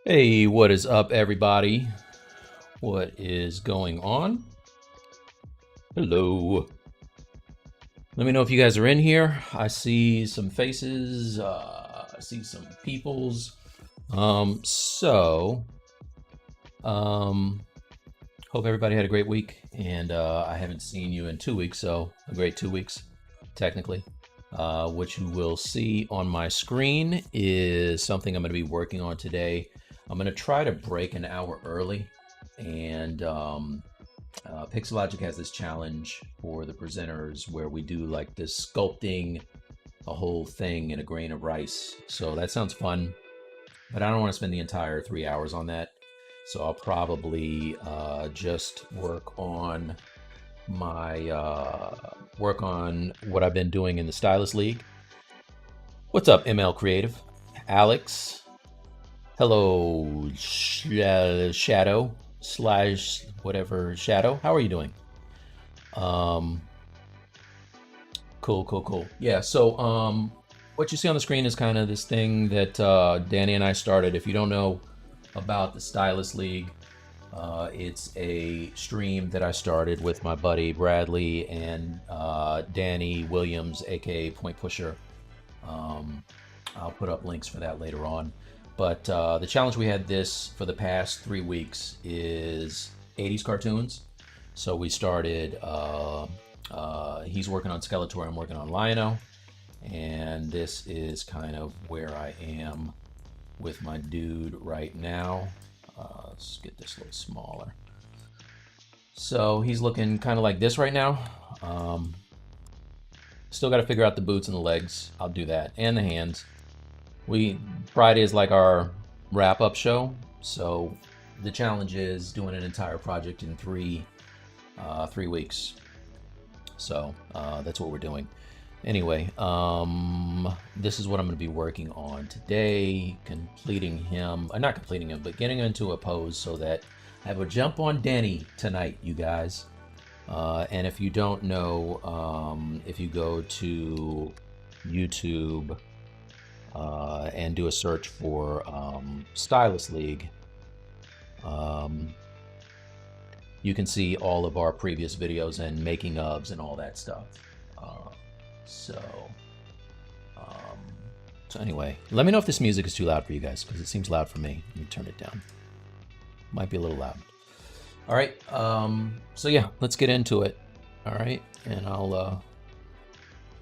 Hey, what is up, everybody? What is going on? Hello. Let me know if you guys are in here. I see some faces. I see some peoples. So, hope everybody had a great week. And I haven't seen you in 2 weeks, so a great 2 weeks, technically. What you will see on my screen is something I'm going to be working on today. I'm going to try to break an hour early, and Pixologic has this challenge for the presenters where we do like this sculpting a whole thing in a grain of rice. So that sounds fun, but I don't want to spend the entire 3 hours on that. So I'll probably just work on what I've been doing in the Stylus League. What's up, ML Creative? Alex. Hello, Shadow slash whatever Shadow. How are you doing? Cool. Yeah. So what you see on the screen is kind of this thing that Danny and I started. If you don't know about the Stylus League, it's a stream that I started with my buddy Bradley and Danny Williams, aka Point Pusher. I'll put up links for that later on. But the challenge we had this for the past 3 weeks is 80s cartoons. So we started, he's working on Skeletor, I'm working on Lion-O. And this is kind of where I am with my dude right now. Let's get this a little smaller. So he's looking kind of like this right now. Still got to figure out the boots and the legs. I'll do that, and the hands. Friday is like our wrap-up show, so the challenge is doing an entire project in 3 weeks. So that's what we're doing. Anyway, this is what I'm going to be working on today, completing him, not completing him, but getting into a pose so that I have a jump on Danny tonight, you guys. And if you don't know, if you go to YouTube and do a search for Stylus League, you can see all of our previous videos and making ofs and all that stuff. So anyway, let me know if this music is too loud for you guys, because it seems loud for me. Let me turn it down. Might be a little loud. All right, so yeah, let's get into it. All right, and I'll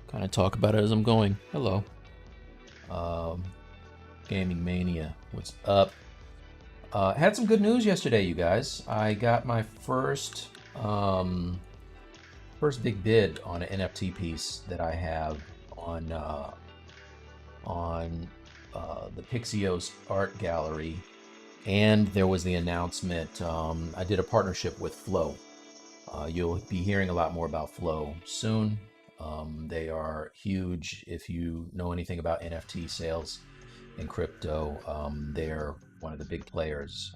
kind of talk about it as I'm going. Hello. Gaming Mania, what's up? Had some good news yesterday, you guys. I got my first big bid on an NFT piece that I have on the Pixios art gallery, and there was the announcement. I did a partnership with Flow. You'll be hearing a lot more about Flow soon. They are huge. If you know anything about NFT sales and crypto, they're one of the big players,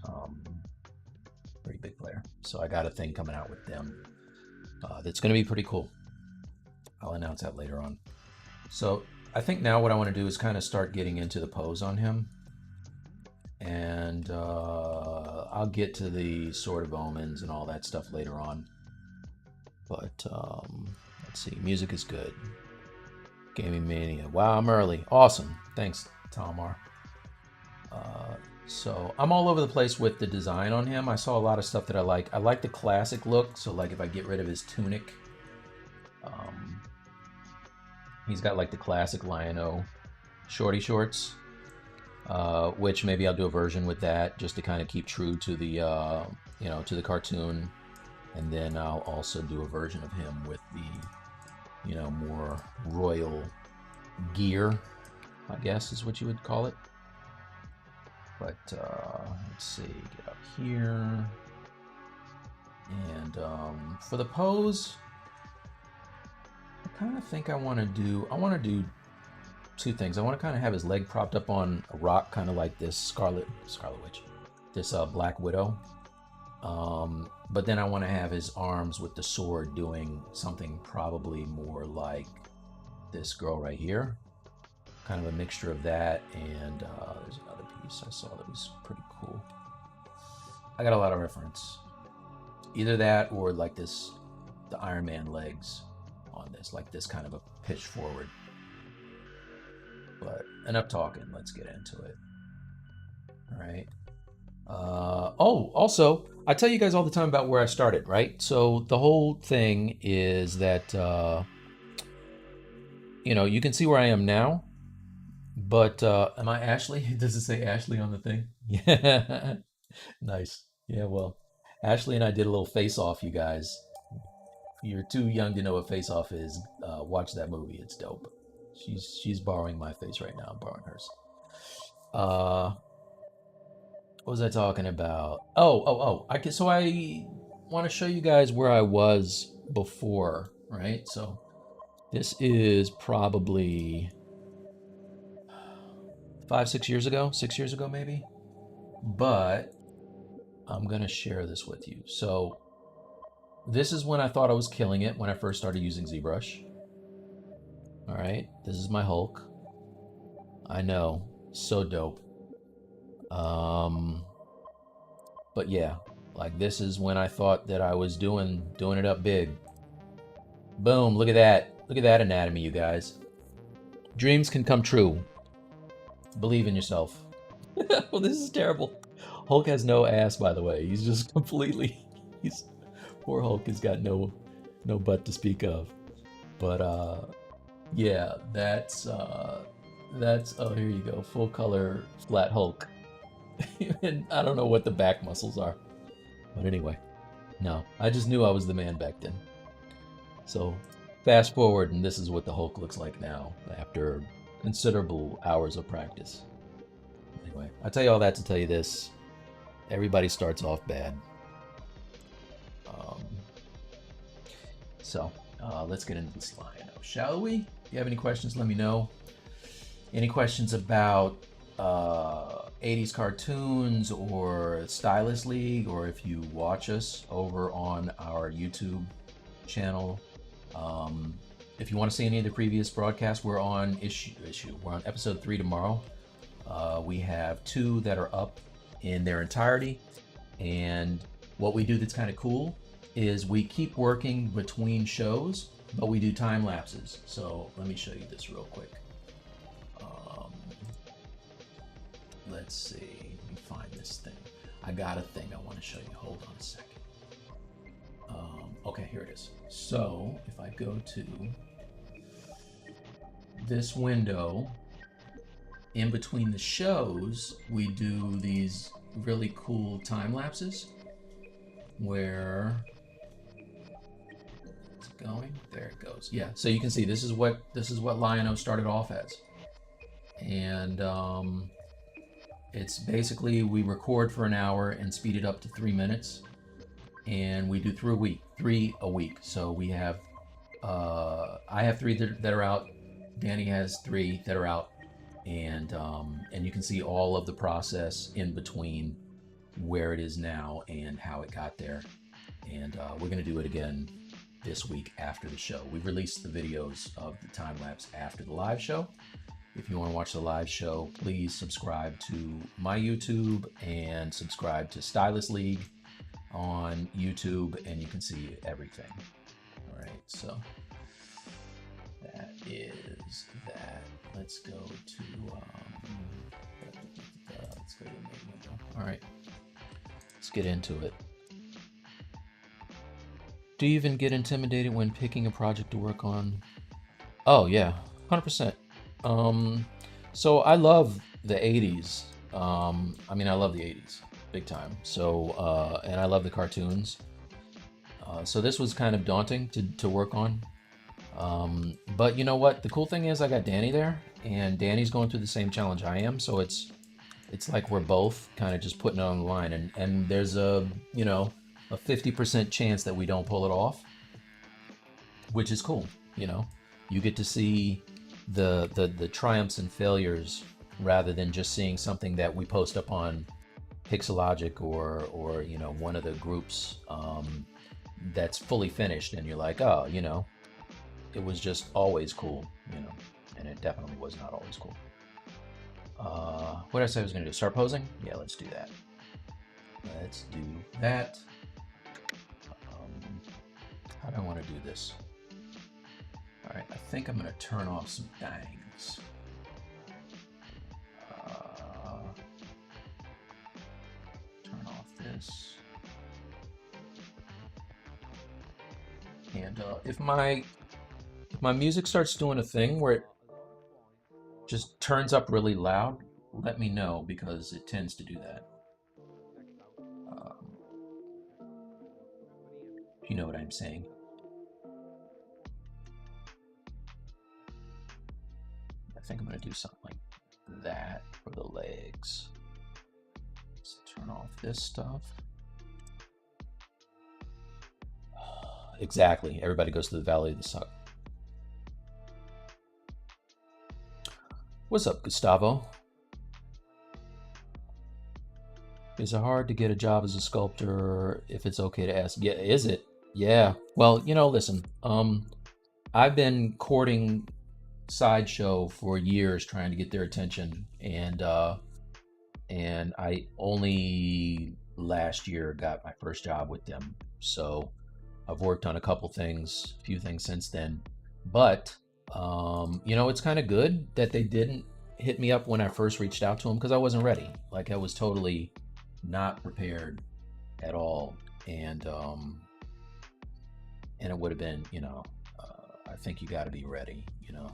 pretty big player. So I got a thing coming out with them that's going to be pretty cool. I'll announce that later on. So I think now what I want to do is kind of start getting into the pose on him. And I'll get to the Sword of Omens and all that stuff later on. But let's see, music is good. Gaming Mania. Wow, I'm early. Awesome. Thanks, Talmar. So I'm all over the place with the design on him. I saw a lot of stuff that I like. I like the classic look. So like if I get rid of his tunic, he's got like the classic Lion-O shorty shorts, which maybe I'll do a version with that just to kind of keep true to the, to the cartoon. And then I'll also do a version of him with the, more royal gear, I guess is what you would call it. But let's see, get up here. And for the pose, I kind of think I want to do two things. I want to kind of have his leg propped up on a rock, kind of like this Scarlet Witch, this Black Widow. But then I want to have his arms with the sword doing something probably more like this girl right here. Kind of a mixture of that, and there's another piece I saw that was pretty cool. I got a lot of reference. Either that or like this, the Iron Man legs on this, like this kind of a pitch forward. But enough talking, let's get into it. All right. Oh, also, I tell you guys all the time about where I started, right? So the whole thing is that, you know, you can see where I am now, but am I Ashley? Does it say Ashley on the thing? Yeah. Nice. Yeah, well, Ashley and I did a little face-off, you guys. You're too young to know what face-off is. Watch that movie. It's dope. She's borrowing my face right now. I'm borrowing hers. What was I talking about? Oh. So I want to show you guys where I was before, right? So this is probably 5, 6 years ago, 6 years ago maybe. But I'm gonna share this with you. So this is when I thought I was killing it when I first started using ZBrush. All right, this is my Hulk. I know, so dope. But yeah, like this is when I thought that I was doing it up big. Boom, look at that. Look at that anatomy, you guys. Dreams can come true. Believe in yourself. Well, this is terrible. Hulk has no ass, by the way. He's just completely, poor Hulk has got no butt to speak of. But yeah, that's oh, here you go, full color flat Hulk. And I don't know what the back muscles are, but anyway, no, I just knew I was the man back then. So fast forward, and this is what the Hulk looks like now after considerable hours of practice. Anyway, I tell you all that to tell you this: everybody starts off bad. So let's get into the slide, shall we? If you have any questions, let me know. Any questions about 80s cartoons or Stylist League, or if you watch us over on our YouTube channel. If you want to see any of the previous broadcasts, we're on we're on episode 3 tomorrow. We have 2 that are up in their entirety, and what we do that's kind of cool is we keep working between shows, but we do time lapses. So let me show you this real quick. Let's see, let me find this thing. I got a thing I want to show you. Hold on a second. Okay, here it is. So if I go to this window, in between the shows, we do these really cool time lapses where it's going. There it goes. Yeah, so you can see this is what Lion-O started off as, and it's basically we record for an hour and speed it up to 3 minutes, and we do 3 a week. So we have, I have 3 that are out. Danny has 3 that are out, and you can see all of the process in between where it is now and how it got there. And we're gonna do it again this week after the show. We released the videos of the time lapse after the live show. If you want to watch the live show, please subscribe to my YouTube and subscribe to Stylist League on YouTube, and you can see everything. All right, so that is that. Let's go to the main window. All right, let's get into it. Do you even get intimidated when picking a project to work on? Oh yeah, 100%. So I love the 80s. I mean, I love the 80s big time. So, and I love the cartoons. So this was kind of daunting to work on. But you know what? The cool thing is I got Danny there, and Danny's going through the same challenge I am. So it's like we're both kind of just putting it on the line, and there's a 50% chance that we don't pull it off, which is cool. You get to see the triumphs and failures rather than just seeing something that we post up on Pixologic or one of the groups that's fully finished, and you're like, oh, it was just always cool, and it definitely was not always cool. What did I say I was gonna do? Start posing? Yeah, let's do that. Let's do that. How do I want to do this? All right, I think I'm going to turn off some things. Turn off this. And if my music starts doing a thing where it just turns up really loud, let me know, because it tends to do that. If you know what I'm saying. I think I'm going to do something like that for the legs. Let's turn off this stuff. Exactly. Everybody goes to the Valley of the Suck. What's up, Gustavo? Is it hard to get a job as a sculptor? If it's okay to ask. Yeah, is it? Yeah. Well, you know, listen. I've been courting Sideshow for years, trying to get their attention, and I only last year got my first job with them. So I've worked on a few things since then. But you know, it's kind of good that they didn't hit me up when I first reached out to them, because I wasn't ready. Like, I was totally not prepared at all, and it would have been, you know, I think you got to be ready, you know.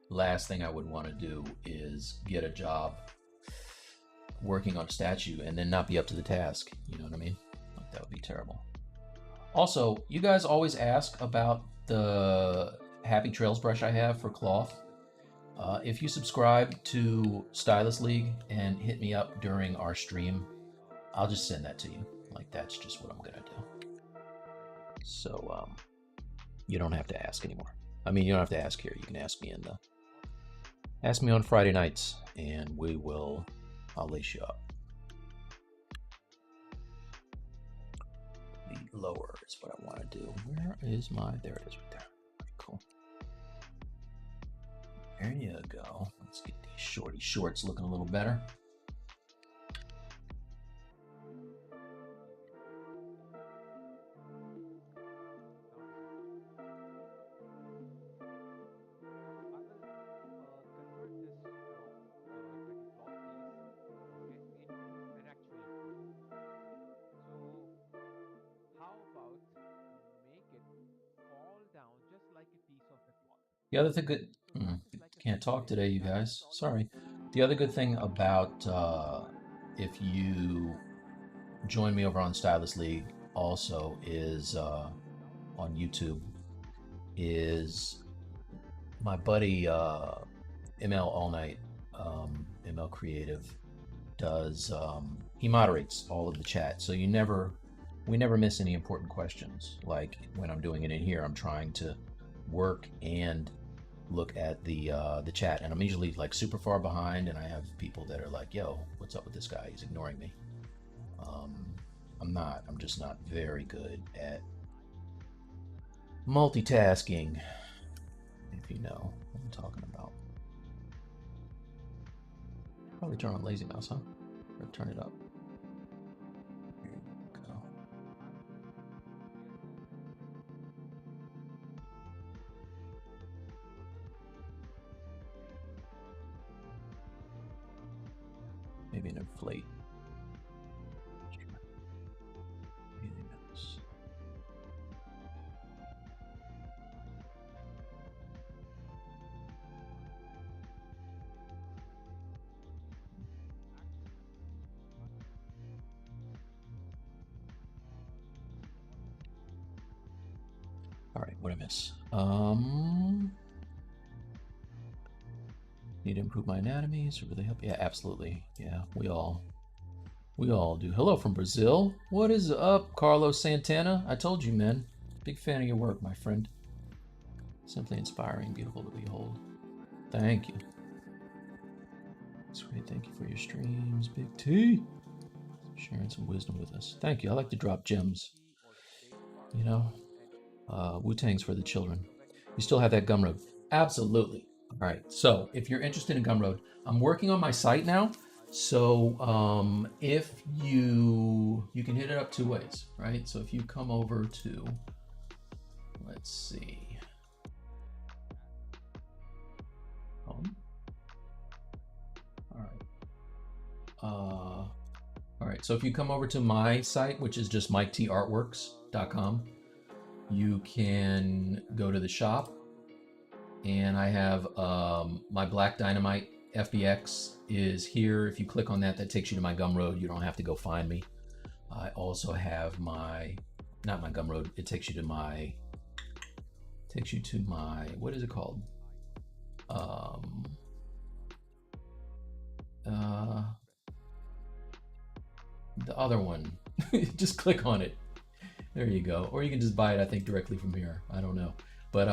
Last thing I would want to do is get a job working on a statue and then not be up to the task. You know what I mean? Like, that would be terrible. Also, you guys always ask about the Happy Trails brush I have for cloth. If you subscribe to Stylist League and hit me up during our stream, I'll just send that to you. Like, that's just what I'm gonna do. So you don't have to ask anymore. I mean, you don't have to ask here. You can ask me on Friday nights, and I'll lace you up. The lower is what I want to do. Where is there it is right there. Cool. There you go. Let's get these shorty shorts looking a little better. The other thing good, can't talk today, you guys. Sorry. The other good thing about if you join me over on Stylist League also is on YouTube is my buddy ML All Night, ML Creative, does he moderates all of the chat, so we never miss any important questions. Like when I'm doing it in here, I'm trying to work and look at the chat, and I'm usually like super far behind, and I have people that are like, yo, what's up with this guy, he's ignoring me. I'm just not very good at multitasking, if you know what I'm talking about. Probably turn on lazy mouse, huh? Or turn it up. Here we go. Maybe an inflate. All right, what I miss? Need to improve my anatomy, so really help. Yeah, absolutely. Yeah, we all do. Hello from Brazil. What is up, Carlos Santana? I told you, man. Big fan of your work, my friend. Simply inspiring, beautiful to behold. Thank you. That's great. Thank you for your streams, Big T. Sharing some wisdom with us. Thank you. I like to drop gems. You know, Wu-Tang's for the children. You still have that Gumroad? Absolutely. All right. So if you're interested in Gumroad, I'm working on my site now. So if you can hit it up two ways, right? So if you come over to, let's see, home. All right. So if you come over to my site, which is just MikeTArtworks.com, you can go to the shop, and I have my Black Dynamite FBX is here. If you click on that, that takes you to my Gumroad. You don't have to go find me. I also have my, not my Gumroad. It takes you to my, what is it called? The other one. Just click on it. There you go. Or you can just buy it, I think, directly from here. I don't know. But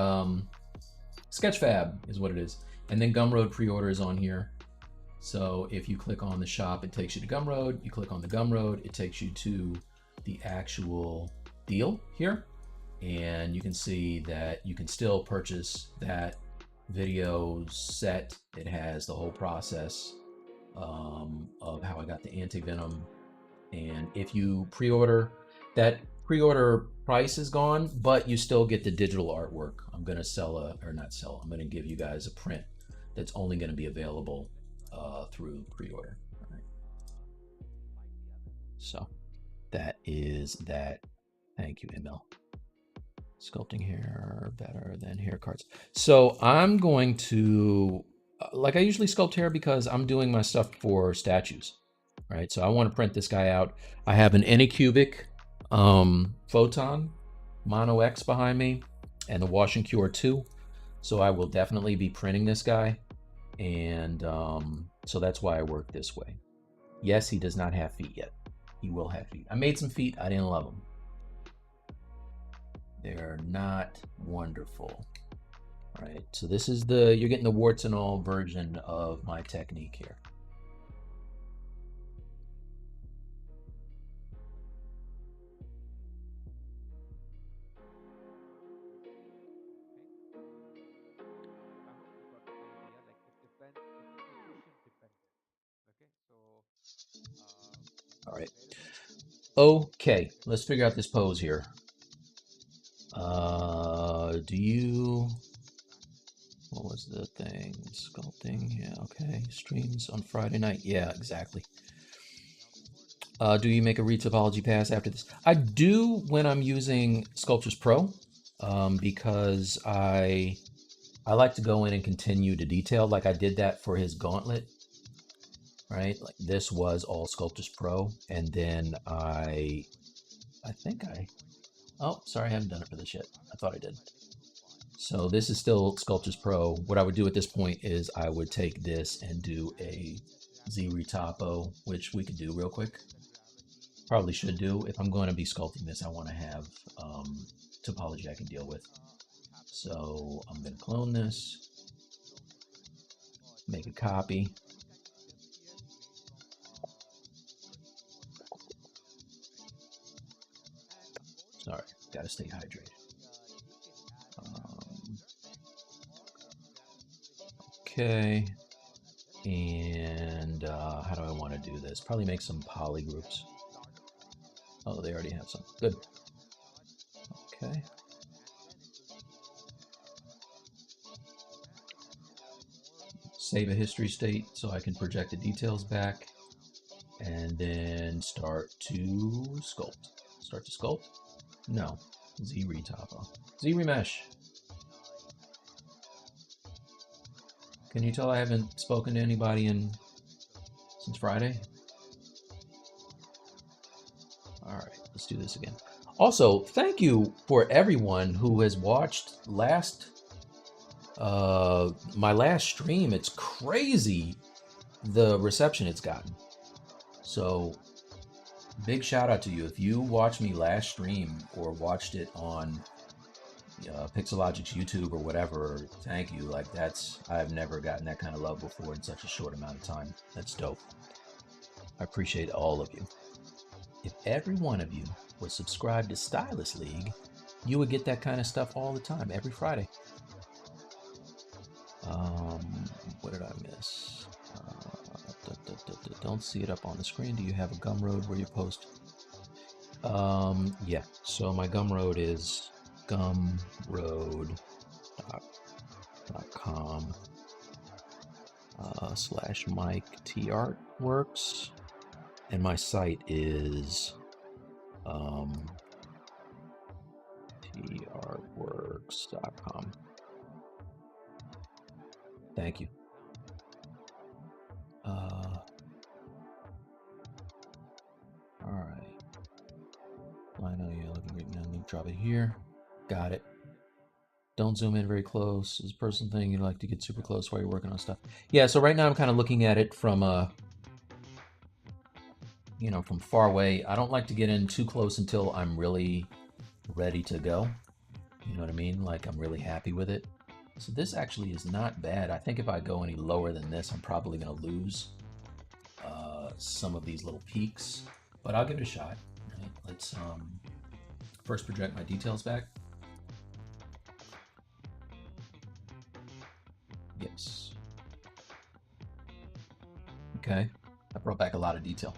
Sketchfab is what it is. And then Gumroad pre-order is on here. So if you click on the shop, it takes you to Gumroad. You click on the Gumroad, it takes you to the actual deal here. And you can see that you can still purchase that video set. It has the whole process of how I got the anti-venom. And if you pre-order, that pre-order price is gone, but you still get the digital artwork. I'm gonna I'm gonna give you guys a print that's only gonna be available through pre-order. All right. So that is that. Thank you, ML. Sculpting hair better than hair cards. So I'm going to, like I usually sculpt hair because I'm doing my stuff for statues, right? So I want to print this guy out. I have an Anycubic Photon Mono X behind me and the Wash and Cure 2. So I will definitely be printing this guy. And so that's why I work this way. Yes, he does not have feet yet. He will have feet. I made some feet. I didn't love them. They're not wonderful. All right, so this is you're getting the warts and all version of my technique here. All right. Okay, let's figure out this pose here. What was the thing? Sculpting, yeah, okay. Streams on Friday night, yeah, exactly. Do you make a retopology pass after this? I do when I'm using Sculptris Pro, because I like to go in and continue to detail, like I did that for his gauntlet, right? Like this was all Sculptris Pro, and then oh, sorry, I haven't done it for this yet. I thought I did. So this is still Sculptris Pro. What I would do at this point is I would take this and do a Z-retopo, which we could do real quick. Probably should do. If I'm going to be sculpting this, I want to have topology I can deal with. So I'm going to clone this, make a copy. Sorry, got to stay hydrated. Okay, and how do I want to do this? Probably make some poly groups. Oh, they already have some. Good. Okay. Save a history state so I can project the details back, and then start to sculpt. Start to sculpt? No. Z-retopo. Z-remesh. Can you tell I haven't spoken to anybody since Friday? All right, let's do this again. Also, thank you for everyone who has watched my last stream. It's crazy the reception it's gotten. So big shout out to you. If you watched me last stream or watched it on Pixologic's YouTube or whatever, thank you. Like I've never gotten that kind of love before in such a short amount of time. That's dope. I appreciate all of you. If every one of you was subscribed to Stylist League, you would get that kind of stuff all the time, every Friday. What did I miss? don't see it up on the screen. Do you have a Gumroad where you post? Yeah, so my Gumroad is gumroad.com / Mike T Artworks, and my site is tartworks.com. Thank you. All right. I know you're looking great now. Let me drop it here. Got it. Don't zoom in very close. It's a personal thing. You like to get super close while you're working on stuff. Yeah, so right now I'm kind of looking at it from from far away. I don't like to get in too close until I'm really ready to go. You know what I mean? Like I'm really happy with it. So this actually is not bad. I think if I go any lower than this, I'm probably going to lose some of these little peaks, but I'll give it a shot. Right? Let's first project my details back. Yes. Okay, I brought back a lot of detail.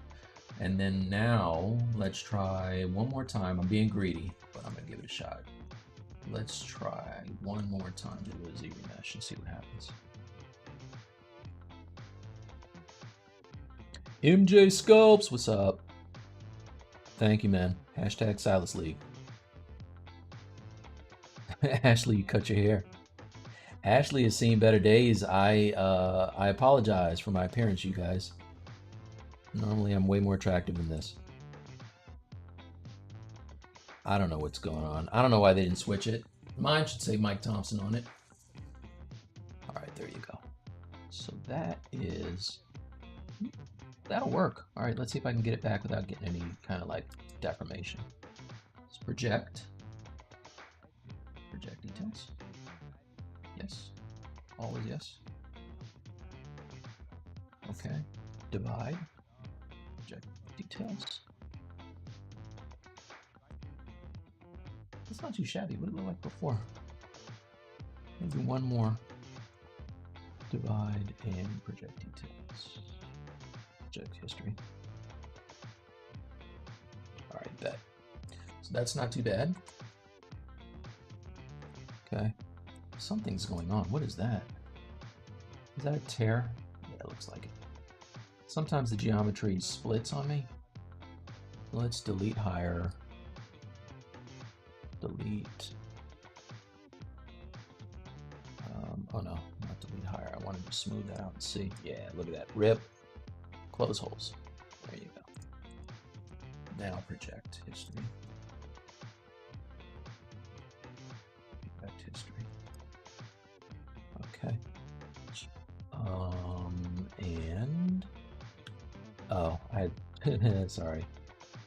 And then now let's try one more time. I'm being greedy, but I'm gonna give it a shot. Let's try one more time to do a ZBrush and see what happens. MJ Sculpts, what's up? Thank you, man. Hashtag Silas League. Ashley, you cut your hair. Ashley has seen better days. I apologize for my appearance, you guys. Normally I'm way more attractive than this. I don't know what's going on. I don't know why they didn't switch it. Mine should say Mike Thompson on it. All right, there you go. So that'll work. All right, let's see if I can get it back without getting any kind of like deformation. Let's project details. Yes, always yes. Okay, divide, project details. It's not too shabby. What did it look like before? Maybe one more. Divide and project details. Project history. All right, bet. So that's not too bad. Okay. Something's going on. What is that? Is that a tear? Yeah, it looks like it. Sometimes the geometry splits on me. Let's delete higher. Delete. Oh no, not delete higher. I wanted to smooth that out and see. Yeah, look at that. Rip. Close holes. There you go. Now project history. Project history. Okay. And oh, I had sorry.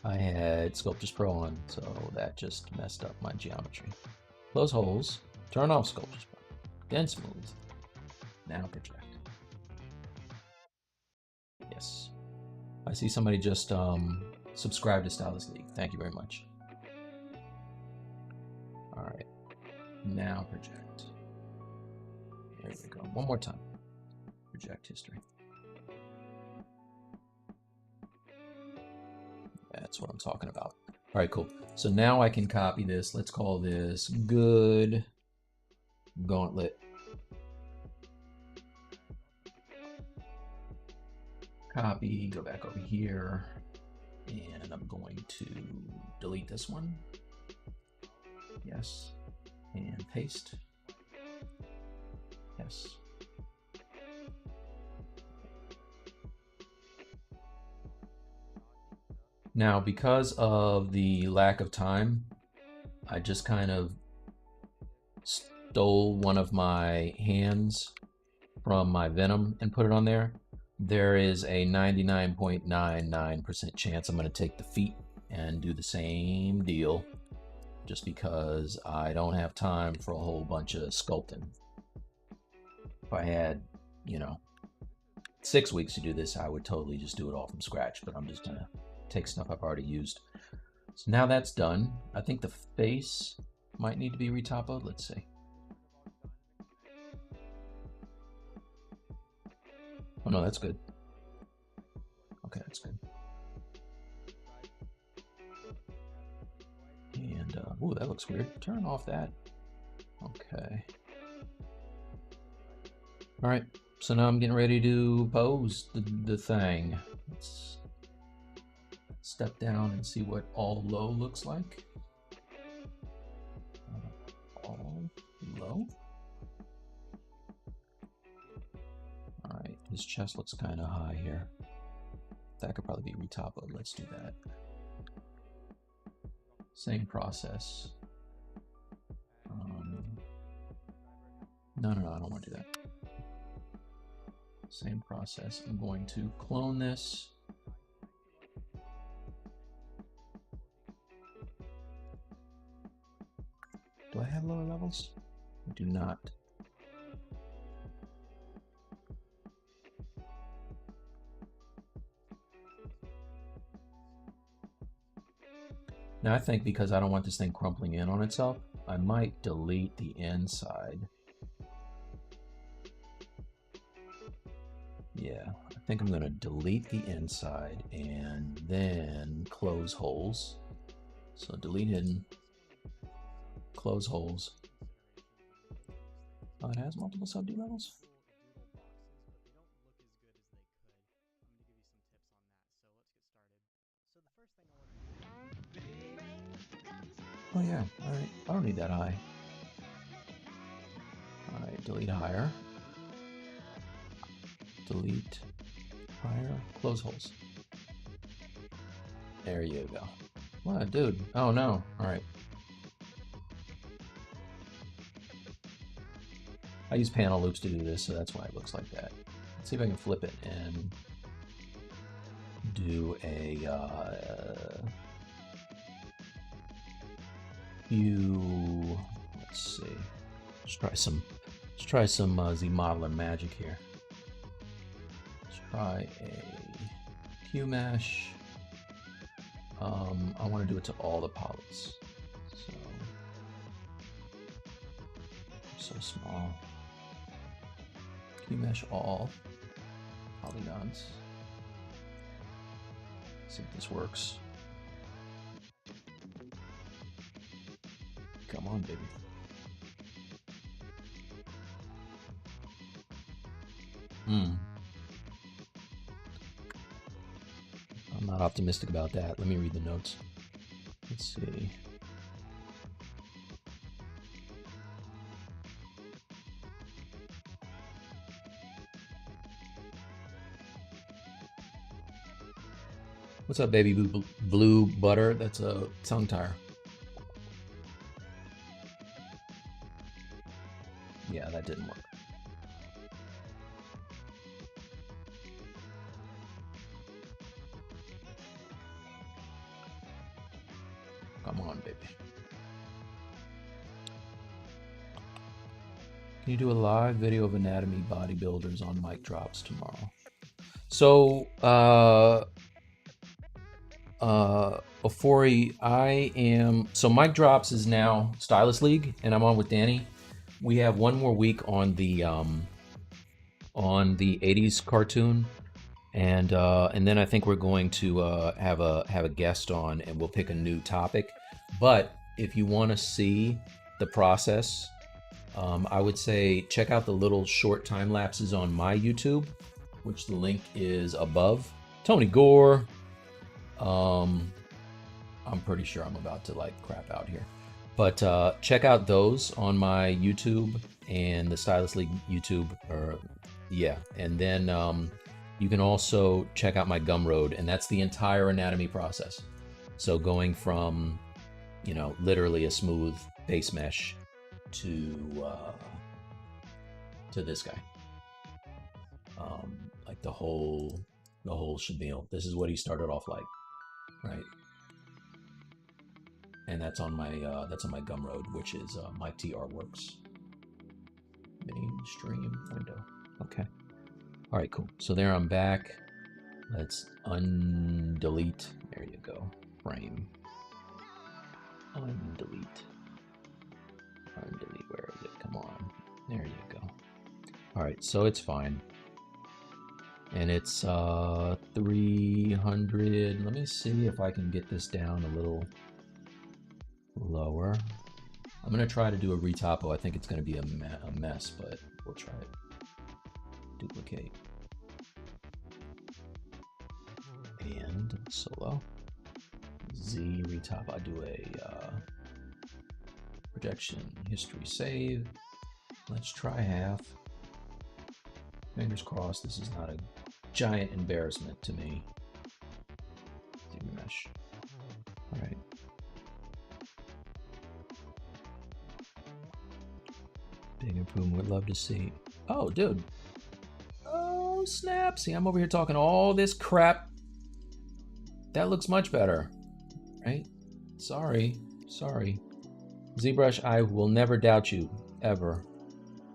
I had Sculptris Pro on, so that just messed up my geometry. Close holes, turn off Sculptris Pro, then smooth. Now project. Yes. I see somebody just subscribed to Stylus League. Thank you very much. All right. Now project. There we go. One more time. Project history. That's what I'm talking about. All right, cool. So now I can copy this. Let's call this Good Gauntlet. Copy, go back over here, and I'm going to delete this one. Yes. And paste. Yes. Now, because of the lack of time, I just kind of stole one of my hands from my Venom and put it on there. There is a 99.99% chance I'm going to take the feet and do the same deal, just because I don't have time for a whole bunch of sculpting. If I had, 6 weeks to do this, I would totally just do it all from scratch, but I'm just going to take stuff I've already used. So now that's done. I think the face might need to be retopoed. Let's see. Oh no, that's good. Okay, that's good. And, ooh, that looks weird. Turn off that. Okay. All right, so now I'm getting ready to pose the thing. Let's step down and see what all low looks like. All low. All right, his chest looks kind of high here. That could probably be retoppled. Let's do that. Same process. No, I don't want to do that. Same process. I'm going to clone this. Do I have lower levels? I do not. Now I think because I don't want this thing crumpling in on itself, I might delete the inside. Yeah, I think I'm gonna delete the inside and then close holes. So delete hidden, close holes. Oh, it has multiple subdue levels? Oh yeah, all right, I don't need that high. All right, delete higher. Delete higher, close holes. There you go. What, dude? Oh no, all right. I use panel loops to do this, so that's why it looks like that. Let's see if I can flip it and do a hue. Let's see. Let's try some Z modeler magic here. Let's try a hue mesh. I want to do it to all the polys. So small. Hue mesh all polygons. See if this works. Come on, baby. I'm not optimistic about that. Let me read the notes. Let's see. What's up, baby blue butter? That's a tongue tire. Yeah, that didn't work. Come on, baby. Can you do a live video of anatomy bodybuilders on mic drops tomorrow? So, Ofori, so mic drops is now Stylist League, and I'm on with Danny. We have one more week on the 80s cartoon, and then I think we're going to have a guest on, and we'll pick a new topic. But if you want to see the process, I would say check out the little short time lapses on my YouTube, which the link is above. Tony Gore. I'm pretty sure I'm about to like crap out here, but check out those on my YouTube and the Stylist League YouTube, or yeah, and then you can also check out my Gumroad, and that's the entire anatomy process. So going from, you know, literally a smooth base mesh to this guy, like the whole shabeel. This is what he started off like, right? And that's on my Gumroad, which is Mike T Artworks. Mainstream window. Okay. All right, cool. So there I'm back. Let's undelete. There you go. Frame. Undelete. Undelete. Where is it? Come on. There you go. All right, so it's fine. and it's 300. Let me see if I can get this down a little lower. I'm gonna try to do a retopo. I think it's gonna be a mess, but we'll try it. Duplicate and solo Z retop. I do a projection history save. Let's try half. Fingers crossed this is not a giant embarrassment to me. ZBrush. All right. Big improvement. Would love to see. Oh, dude. Oh, snap. See, I'm over here talking all this crap. That looks much better, right? Sorry. ZBrush, I will never doubt you, ever.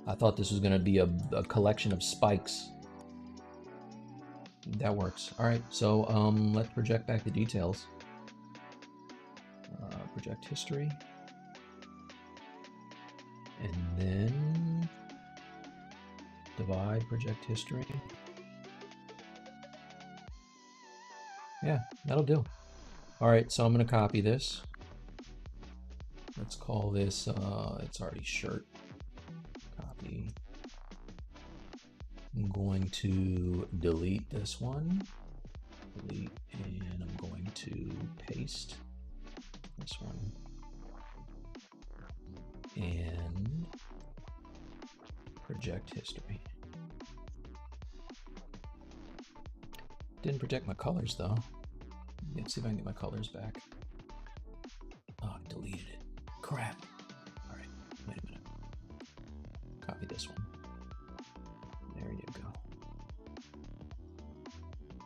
I thought this was going to be a collection of spikes. That works. All right, so let's project back the details. Project history. And then divide, project history. Yeah, that'll do. All right, so I'm going to copy this. Let's call this, it's already shirt. Copy. I'm going to delete this one. Delete, and I'm going to paste this one. And project history. Didn't project my colors though. Let's see if I can get my colors back. Oh, I deleted it. Crap. All right, wait a minute. Copy this one. There you go.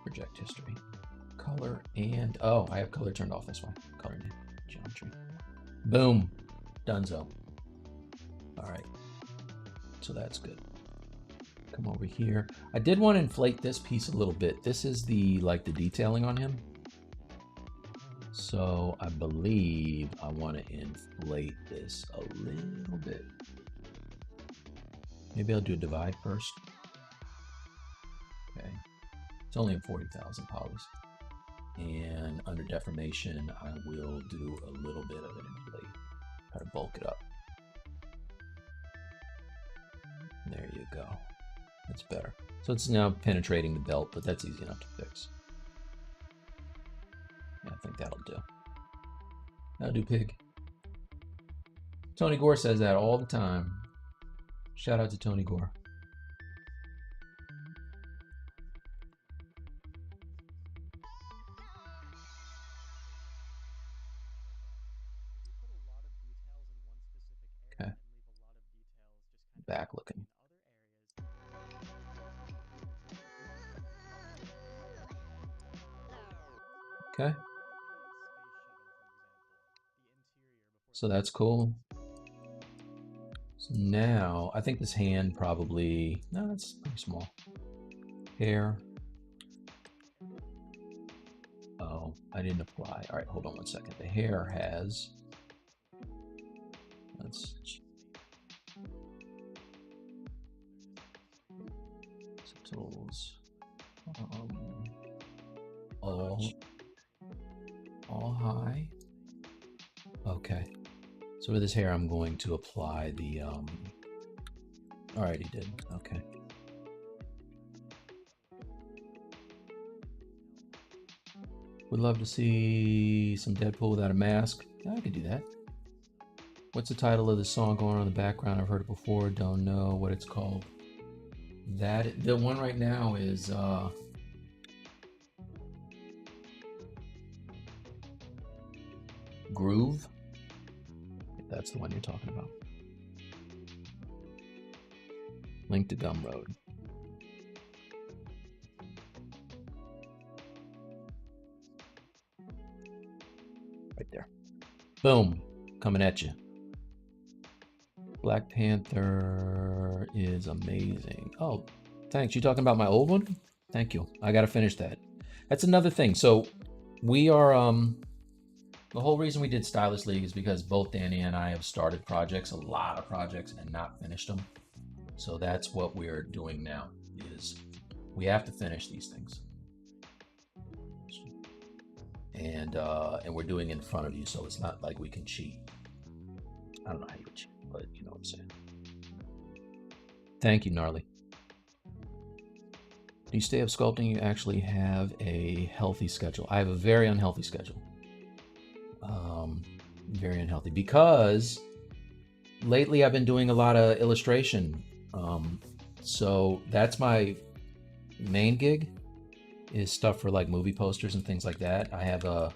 Project history. Color and, oh, I have color turned off. This one. Color name. Geometry. Boom. Donezo. All right. So that's good. Come over here. I did want to inflate this piece a little bit. This is the, like the detailing on him. So I believe I want to inflate this a little bit. Maybe I'll do a divide first. Okay. It's only in 40,000 polys. And under deformation, I will do a little bit of an inflate. Try to bulk it up. There you go. That's better. So it's now penetrating the belt, but that's easy enough to fix. Yeah, I think that'll do. That'll do, pig. Tony Gore says that all the time. Shout out to Tony Gore. Okay. Back looking. Okay. So that's cool. So now, I think this hand probably, no, that's pretty small. Hair. Oh, I didn't apply. All right, hold on one second. The hair has, let's, tools, all high. Okay. So with this hair, I'm going to apply the, all right, he did, okay. Would love to see some Deadpool without a mask. Yeah, I could do that. What's the title of the song going on in the background? I've heard it before, don't know what it's called. That, the one right now is, Groove. If that's the one you're talking about. Link to Gumroad. Right there. Boom. Coming at you. Black Panther is amazing. Oh, thanks. You talking about my old one? Thank you. I got to finish that. That's another thing. So we are, the whole reason we did Stylist League is because both Danny and I have started projects, a lot of projects, and not finished them. So that's what we're doing now, is We have to finish these things. And we're doing it in front of you, so it's not like we can cheat. I don't know how you would cheat, but you know what I'm saying. Thank you, Gnarly. Do you stay up sculpting? You actually have a healthy schedule. I have a very unhealthy schedule. Very unhealthy because lately I've been doing a lot of illustration. So that's my main gig, is stuff for like movie posters and things like that. I have a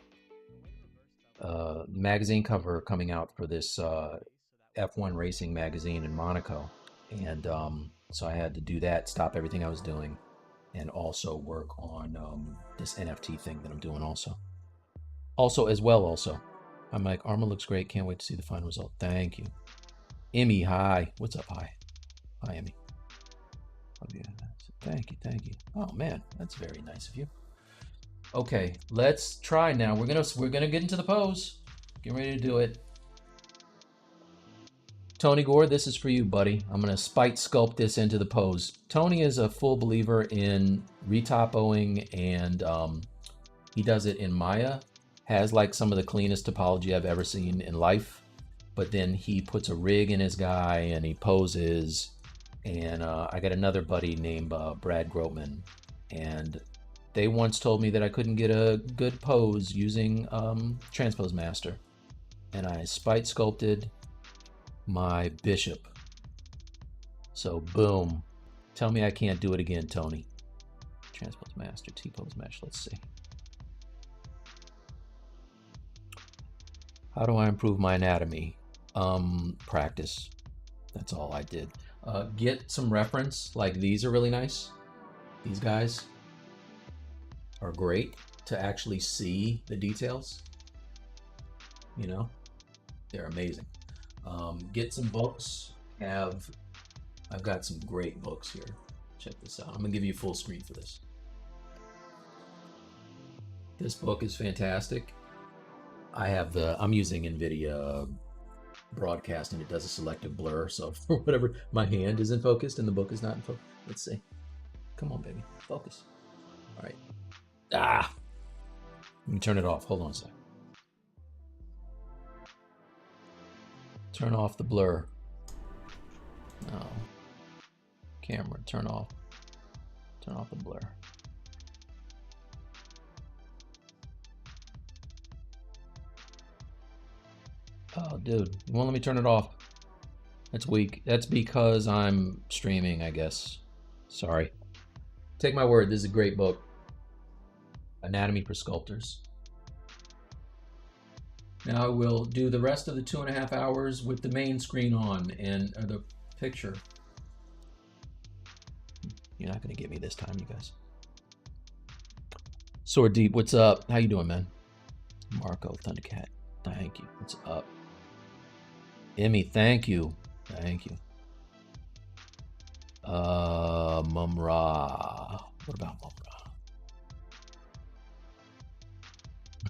magazine cover coming out for this F1 racing magazine in Monaco. And so I had to do that, stop everything I was doing, and also work on this NFT thing that I'm doing also. Also, I'm like, Arma looks great. Can't wait to see the final result. Thank you. Emmy, hi. What's up? Hi. Hi, Emmy. Thank you. Oh man, that's very nice of you. Okay, let's try now. We're gonna get into the pose. Get ready to do it. Tony Gore, this is for you, buddy. I'm gonna spite sculpt this into the pose. Tony is a full believer in retopoing, and he does it in Maya. Has like some of the cleanest topology I've ever seen in life. But then he puts a rig in his guy and he poses. And I got another buddy named Brad Grotman, and they once told me that I couldn't get a good pose using Transpose Master, and I spite sculpted my bishop. So boom, tell me I can't do it again, Tony. Transpose Master, T-pose mesh. Let's see. How do I improve my anatomy? Practice. That's all I did. Get some reference. Like these are really nice. These guys are great to actually see the details. You know, they're amazing. Get some books. I've got some great books here. Check this out. I'm gonna give you full screen for this. This book is fantastic. I'm using NVIDIA broadcast, and it does a selective blur, so for whatever, my hand isn't focused and the book is not in focus. Let's see. Come on, baby, focus. All right. Let me turn it off. Hold on a sec. Turn off the blur. No. Camera, turn off the blur. Oh, dude, you won't let me turn it off. That's weak. That's because I'm streaming, I guess. Sorry. Take my word, this is a great book. Anatomy for Sculptors. Now I will do the rest of the 2.5 hours with the main screen on and the picture. You're not gonna get me this time, you guys. Sword Deep, what's up? How you doing, man? Marco, ThunderCat, thank you. What's up? Emmy, thank you. Thank you. Mumra. What about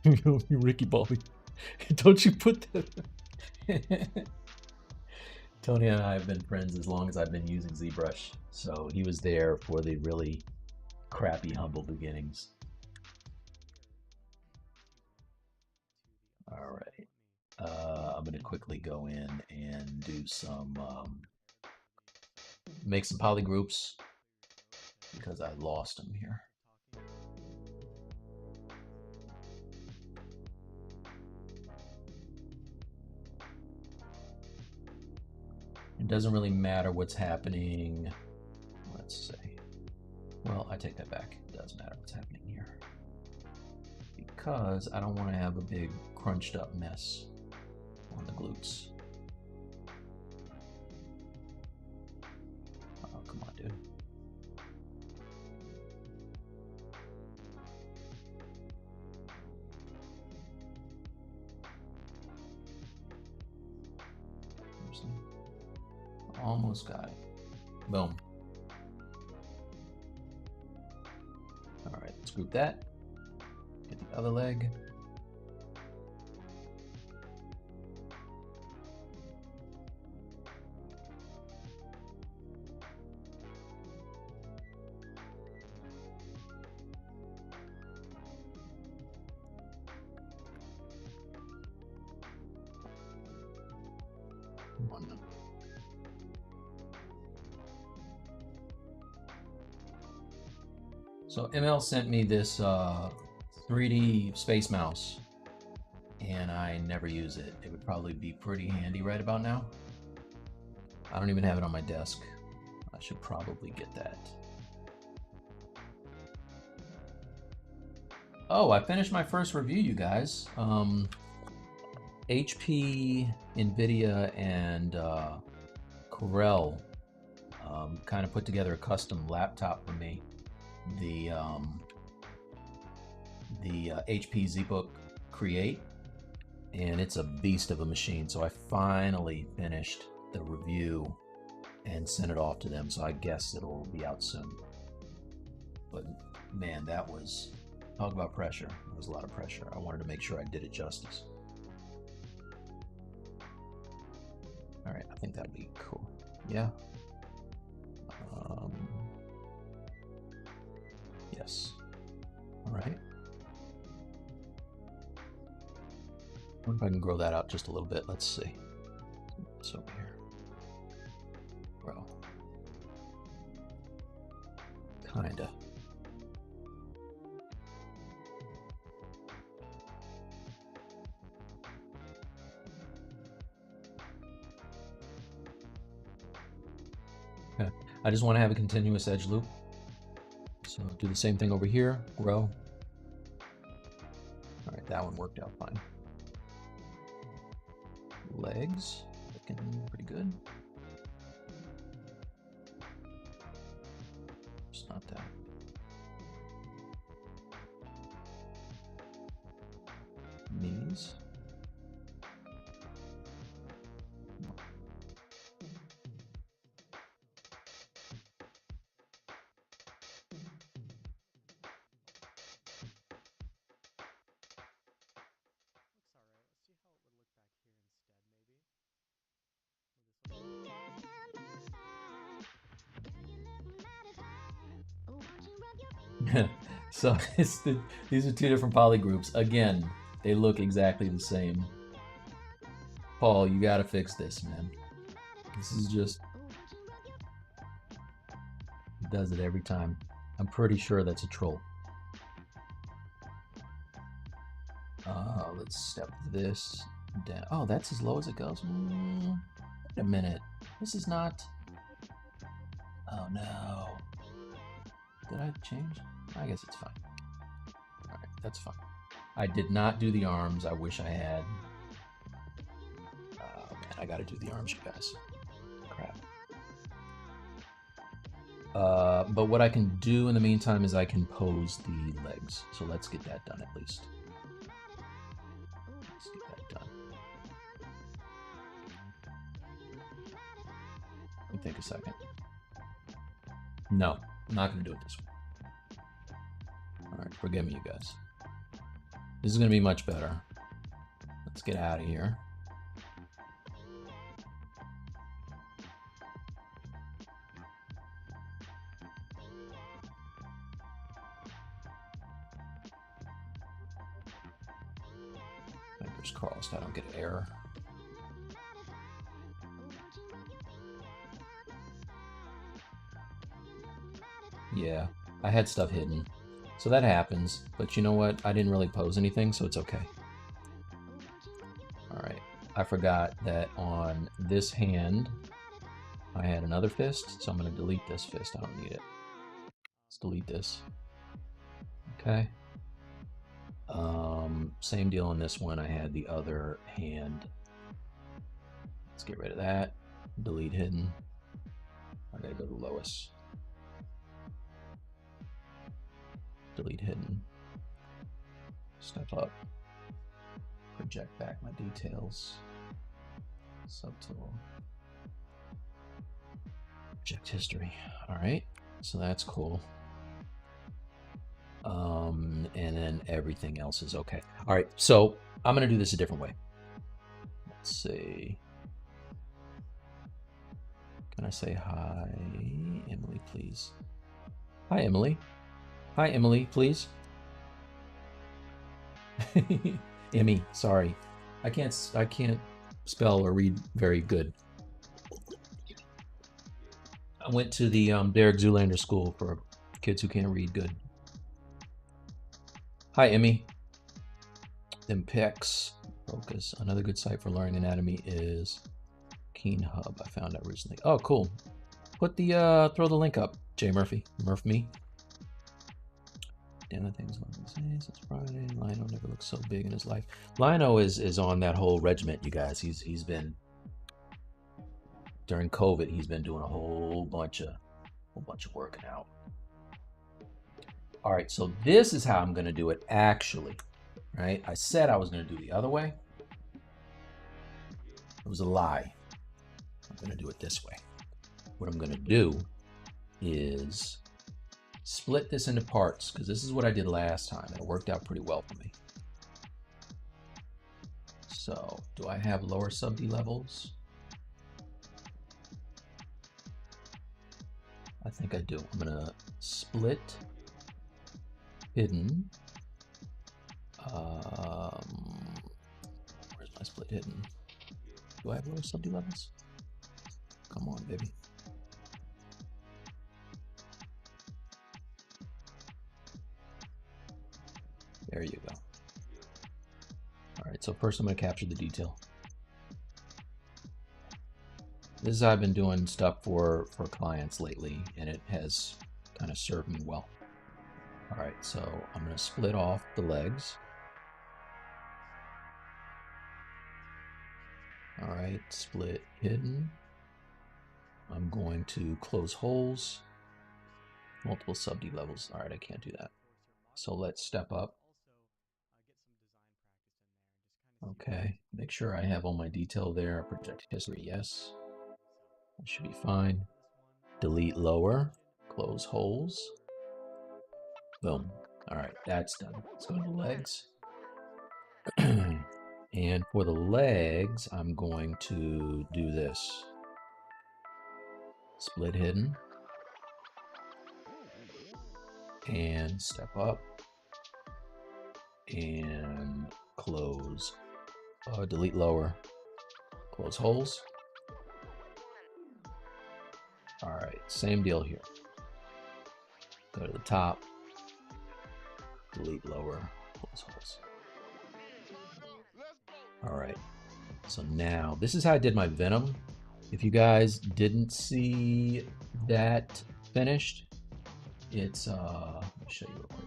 Mumra? Ricky Bobby. Don't you put that. Tony and I have been friends as long as I've been using ZBrush. So he was there for the really crappy, humble beginnings. All right. I'm going to quickly go in and do some, make some poly groups because I lost them here. It doesn't really matter what's happening. Let's see. Well, I take that back. It does matter what's happening here, because I don't want to have a big crunched up mess on the glutes. Oh, come on, dude. Almost got it. Boom. All right, let's group that. Get the other leg. Come on now. So ML sent me this 3D space mouse, and I never use it. It would probably be pretty handy right about now. I don't even have it on my desk. I should probably get that. Oh, I finished my first review, you guys. HP, NVIDIA, and Corel kind of put together a custom laptop for me. The HP ZBook Create, and it's a beast of a machine. So I finally finished the review and sent it off to them, so I guess it'll be out soon. But man, that was, talk about pressure. It was a lot of pressure. I wanted to make sure I did it justice. All right, I think that'll be cool. Yeah. Yes. All right. I wonder if I can grow that out just a little bit. Let's see. It's over here. Grow. Kinda. Okay. I just want to have a continuous edge loop. So do the same thing over here, grow. All right, that one worked out fine. Legs, looking pretty good. It's not that. Knees. So these are two different poly groups. Again, they look exactly the same. Paul, you gotta fix this, man. This is just, it does it every time. I'm pretty sure that's a troll. Let's step this down. Oh, that's as low as it goes. Wait a minute. This is not. Oh no. Did I change? I guess it's fine. All right, that's fine. I did not do the arms. I wish I had. Oh man, I gotta do the arms, you guys. Crap. But what I can do in the meantime is I can pose the legs. So let's get that done at least. Let's get that done. Let me think a second. No, I'm not gonna do it this way. All right, forgive me, you guys. This is gonna be much better. Let's get out of here. Fingers crossed I don't get an error. Yeah, I had stuff hidden. So that happens, but you know what? I didn't really pose anything, so it's okay. All right, I forgot that on this hand, I had another fist, so I'm gonna delete this fist. I don't need it. Let's delete this. Okay. Same deal on this one. I had the other hand. Let's get rid of that. Delete hidden. I gotta go to Lois. Delete hidden. Step up. Project back my details. Subtool. Project history. All right, so that's cool. And then everything else is okay. All right, so I'm gonna do this a different way. Let's see. Can I say hi, Emily, please? Hi, Emily. Hi, Emily, please. Emmy, sorry. I can't spell or read very good. I went to the Derek Zoolander School for kids who can't read good. Hi, Emmy. Impex Focus. Another good site for learning anatomy is Keen Hub. I found that recently. Oh, cool. Put the throw the link up, Jay Murphy. Murph me. Damn, that thing's on this. It's Friday. Lino never looks so big in his life. Lino is on that whole regiment, you guys. He's been during COVID. He's been doing a whole bunch of working out. All right, so this is how I'm going to do it actually. Right? I said I was going to do the other way. It was a lie. I'm going to do it this way. What I'm going to do is split this into parts, because this is what I did last time, and it worked out pretty well for me. So, do I have lower sub D levels? I think I do. I'm going to split hidden. Where's my split hidden? Do I have lower sub D levels? Come on, baby. There you go. All right, so first I'm going to capture the detail. This is how I've been doing stuff for clients lately, and it has kind of served me well. All right, so I'm going to split off the legs. All right, split hidden. I'm going to close holes, multiple sub D levels. All right, I can't do that. So let's step up. Okay, make sure I have all my detail there. Project history, yes. That should be fine. Delete lower, close holes. Boom. All right, that's done. Let's go to the legs. And for the legs, I'm going to do this. Split hidden. And step up. And close. Delete lower. Close holes. All right, same deal here. Go to the top. Delete lower. Close holes. All right, so now this is how I did my Venom. If you guys didn't see that finished, it's let me show you real quick.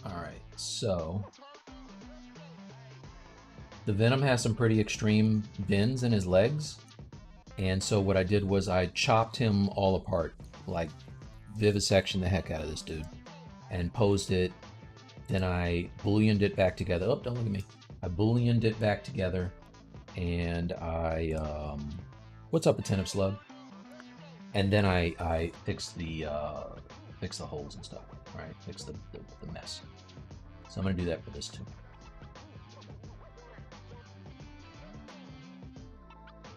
All right, so the Venom has some pretty extreme bends in his legs, and so what I did was I chopped him all apart, like vivisection the heck out of this dude, and posed it. Then I booleaned it back together. Oh, don't look at me. I booleaned it back together, and I what's up, attentive slug? And then I fixed the holes and stuff, right? Fix the mess. So I'm gonna do that for this too.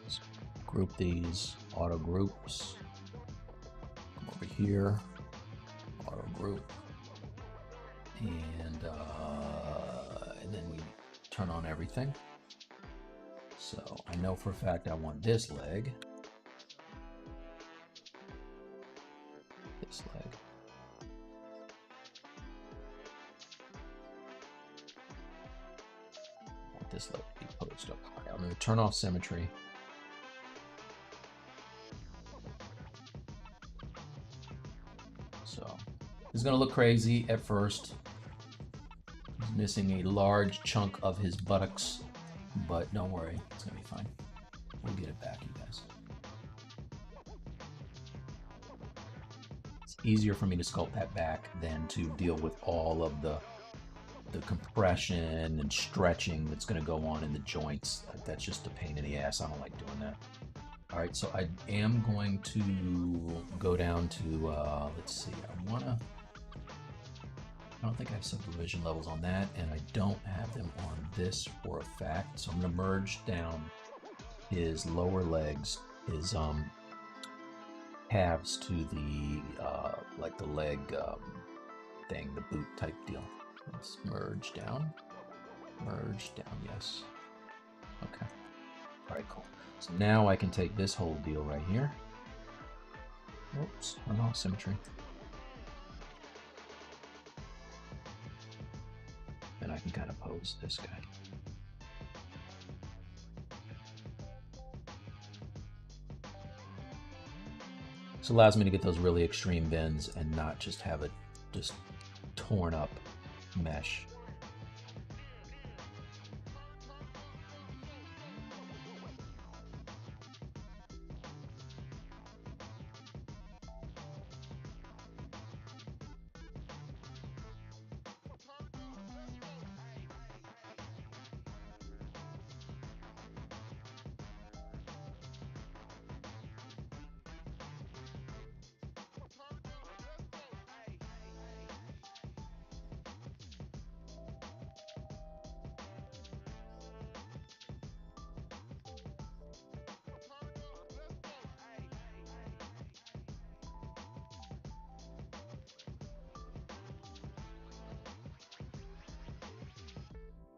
Let's group these, auto groups. Come over here, auto group, and then we turn on everything. So I know for a fact I want this leg. This leg. I want this leg to be posed up high. I'm going to turn off symmetry. So this is going to look crazy at first. He's missing a large chunk of his buttocks, but don't worry, it's going to be fine. We'll get it back, you guys. It's easier for me to sculpt that back than to deal with all of the compression and stretching that's going to go on in the joints. That's just a pain in the ass. I don't like doing that. All right, so I am going to go down to, let's see, I don't think I have supervision levels on that, and I don't have them on this for a fact. So I'm going to merge down his lower legs, his calves to the, like the leg thing, the boot type deal. Let's merge down. Merge down, yes. Okay. All right, cool. So now I can take this whole deal right here. Oops, wrong symmetry. And I can kind of pose this guy. This allows me to get those really extreme bends and not just have it just torn up mesh.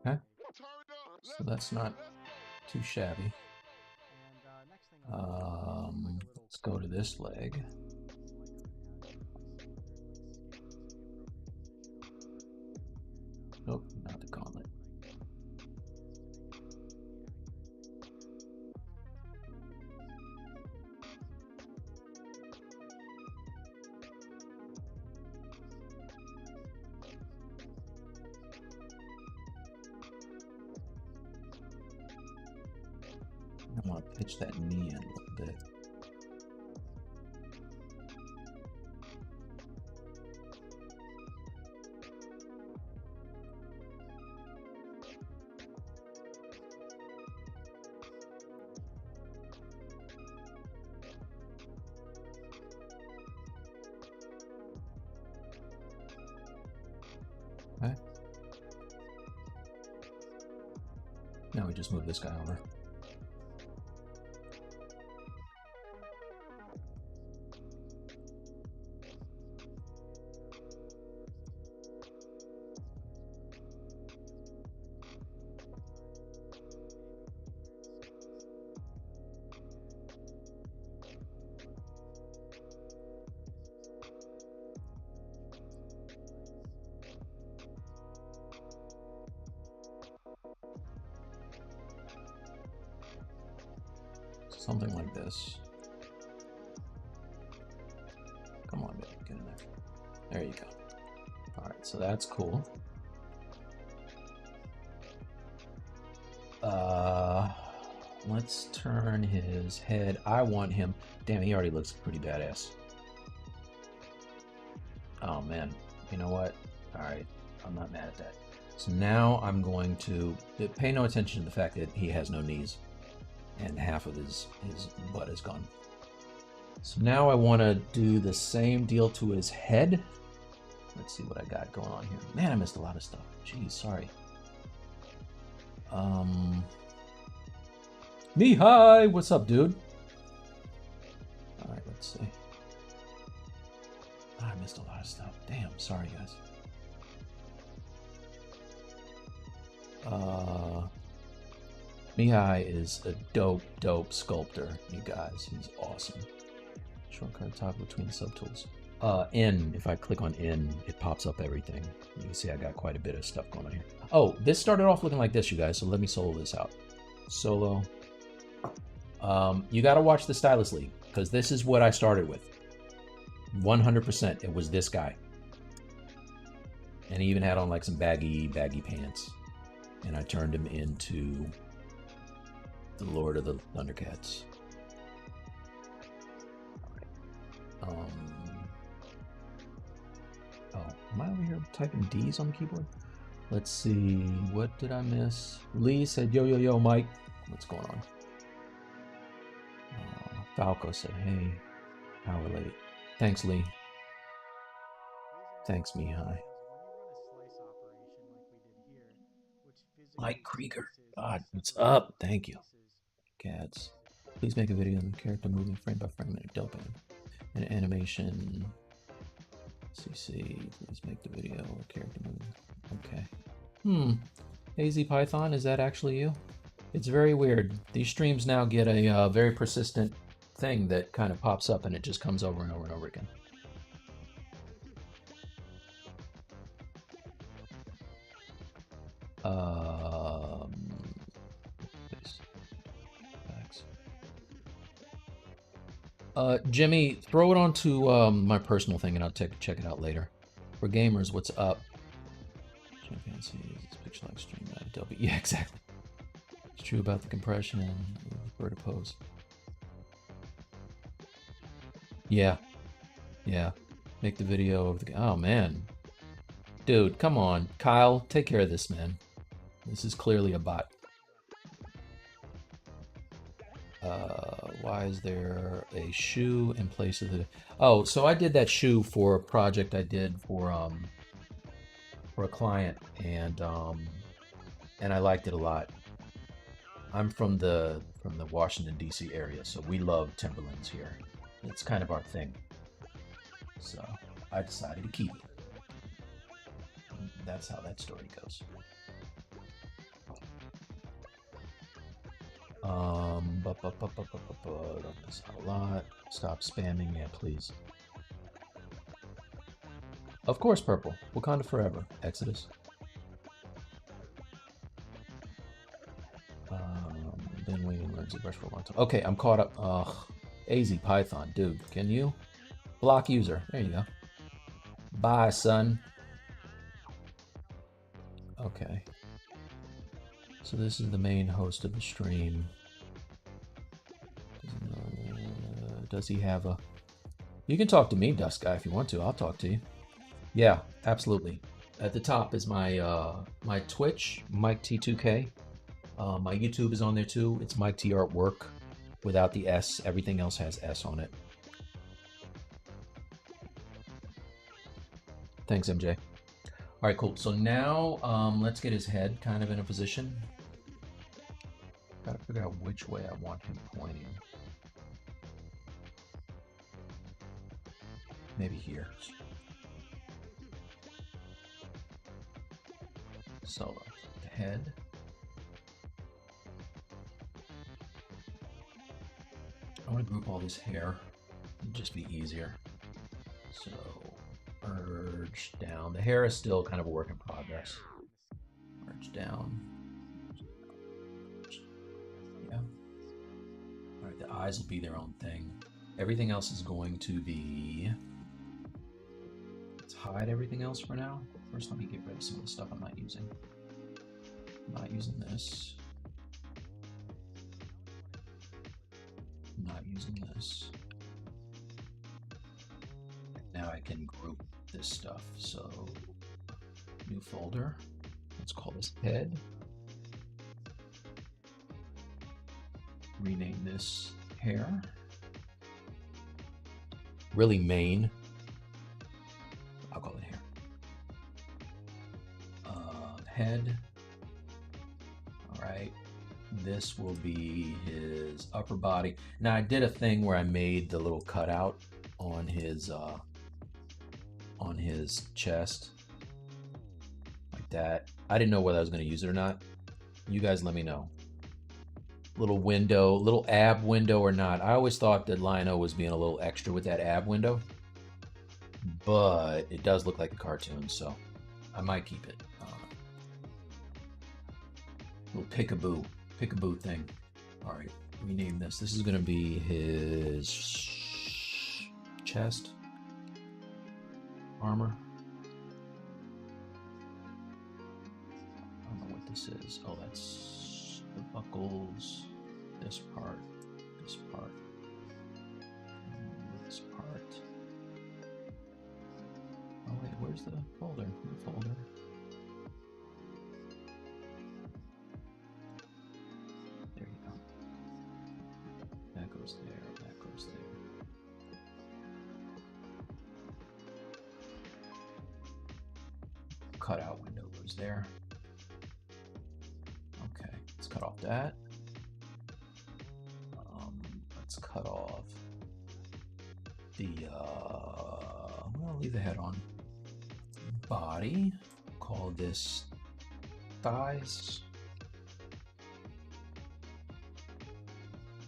Okay, so that's not too shabby. Let's go to this leg. Nope, not the gauntlet. I want to pitch that knee in a little bit. Okay. Now we just move this guy over. Something like this. Come on, baby, get in there. There you go. All right, so that's cool. Let's turn his head. I want him. Damn, he already looks pretty badass. Oh man, you know what? All right, I'm not mad at that. So now I'm going to pay no attention to the fact that he has no knees and half of his butt is gone. So now I want to do the same deal to his head. Let's see what I got going on here. Man, I missed a lot of stuff. Jeez, sorry. Mihai, what's up, dude? All right, let's see. Oh, I missed a lot of stuff. Damn, sorry, guys. Mihai is a dope sculptor, you guys. He's awesome. Shortcut toggle between subtools. In, if I click on in, it pops up everything. You can see I got quite a bit of stuff going on here. Oh, this started off looking like this, you guys, so let me solo this out. Solo. You gotta watch the Stylus League, because this is what I started with. 100%, it was this guy. And he even had on like some baggy pants. And I turned him into the Lord of the ThunderCats. Oh, am I over here typing D's on the keyboard? Let's see, what did I miss? Lee said, yo, Mike. What's going on? Falco said, hey, power late. Thanks, Lee. Thanks, Mihai. Mike Krieger. God, what's up? Thank you. Cats. Please make a video on the character moving frame by frame in a dope and animation. CC. Please make the video of character moving. Okay. AZ Python, is that actually you? It's very weird. These streams now get a very persistent thing that kind of pops up and it just comes over and over and over again. Jimmy, throw it onto my personal thing and I'll check it out later. For gamers, what's up? Chimpanzee, it's Pixologic stream. Yeah, exactly. It's true about the compression and where to pose. Yeah. Yeah. Make the video of the... Oh, man. Dude, come on. Kyle, take care of this, man. This is clearly a bot. Why is there a shoe in place of the... Oh, so I did that shoe for a project I did for a client, and I liked it a lot. I'm from the Washington, D.C. area, so we love Timberlands here. It's kind of our thing. So I decided to keep it. That's how that story goes. Don't miss out a lot. Stop spamming, yeah, please. Of course, purple. Wakanda forever. Exodus. Been waiting to learn ZBrush for a long time. Okay, I'm caught up. Ugh. AZ Python, dude. Can you? Block user. There you go. Bye, son. Okay. So this is the main host of the stream. Does he have a... You can talk to me, Dust Guy, if you want to. I'll talk to you. Yeah, absolutely. At the top is my my Twitch, Mike T2K. My YouTube is on there too. It's Mike T Artwork without the S. Everything else has S on it. Thanks, MJ. All right, cool. So now let's get his head kind of in a position. Gotta figure out which way I want him pointing. Maybe here. So the head. I want to group all this hair. It'd just be easier. So merge down. The hair is still kind of a work in progress. Merge down. Yeah. All right, the eyes will be their own thing. Everything else is going to be... Let's hide everything else for now. First, let me get rid of some of the stuff I'm not using. I'm not using this. I'm not using this. Now I can group this stuff. So, new folder. Let's call this head. Rename this hair. Really main. I'll call it hair. Head. All right. This will be his upper body. Now I did a thing where I made the little cutout on his chest, like that. I didn't know whether I was going to use it or not. You guys let me know. Little window, little ab window or not. I always thought that Lionel was being a little extra with that ab window, but it does look like a cartoon, so I might keep it. Little peekaboo thing. All right, rename this. This is going to be his chest armor. I don't know what this is. Oh, that's the buckles. This part. This part. This part. Oh wait, where's the folder? The folder. There you go. That goes there. That goes there. Cutout window goes there. Okay, let's cut off that. Let's cut off the, I'm gonna leave the head on. Body, call this thighs.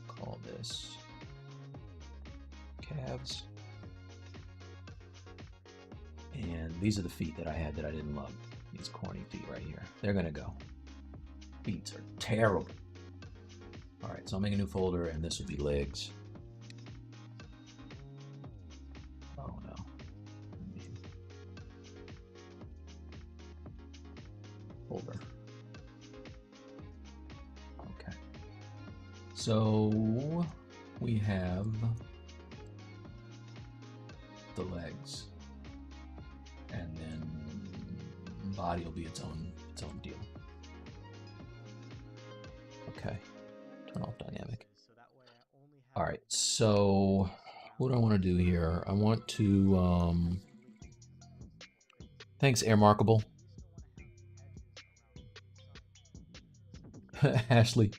Call this calves. And these are the feet that I had that I didn't love. These corny feet right here. They're gonna go. Feet are terrible. All right, so I'll make a new folder, and this will be legs. Oh no. Folder. Okay. So we have the legs, and then body will be its own deal. Okay. Turn off dynamic. All right, so what do I want to do here? I want to, thanks, Airmarkable. Ashley.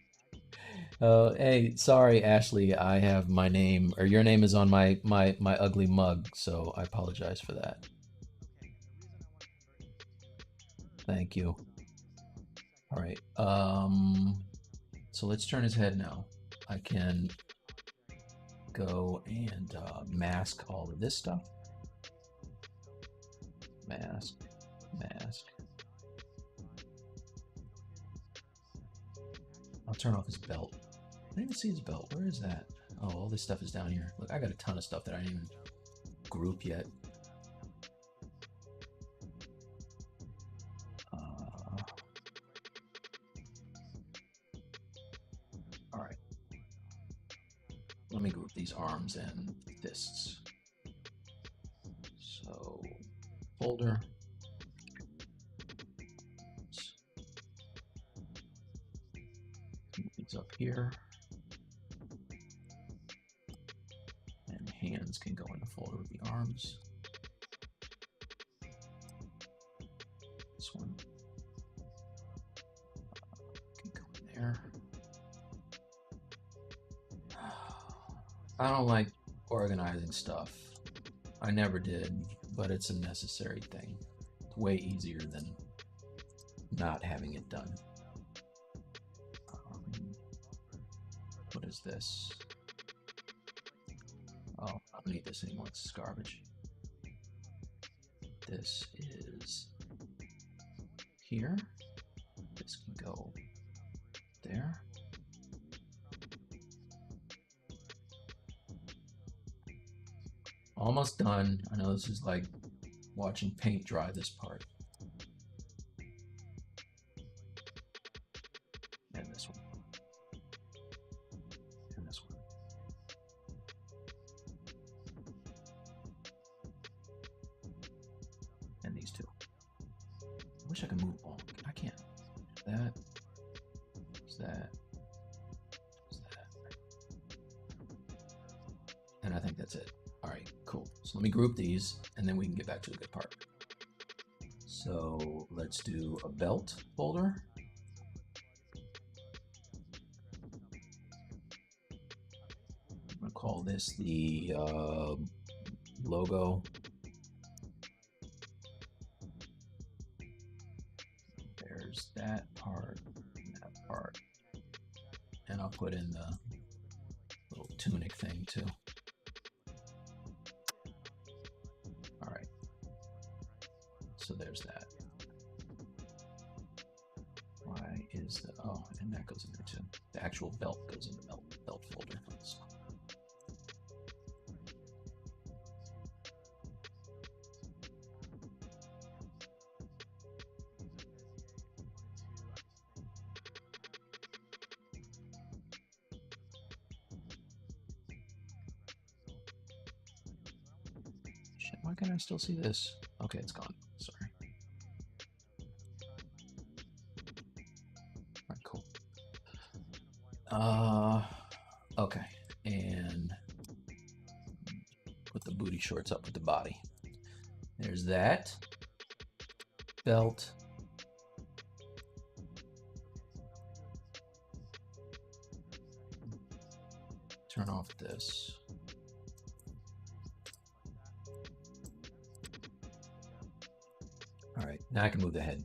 Hey, sorry, Ashley, I have my name, or your name is on my ugly mug, so I apologize for that. Thank you. All right, so let's turn his head now. I can go and mask all of this stuff. Mask, mask. I'll turn off his belt. I didn't even see his belt. Where is that? Oh, all this stuff is down here. Look, I got a ton of stuff that I didn't even group yet. All right. Let me group these arms and fists. So, folder. These up here. And hands can go in the folder with the arms. This one can go in there. I don't like organizing stuff. I never did, but it's a necessary thing. It's way easier than not having it done. What is this? Oh, I don't need this anymore. It's garbage. This is here. This can go there. Almost done. I know this is like watching paint dry this part. And this one. And this one. And these two. I wish I could move all. I can't. That. Is that. Is that. And I think that's it. All right, cool. So let me group these, and then we can get back to the good part. So let's do a belt folder. I'm gonna call this the logo. There's that part, and that part. And I'll put in the little tunic thing too. So there's that. Why is the, oh, and that goes in there too. The actual belt goes in the belt folder. Shit, why can't I still see this? Okay, it's gone. Sorry. All right, cool. Okay, and put the booty shorts up with the body. There's that. Belt. Turn off this. All right, now I can move the head.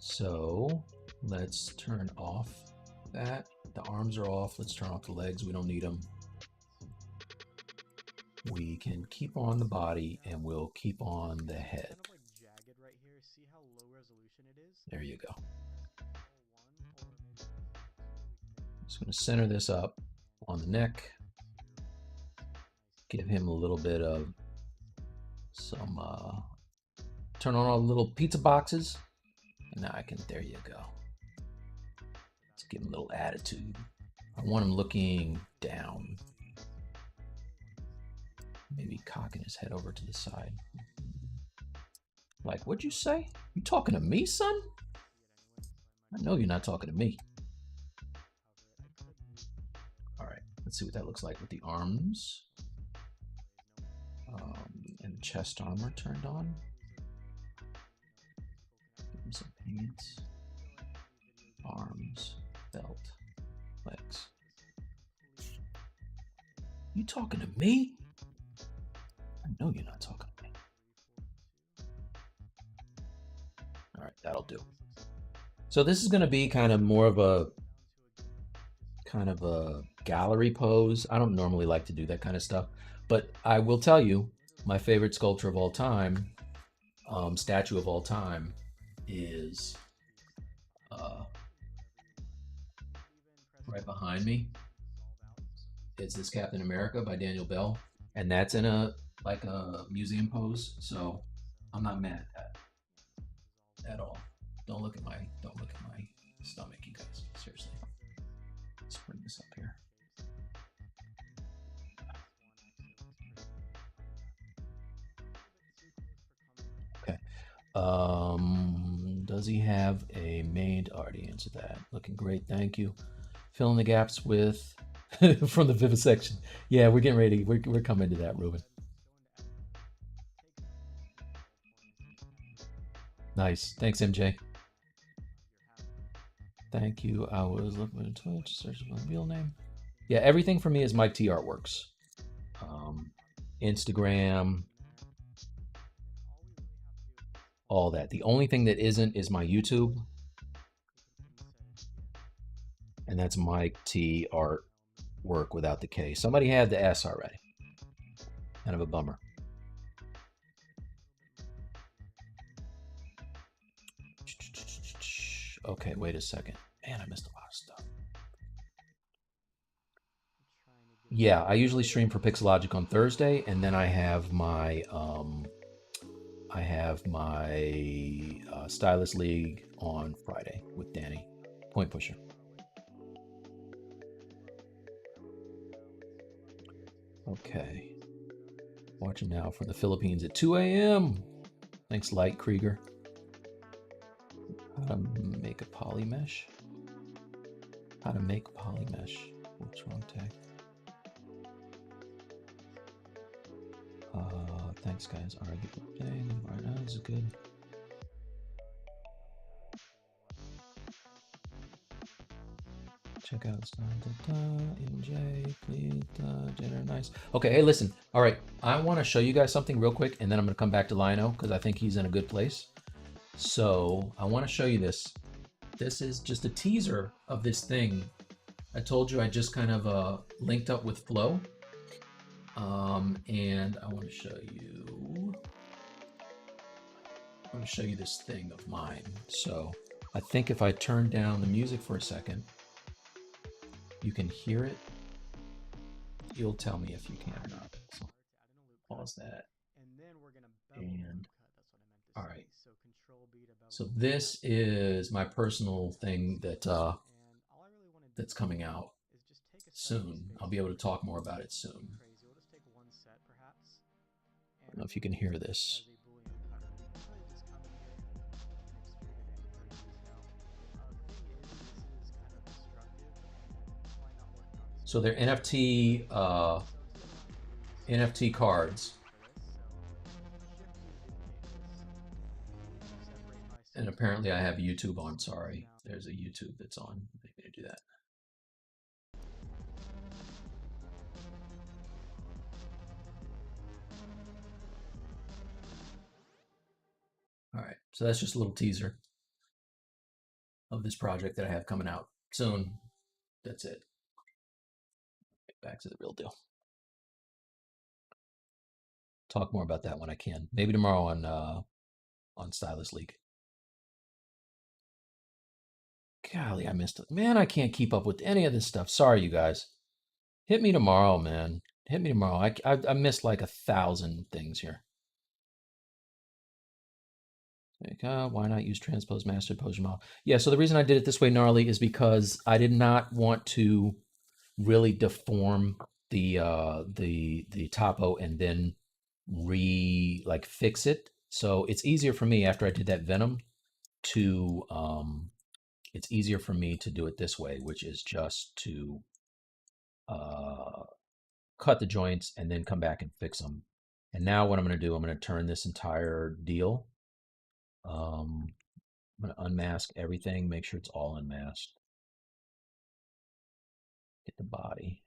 So let's turn off that. The arms are off. Let's turn off the legs. We don't need them. We can keep on the body and we'll keep on the head. There you go. Just going to center this up on the neck. Give him a little bit of some, turn on all the little pizza boxes. And now I can, there you go. Let's give him a little attitude. I want him looking down. Maybe cocking his head over to the side. Like, what'd you say? You talking to me, son? I know you're not talking to me. All right, let's see what that looks like with the arms. And chest armor turned on. Give him some pants. Arms, belt, legs. You talking to me? I know you're not talking to me. All right, that'll do. So this is going to be kind of more of a gallery pose. I don't normally like to do that kind of stuff, but I will tell you, my favorite sculpture of all time, statue of all time, is right behind me. It's this Captain America by Daniel Bell, and that's in a museum pose. So I'm not mad at all. Don't look at my stomach, you guys. Seriously. Let's bring this up here. Okay. Does he have a main? Already answered that. Looking great, thank you. Fill in the gaps with from the vivisection. Yeah, we're getting ready. We're coming to that, Ruben. Nice. Thanks, MJ. Thank you. I was looking at Twitch, searching my real name. Yeah, everything for me is Mike T Artworks. Instagram, all that. The only thing that isn't is my YouTube. And that's Mike T Artwork without the K. Somebody had the S already. Kind of a bummer. Okay, wait a second. Man, I missed a lot of stuff. Yeah, I usually stream for Pixologic on Thursday, and then I have my Stylist League on Friday with Danny, Point Pusher. Okay, watching now from the Philippines at 2 a.m. Thanks, Light Krieger. How to make a poly mesh? How to make poly mesh? What's wrong tag? Thanks, guys. All right, this is good. Check out MJ, please, Jenner, nice. Okay, hey, listen. All right, I want to show you guys something real quick, and then I'm going to come back to Lino because I think he's in a good place. So I want to show you this. This is just a teaser of this thing. I told you I just kind of linked up with Flow. And I want to show you this thing of mine. So I think if I turn down the music for a second, you can hear it. You'll tell me if you can or not. So pause that. And all right. So this is my personal thing that that's coming out soon. I'll be able to talk more about it soon. I don't know if you can hear this. So they're NFT cards. And apparently I have YouTube on, sorry. There's a YouTube that's on. I'm going to do that. All right, so that's just a little teaser. of this project that I have coming out soon. That's it. Back to the real deal. Talk more about that when I can. Maybe tomorrow on Stylus League. Golly, I missed it. Man, I can't keep up with any of this stuff. Sorry, you guys. Hit me tomorrow, man. Hit me tomorrow. I missed like 1,000 things here. Like, why not use transpose master pose model? Yeah, so the reason I did it this way, Gnarly, is because I did not want to really deform the topo and then fix it. So it's easier for me after I did that Venom to it's easier for me to do it this way, which is just to cut the joints and then come back and fix them. And now what I'm going to do, I'm going to turn this entire deal. I'm going to unmask everything, make sure it's all unmasked. Get the body.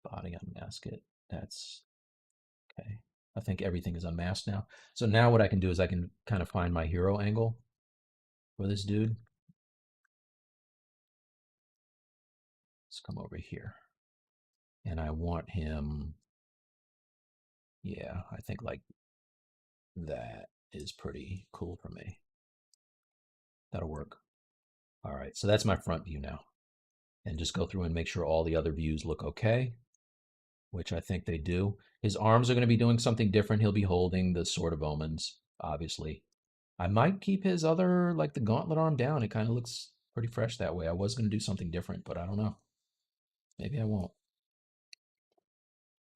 Body, unmask it. That's okay. I think everything is unmasked now. So now what I can do is I can kind of find my hero angle for this dude. Let's come over here. And I want him, yeah, I think like that is pretty cool for me. That'll work. All right, so that's my front view now. And just go through and make sure all the other views look okay, which I think they do. His arms are going to be doing something different. He'll be holding the Sword of Omens, obviously. I might keep his other, like the gauntlet arm down. It kind of looks pretty fresh that way. I was going to do something different, but I don't know. Maybe I won't.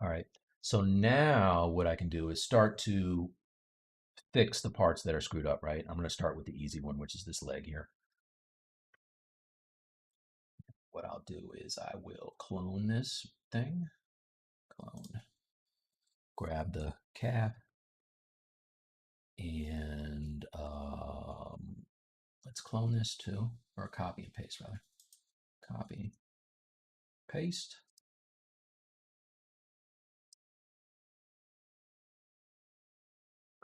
All right. So now what I can do is start to fix the parts that are screwed up, right? I'm going to start with the easy one, which is this leg here. What I'll do is I will clone this thing. Clone. Grab the cap. And let's clone this too. Or copy and paste, rather. Copy. Paste.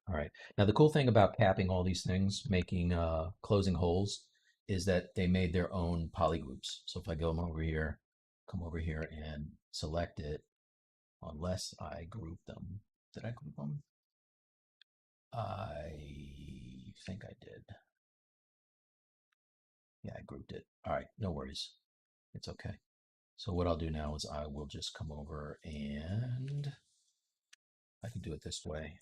All right. Now the cool thing about capping all these things, making closing holes, is that they made their own polygroups. So if I go over here, come over here and select it, unless I group them. Did I group them? I think I did. Yeah, I grouped it. All right, no worries. It's okay. So what I'll do now is I will just come over and I can do it this way.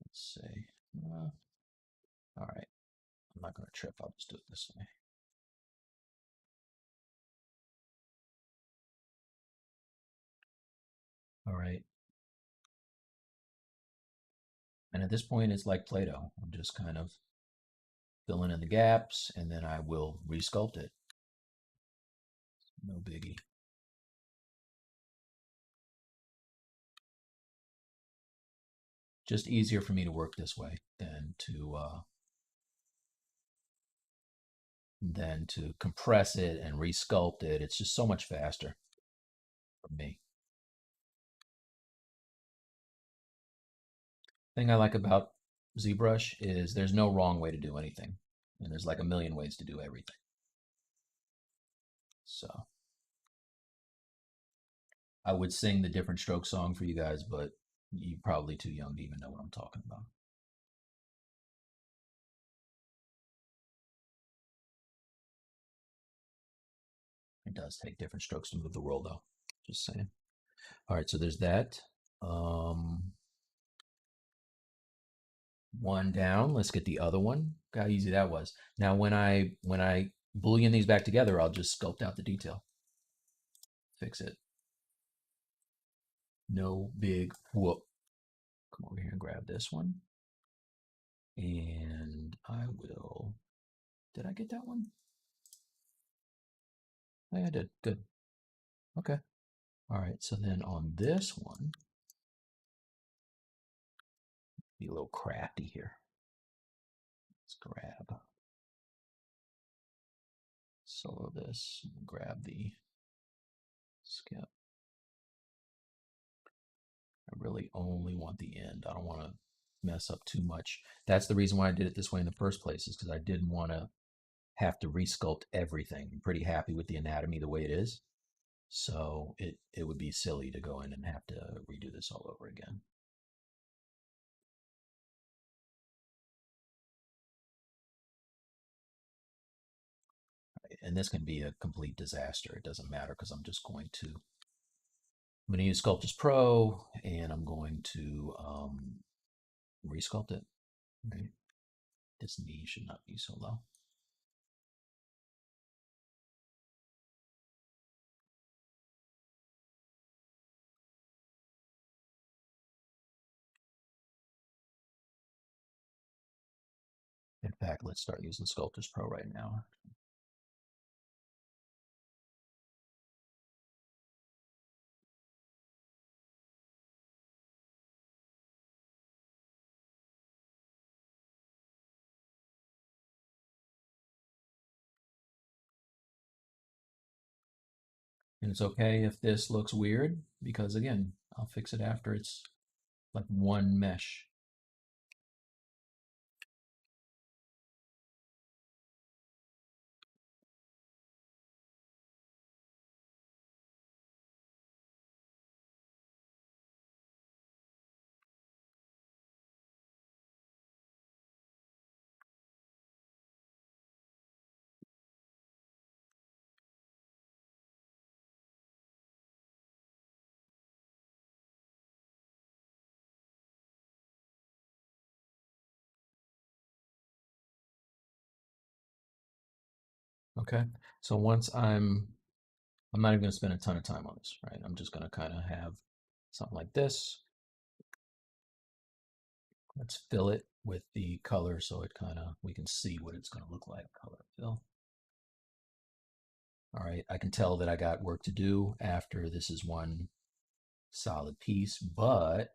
Let's see. All right. I'm not going to trip. I'll just do it this way. All right. And at this point, it's like Play-Doh. I'm just kind of filling in the gaps, and then I will resculpt it. No biggie. Just easier for me to work this way than to compress it and resculpt it. It's just so much faster for me. Thing I like about ZBrush is there's no wrong way to do anything. And there's like a million ways to do everything. So I would sing the different stroke song for you guys, but you're probably too young to even know what I'm talking about. It does take different strokes to move the world, though. Just saying. All right, so there's that. One down. Let's get the other one. Look how easy that was. Now, when I Boolean these back together, I'll just sculpt out the detail. Fix it. No big whoop. Come over here and grab this one. And I will. Did I get that one? Oh, yeah, I did. Good. Okay. All right. So then on this one, be a little crafty here. Let's grab solo this. Grab the skip. I really only want the end. I don't want to mess up too much. That's the reason why I did it this way in the first place, is because I didn't want to have to resculpt everything. I'm pretty happy with the anatomy the way it is. So it would be silly to go in and have to redo this all over again. And this can be a complete disaster. It doesn't matter because I'm going to use Sculptris Pro, and I'm going to resculpt it. Right? This knee should not be so low. In fact, let's start using Sculptris Pro right now. And it's okay if this looks weird, because again, I'll fix it after it's like one mesh. Okay, so once I'm not even going to spend a ton of time on this, right? I'm just going to kind of have something like this. Let's fill it with the color so it kind of, we can see what it's going to look like. Color fill. All right, I can tell that I got work to do after this is one solid piece, but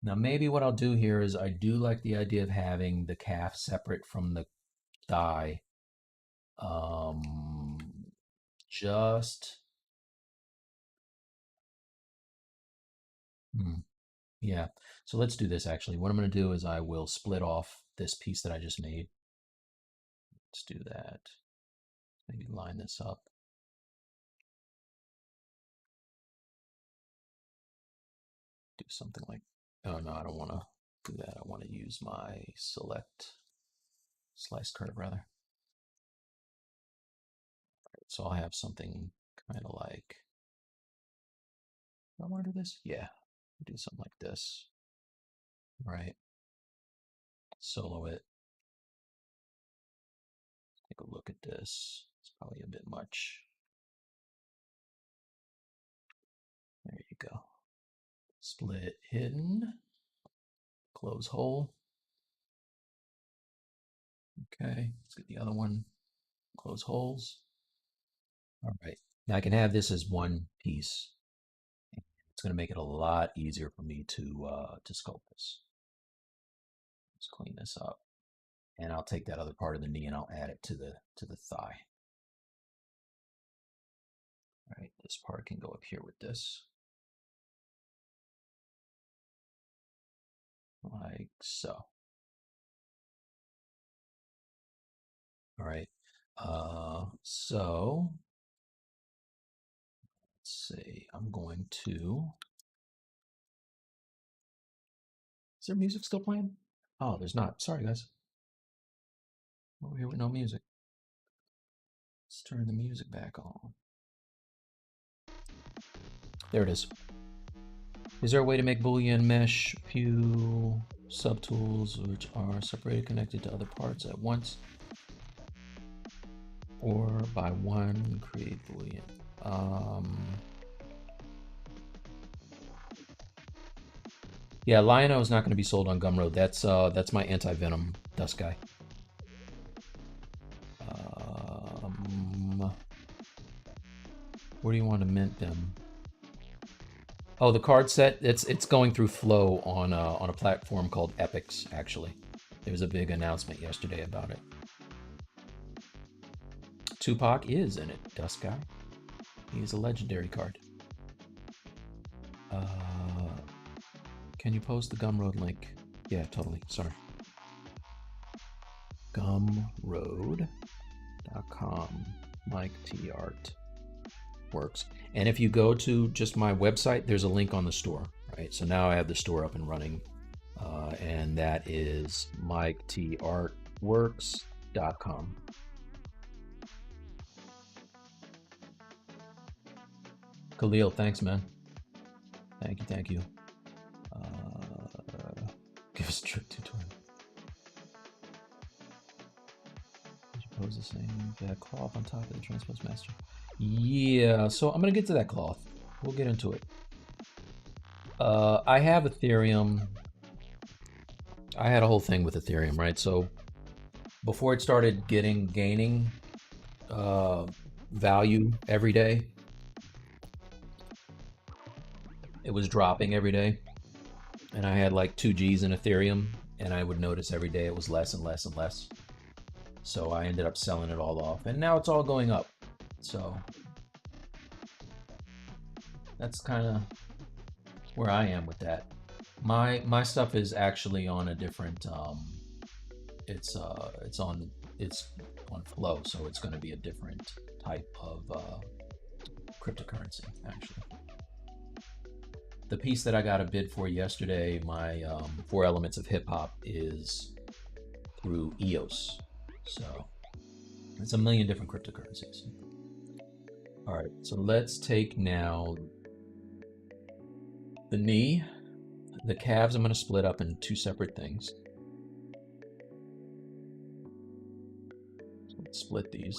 now maybe what I'll do here is I do like the idea of having the calf separate from the thigh. Just, yeah. So let's do this actually. What I'm going to do is I will split off this piece that I just made. Let's do that. Maybe line this up. Do something like, oh no, I don't want to do that. I want to use my select slice curve rather. Right, so I'll have something kind of like, I want to do this? Yeah, do something like this. Right. Solo it. Take a look at this. It's probably a bit much. There you go. Split hidden. Close hole. Okay, let's get the other one. Close holes. All right. Now I can have this as one piece. It's going to make it a lot easier for me to sculpt this. Let's clean this up. And I'll take that other part of the knee and I'll add it to the thigh. All right, this part can go up here with this. Like so. All right. So let's see. I'm going to. Is there music still playing? Oh, there's not. Sorry, guys. Over here with no music. Let's turn the music back on. There it is. Is there a way to make Boolean mesh few subtools which are separated, connected to other parts at once? Or by one, create Boolean? Yeah, Lion-O is not going to be sold on Gumroad. That's my anti-venom dust guy. Where do you want to mint them? Oh, the card set. It's going through Flow on a platform called Epix. Actually, there was a big announcement yesterday about it. Tupac is in it. Dust guy. He's a legendary card. Can you post the Gumroad link? Yeah, totally. Sorry. Gumroad.com. Mike T Art works. And if you go to just my website, there's a link on the store, right? So now I have the store up and running, and that is MikeTArtworks.com. Khalil, thanks, man. Thank you, thank you. Give us a trick tutorial. Did you pose the same cloth on top of the transpose master? Yeah, so I'm gonna get to that cloth. We'll get into it. I have Ethereum. I had a whole thing with Ethereum, right? So before it started gaining value every day, it was dropping every day. And I had like 2 Gs in Ethereum, and I would notice every day it was less and less and less. So I ended up selling it all off, and now it's all going up. So that's kind of where I am with that. My stuff is actually on a different it's on Flow, so it's going to be a different type of cryptocurrency actually. The piece that I got a bid for yesterday, my 4 Elements of Hip Hop, is through EOS. So it's a million different cryptocurrencies. All right, so let's take now the knee. The calves I'm going to split up in 2 separate things. So let's split these.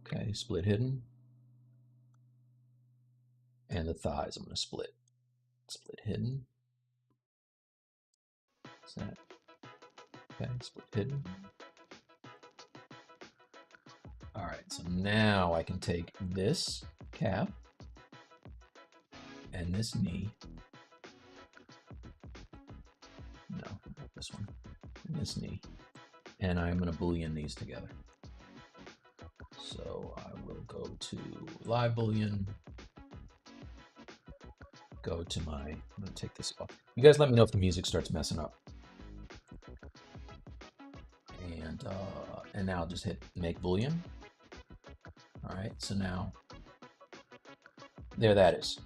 Okay, split hidden. And the thighs I'm going to split. Split hidden. What's that? Okay, split hidden. All right, so now I can take this calf and this knee. No, not this one. And this knee. And I'm going to Boolean these together. So I will go to Live Boolean. Go to my, I'm going to take this off. You guys let me know if the music starts messing up. And now I'll just hit Make Boolean. All right, so now, there that is.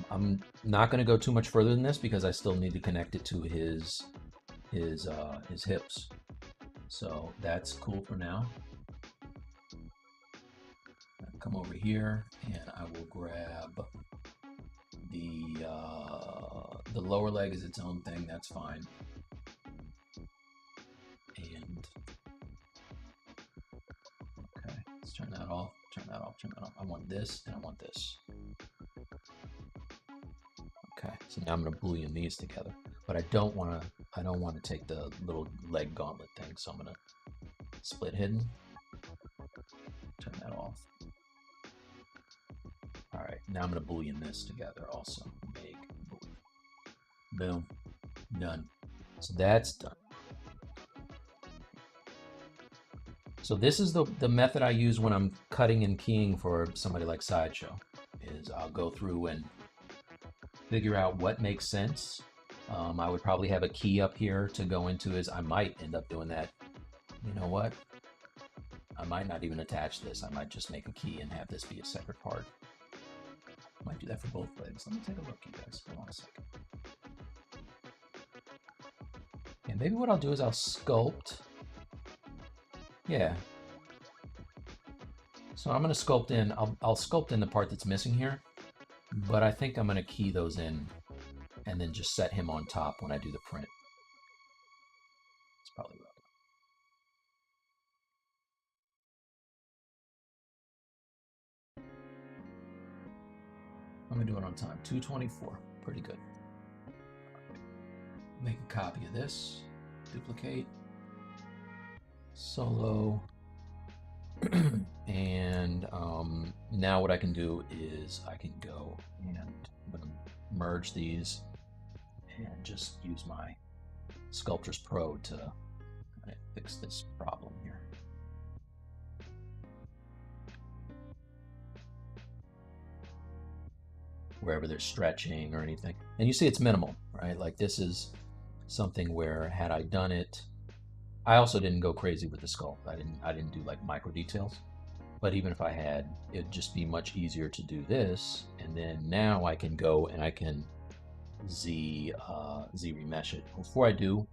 I'm not going to go too much further than this because I still need to connect it to his hips. So that's cool for now. I'll come over here and I will grab the lower leg is its own thing. That's fine. And okay, let's turn that off. Turn that off. Turn that off. I want this and I want this. Okay, so now I'm going to Boolean these together, but I don't want to take the little leg gauntlet thing, so I'm going to split hidden, turn that off. All right, now I'm going to Boolean this together also. Make Boolean. Boom, done. So that's done. So this is the method I use when I'm cutting and keying for somebody like Sideshow, is I'll go through and figure out what makes sense. I would probably have a key up here to go into his. I might end up doing that. You know what? I might not even attach this. I might just make a key and have this be a separate part. Might do that for both legs. Let me take a look, you guys. Hold on a second. And maybe what I'll do is I'll sculpt. Yeah. So I'm going to sculpt in. I'll sculpt in the part that's missing here. But I think I'm going to key those in and then just set him on top when I do the print. That's probably right. I'm going to do it on time. 2:24. Pretty good. Make a copy of this. Duplicate. Solo. And now what I can do is I can go and I'm going to merge these and just use my Sculptris Pro to fix this problem here. wherever there's stretching or anything. And you see it's minimal, right? Like this is something where had I done it, I also didn't go crazy with the sculpt. I didn't do like micro details. But even if I had, it'd just be much easier to do this. And then now I can go and I can Z remesh it. Before I do,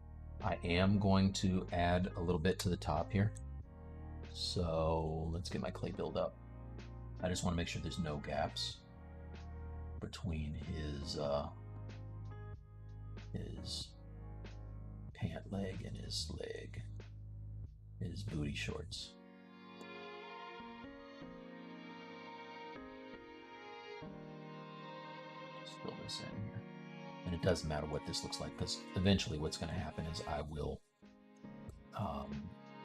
I am going to add a little bit to the top here. So let's get my clay build up. I just want to make sure there's no gaps between his pant leg and his leg, his booty shorts. Just fill this in here. And it doesn't matter what this looks like, because eventually what's going to happen is I will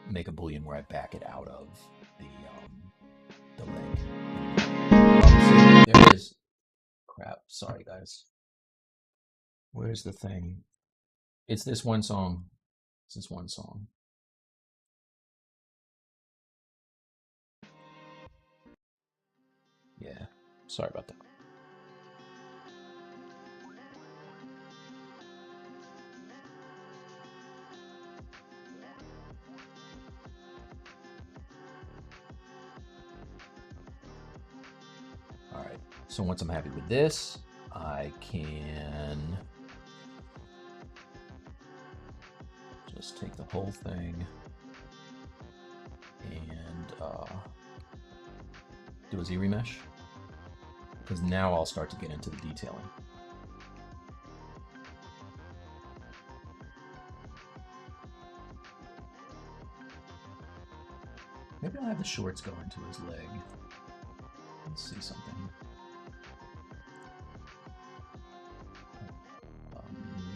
make a boolean where I back it out of the leg. There it is. Crap. Sorry, guys. Where's the thing? It's this one song. It's this one song. Yeah. Sorry about that. All right. So once I'm happy with this, I can just take the whole thing and do a Z remesh, because now I'll start to get into the detailing. Maybe I'll have the shorts go into his leg. Let's see something.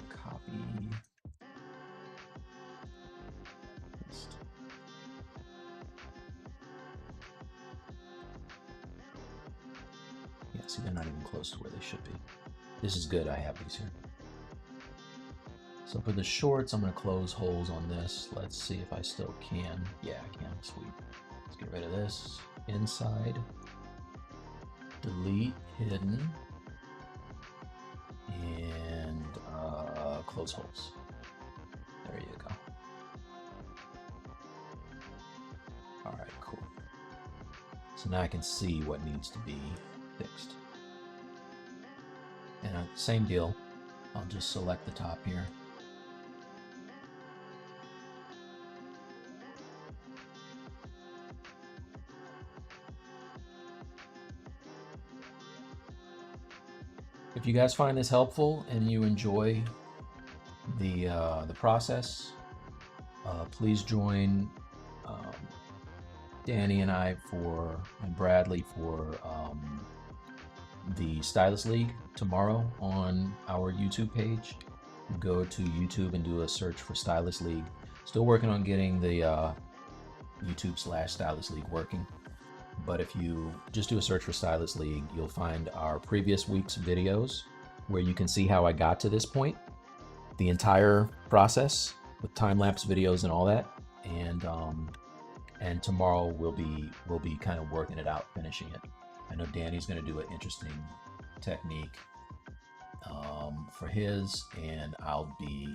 Copy. Paste. Yeah, see, they're not even close to where they should be. This is good, I have these here. So for the shorts, I'm going to close holes on this. Let's see if I still can. Yeah, I can. Sweet. Let's get rid of this. Inside. Delete hidden. And close holes. There you go. All right, cool. So now I can see what needs to be fixed. And same deal. I'll just select the top here. If you guys find this helpful and you enjoy the process, please join Danny and I and Bradley for the Stylist League tomorrow on our YouTube page. Go to YouTube and do a search for Stylist League. Still working on getting the YouTube/Stylist League working. But if you just do a search for Stylist League, you'll find our previous week's videos where you can see how I got to this point, the entire process with time-lapse videos and all that. And tomorrow we'll be kind of working it out, finishing it. I know Danny's going to do an interesting technique for his, and I'll be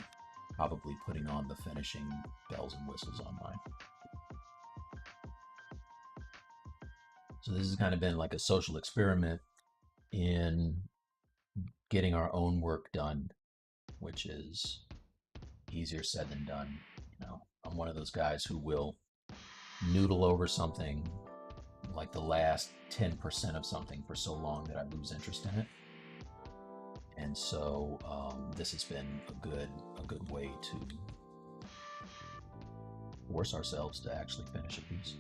probably putting on the finishing bells and whistles on mine. So this has kind of been like a social experiment in getting our own work done, which is easier said than done. You know, I'm one of those guys who will noodle over something, like the last 10% of something, for so long that I lose interest in it. And so this has been a good way to force ourselves to actually finish a piece.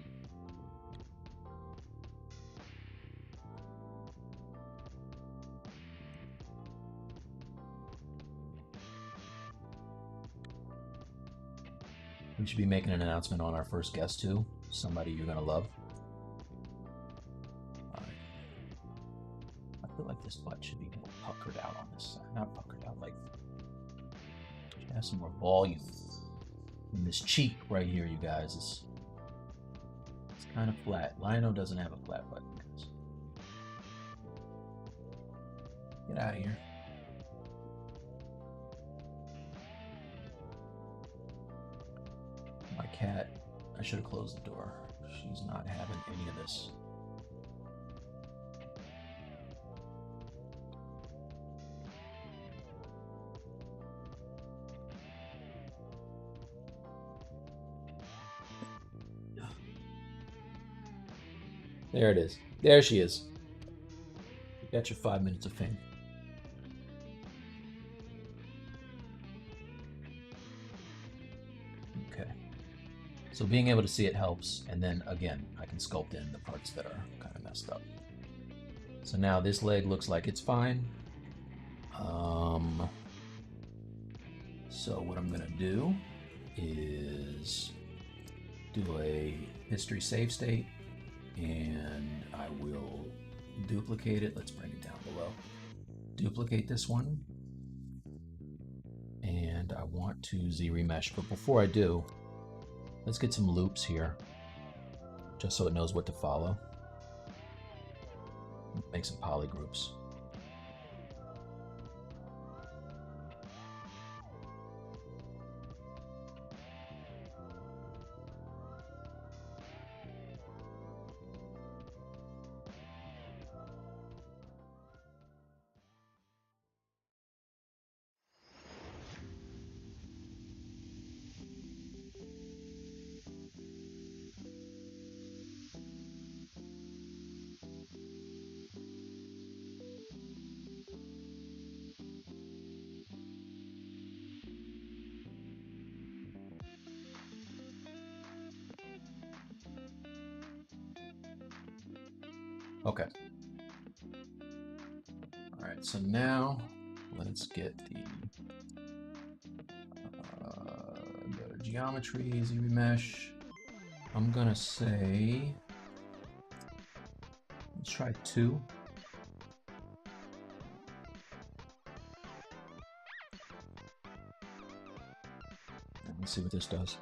We should be making an announcement on our first guest too. Somebody you're gonna love. All right. I feel like this butt should be more puckered out on this side. Not puckered out, like should have some more volume. And this cheek right here, you guys, it's kind of flat. Lino doesn't have a flat butt, guys. Get out of here. My cat, I should have closed the door. She's not having any of this. There it is. There she is. You got your 5 minutes of fame. Okay. So being able to see it helps, and then again, I can sculpt in the parts that are kind of messed up. So now this leg looks like it's fine. So what I'm gonna do is do a history save state, and I will duplicate it. Let's bring it down below. Duplicate this one, and I want to ZRemesh, but before I do, let's get some loops here, just so it knows what to follow. Make some polygroups. Okay. All right, so now let's get the go to geometry, ZRemesh. I'm gonna say, let's try 2. And let's see what this does.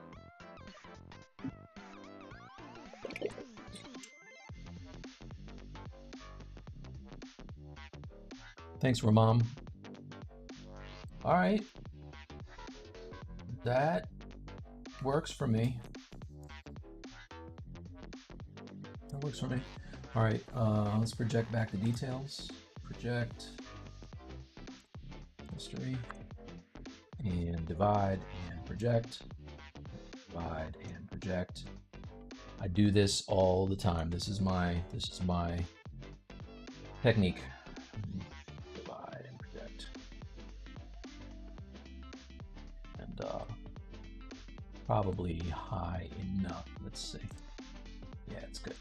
Thanks, Ramam. All right. That works for me. That works for me. All right, let's project back the details. Project, history, and divide and project, divide and project. I do this all the time. This is my technique. Probably high enough. Let's see. Yeah, it's good.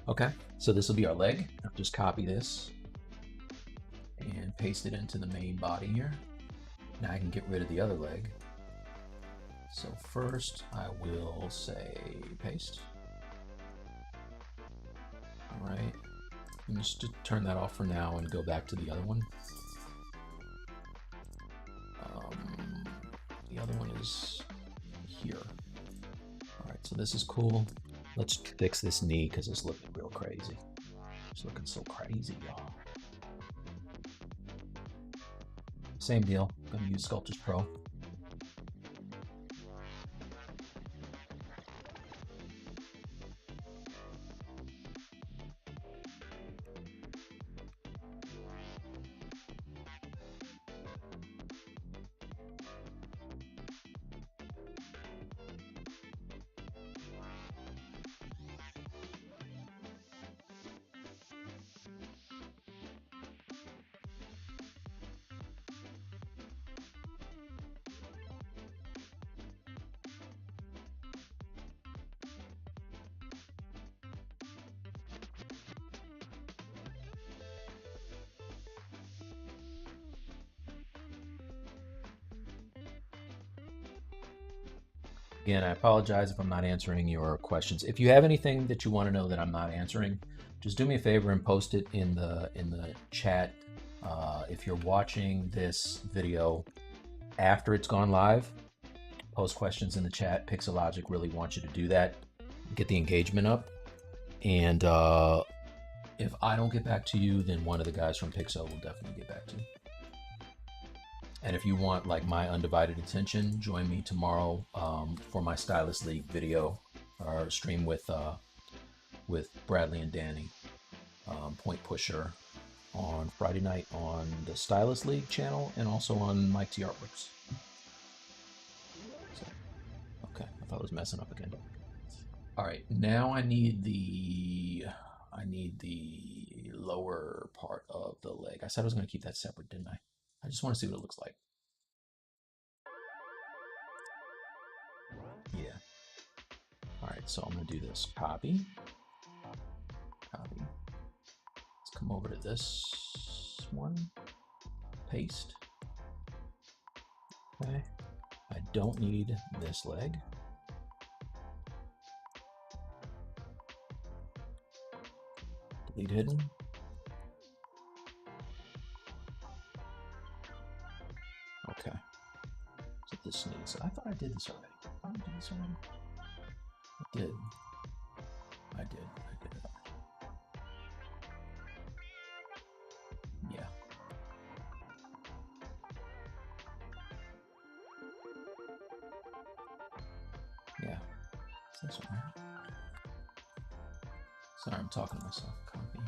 Okay, so this will be our leg. I'll just copy this and paste it into the main body here. Now I can get rid of the other leg. So first I will say paste. All right, and just turn that off for now and go back to the other one. The other one is here. All right, so this is cool. Let's fix this knee because it's looking real crazy. It's looking so crazy, y'all. Same deal. I'm gonna use Sculptors Pro. Again, I apologize if I'm not answering your questions. If you have anything that you want to know that I'm not answering, just do me a favor and post it in the chat. If you're watching this video after it's gone live, post questions in the chat. Pixologic really wants you to do that. Get the engagement up. And If I don't get back to you, then one of the guys from Pixo will definitely get back to you. And if you want like my undivided attention, join me tomorrow for my Stylist League video or stream with Bradley and Danny, Point Pusher, on Friday night on the Stylist League channel and also on Mike T Artworks. So, okay, I thought it was messing up again. All right, now I need the lower part of the leg. I said I was going to keep that separate, didn't I? I just want to see what it looks like. Yeah. All right, so I'm going to do this. Copy. Let's come over to this one. Paste. Okay. I don't need this leg. Delete hidden. Okay. So this needs. I thought I did this already. I did this already. I did. I did it. Yeah. Yeah. That's all right. Sorry, I'm talking to myself. Copy.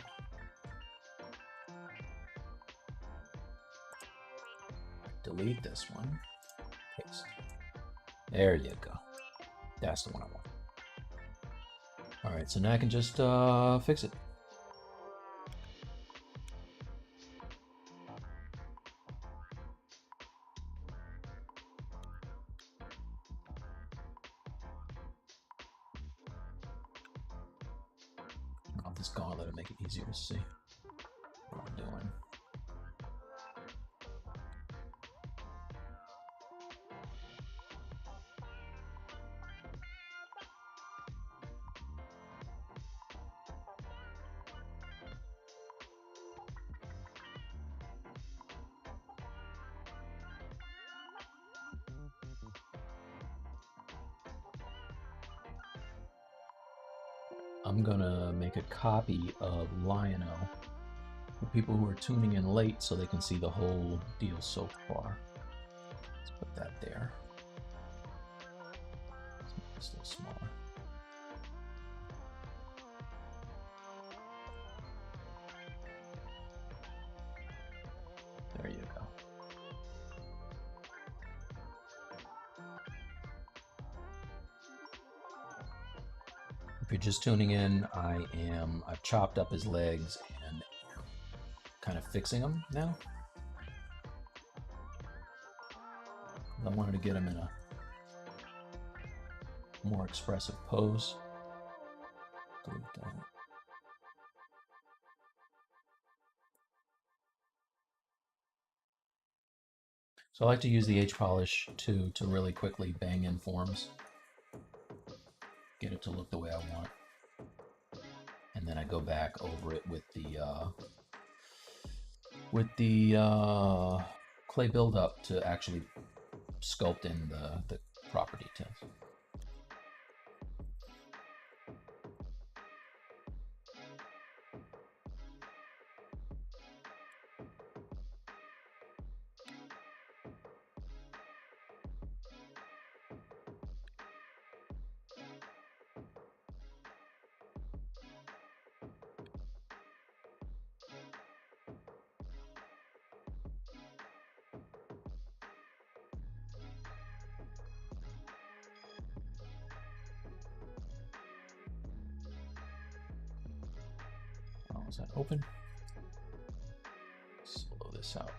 Delete this one. Paste. There you go. That's the one I want. All right, so now I can just fix it. I'll this gauntlet to make it easier to see what I'm doing. I'm gonna make a copy of Lion-O for people who are tuning in late so they can see the whole deal so far. Let's put that there. Let's make this a little smaller. There you go. If you're just tuning in, I've chopped up his legs and kind of fixing them now. I wanted to get him in a more expressive pose. Delete that. So I like to use the H-polish to really quickly bang in forms. Get it to look the way I want. And then I go back over it with the clay buildup to actually sculpt in the proper details. Is that open? Slow this out.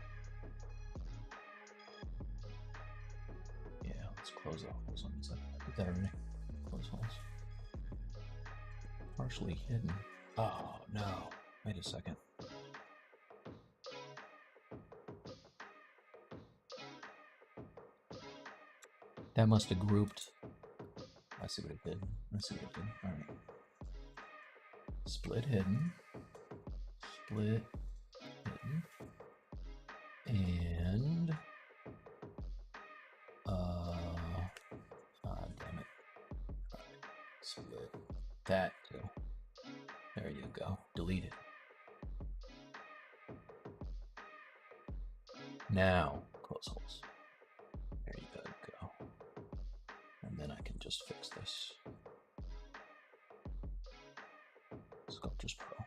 Yeah, let's close the holes on this. Put that everything. Close holes. Partially hidden. Oh no! Wait a second. That must have grouped. I see what it did. All right. Split hidden. Split hidden. And damn it. All right. Split that too. There you go. Delete it. Now, close holes. There you go. And then I can just fix this. Sculptures Pro.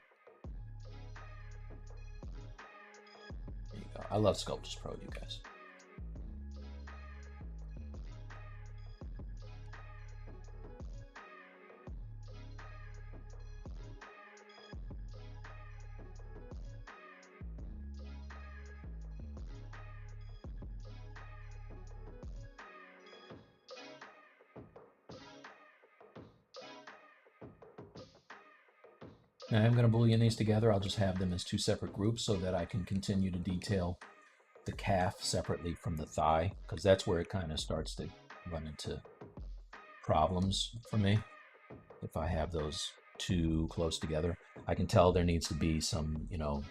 There you go. I love Sculptures Pro, you guys. Now I'm going to Boolean these together. I'll just have them as two separate groups so that I can continue to detail the calf separately from the thigh, because that's where it kind of starts to run into problems for me. If I have those too close together, I can tell there needs to be some, you know,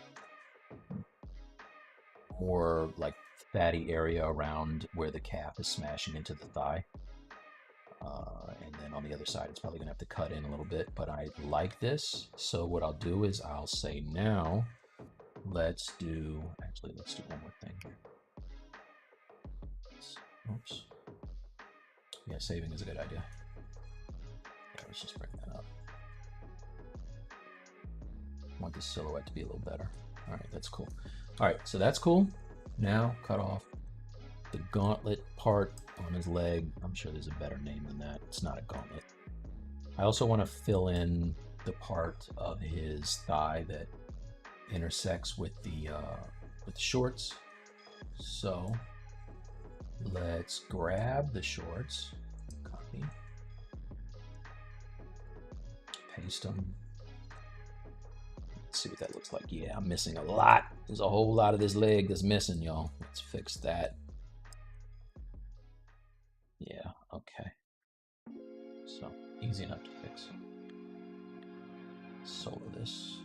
more like fatty area around where the calf is smashing into the thigh. And then on the other side, it's probably gonna have to cut in a little bit, but I like this. So what I'll do is I'll say now, let's do one more thing here. Oops. Yeah, saving is a good idea. Yeah, let's just bring that up. I want the silhouette to be a little better. All right, that's cool. All right, so that's cool. Now cut off the gauntlet part on his leg. I'm sure there's a better name than that. It's not a gauntlet. I also want to fill in the part of his thigh that intersects with the shorts. So let's grab the shorts, copy, paste them. Let's see what that looks like. Yeah, I'm missing a lot. There's a whole lot of this leg that's missing, y'all. Let's fix that. Yeah, okay. So easy enough to fix. Solo this.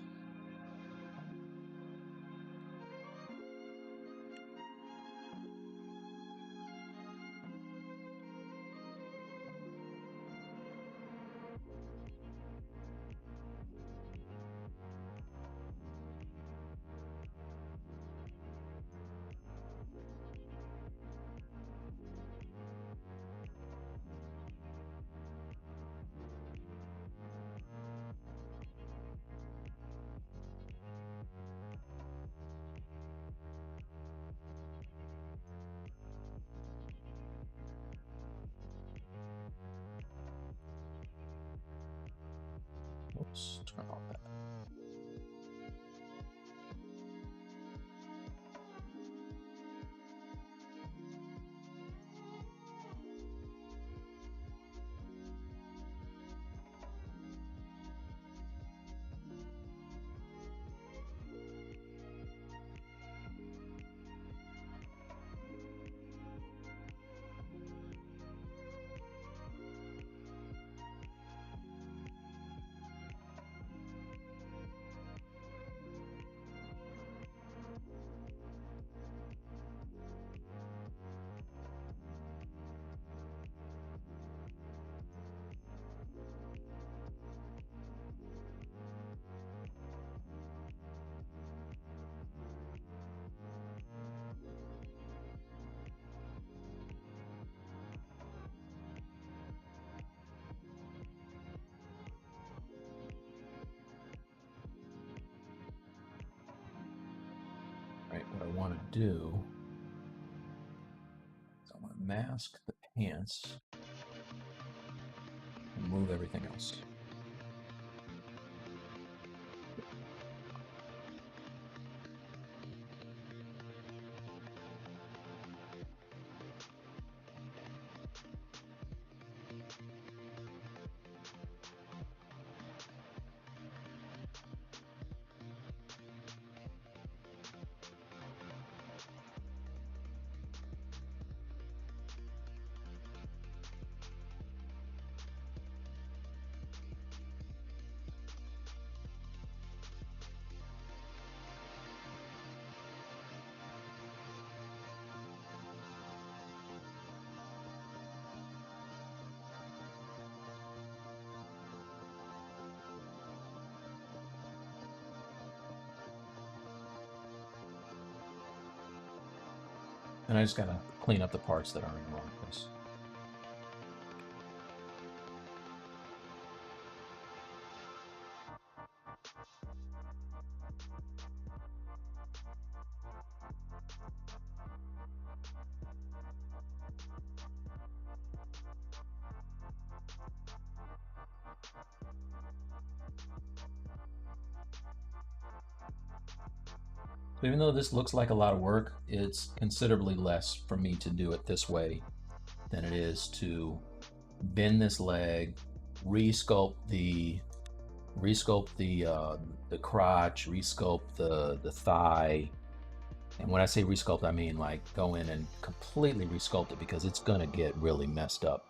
Oops, turn off that. Right, what I want to do is I want to mask the pants and move everything else. And I just gotta clean up the parts that are in the wrong place. So even though this looks like a lot of work, it's considerably less for me to do it this way than it is to bend this leg, resculpt the crotch, resculpt the thigh. And when I say resculpt, I mean like go in and completely resculpt it, because it's gonna get really messed up.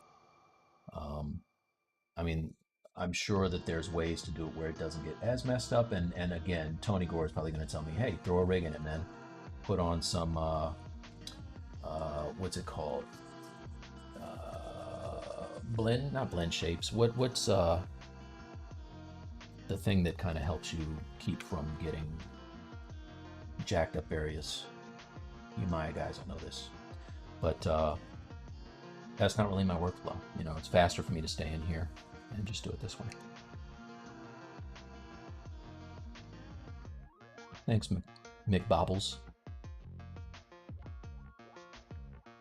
I mean, I'm sure that there's ways to do it where it doesn't get as messed up. And again, Tony Gore is probably going to tell me, hey, throw a rig in it, man. Put on some, what's it called? Not blend shapes. What's the thing that kind of helps you keep from getting jacked up areas? You Maya guys will know this. But that's not really my workflow. You know, it's faster for me to stay in here and just do it this way. Thanks, Mick Bobbles.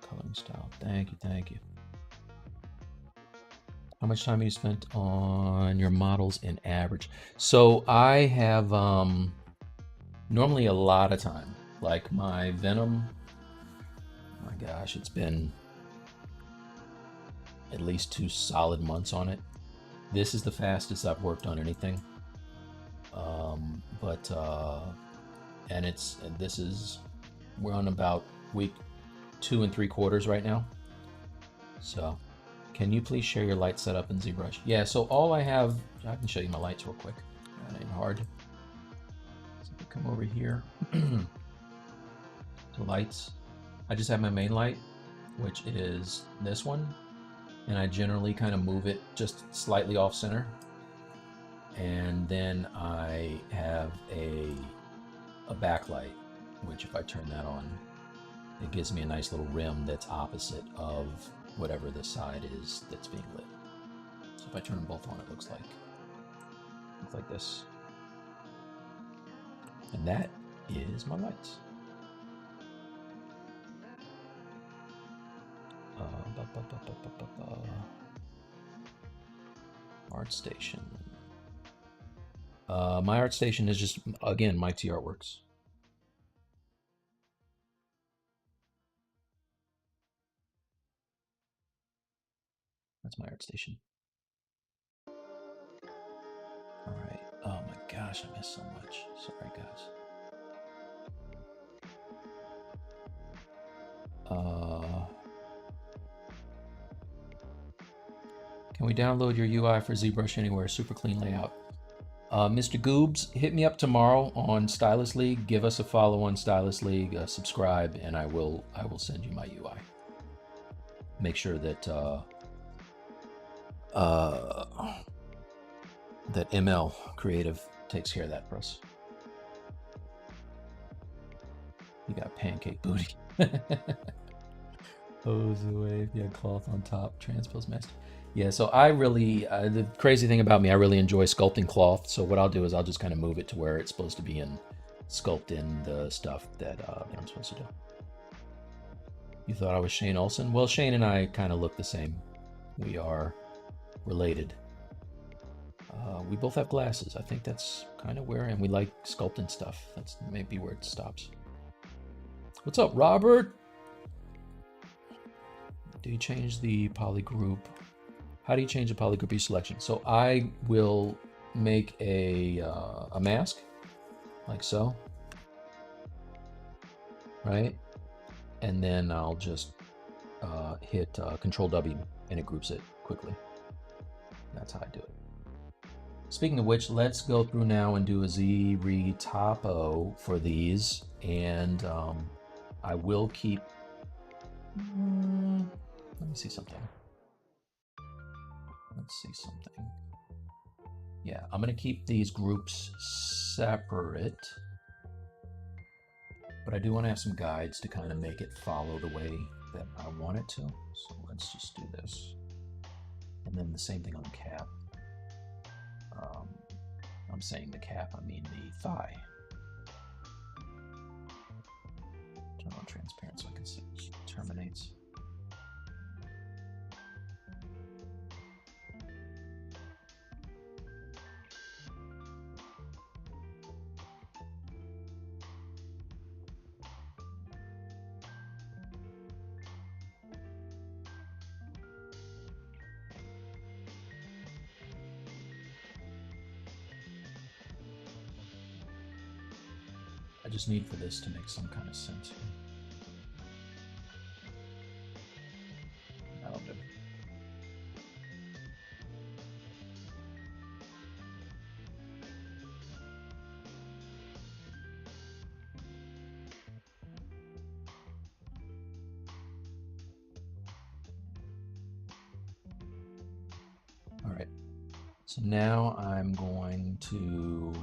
Coloring style. Thank you, thank you. How much time have you spent on your models in average? So I have normally a lot of time. Like my Venom, oh my gosh, it's been at least 2 solid months on it. This is the fastest I've worked on anything. We're on about week 2 3/4 right now. So can you please share your light setup in ZBrush? Yeah, so all I have, I can show you my lights real quick. That ain't hard. So if I come over here to lights, I just have my main light, which is this one. And I generally kind of move it just slightly off center. And then I have a backlight, which if I turn that on, it gives me a nice little rim that's opposite of whatever the side is that's being lit. So if I turn them both on, it looks like this. And that is my lights. Art station. My art station is just, again, Mike T Artworks. That's my art station. All right. Oh my gosh, I missed so much. Sorry, guys. Can we download your UI for ZBrush Anywhere? Super clean layout. Mr. Goobs, hit me up tomorrow on Stylus League. Give us a follow on Stylus League. Subscribe, and I will send you my UI. Make sure that that ML Creative takes care of that for us. You got pancake booty. Hose away. Yeah, cloth on top. Transpose master. Yeah, so I really, the crazy thing about me, I really enjoy sculpting cloth. So what I'll do is I'll just kind of move it to where it's supposed to be and sculpt in the stuff that I'm supposed to do. You thought I was Shane Olsen? Well, Shane and I kind of look the same. We are related. We both have glasses. I think that's kind of where, and we like sculpting stuff. That's maybe where it stops. What's up, Robert? Do you change the polygroup? How do you change the polygroup selection? So I will make a mask, like so, right? And then I'll just hit Control W, and it groups it quickly. That's how I do it. Speaking of which, let's go through now and do a Z-retopo for these, and I will keep. Let me see something. Let's see something. Yeah, I'm gonna keep these groups separate. But I do want to have some guides to kind of make it follow the way that I want it to. So let's just do this. And then the same thing on the cap. I'm saying the cap, I mean the thigh. Turn on transparent so I can see it terminates. I just need for this to make some kind of sense here. That'll do. All right. So now I'm going to,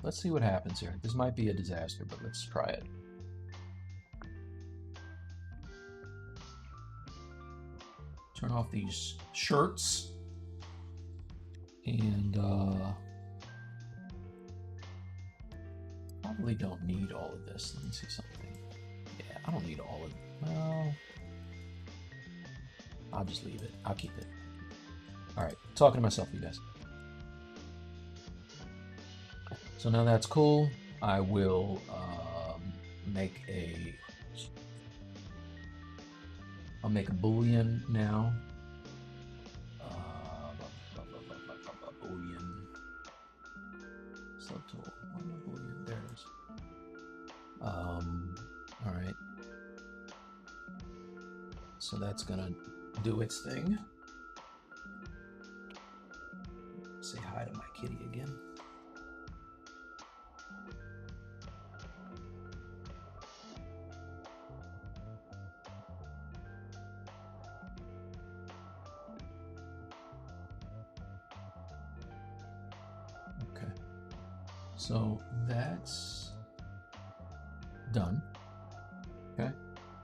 let's see what happens here. This might be a disaster, but let's try it. Turn off these shirts and probably don't need all of this. Let me see something. Yeah, I don't need all of it. Well, I'll just leave it. I'll keep it. All right, talking to myself, you guys. So now that's cool. I will make a. I'll make a boolean now. Boolean. Subtool. Boolean. There it is. All right. So that's gonna do its thing. Say hi to my kitty again. Okay. So that's done. Okay.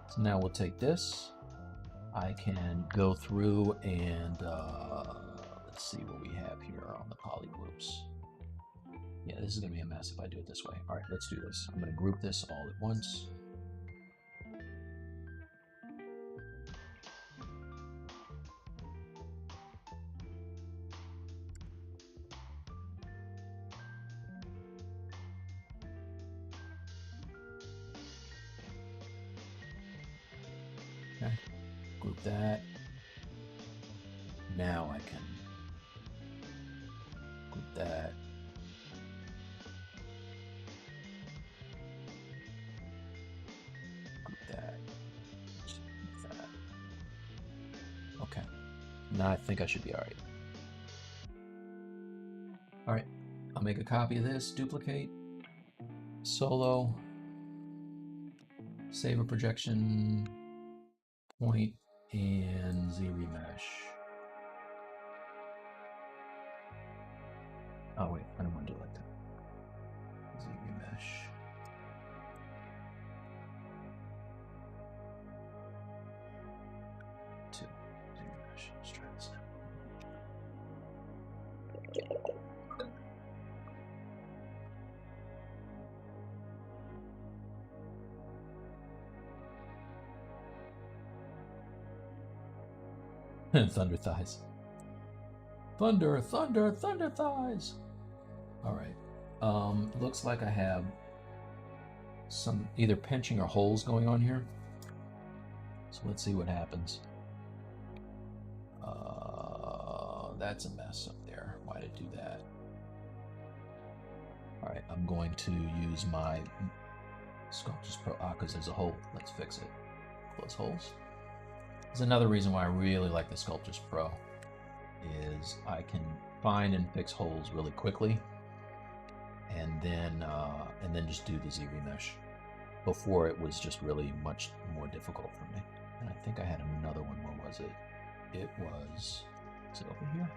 So now we'll take this. I can go through and let's see what we have here on the poly groups. Yeah, this is gonna be a mess if I do it this way. All right, let's do this. I'm gonna group this all at once. Okay, group that. Now I can group that. Group that. Group that. Okay. Now I think I should be all right. All right. I'll make a copy of this, duplicate, solo, save a projection point, and ZBrush. Oh wait, I don't want to do it like that. ZBrush. Two. ZBrush. Let's try this now. Thunder thighs. Thunder, thunder, thunder thighs. All right. Looks like I have some either pinching or holes going on here. So let's see what happens. That's a mess up there. Why did it do that? All right, I'm going to use my Sculptris Pro. Because there's a hole. Let's fix it. Close holes. There's another reason why I really like the Sculptris Pro is I can find and fix holes really quickly, and then just do the ZBrush. Before it was just really much more difficult for me. And I think I had another one. Where was it? It was. Is it over here?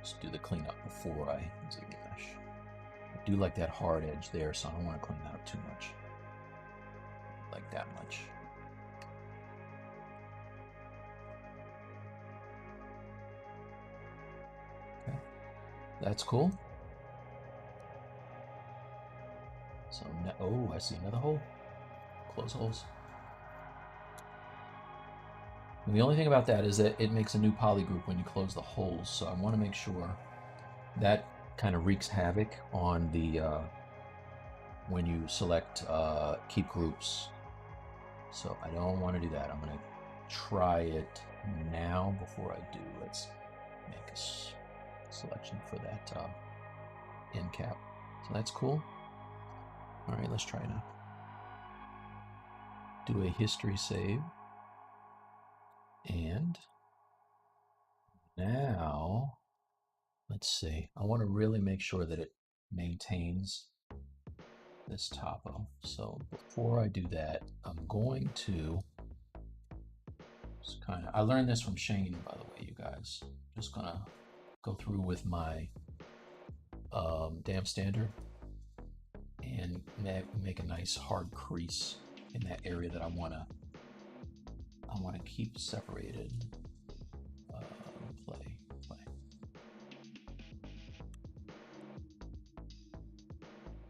Let's do the cleanup before I ZBrush. I do like that hard edge there, so I don't want to clean that up too much. Like that much. Okay, that's cool. So now, oh, I see another hole. Close holes. And the only thing about that is that it makes a new poly group when you close the holes. So I want to make sure that kind of wreaks havoc on the when you select keep groups. So I don't want to do that. I'm going to try it now before I do. Let's make a selection for that end cap. So that's cool. All right, let's try now. Do a history save. And now, let's see. I want to really make sure that it maintains this topo. So before I do that, I'm going to just kind of, I learned this from Shane, by the way, you guys. Just gonna go through with my dam standard and make a nice hard crease in that area that I want to keep separated. Play.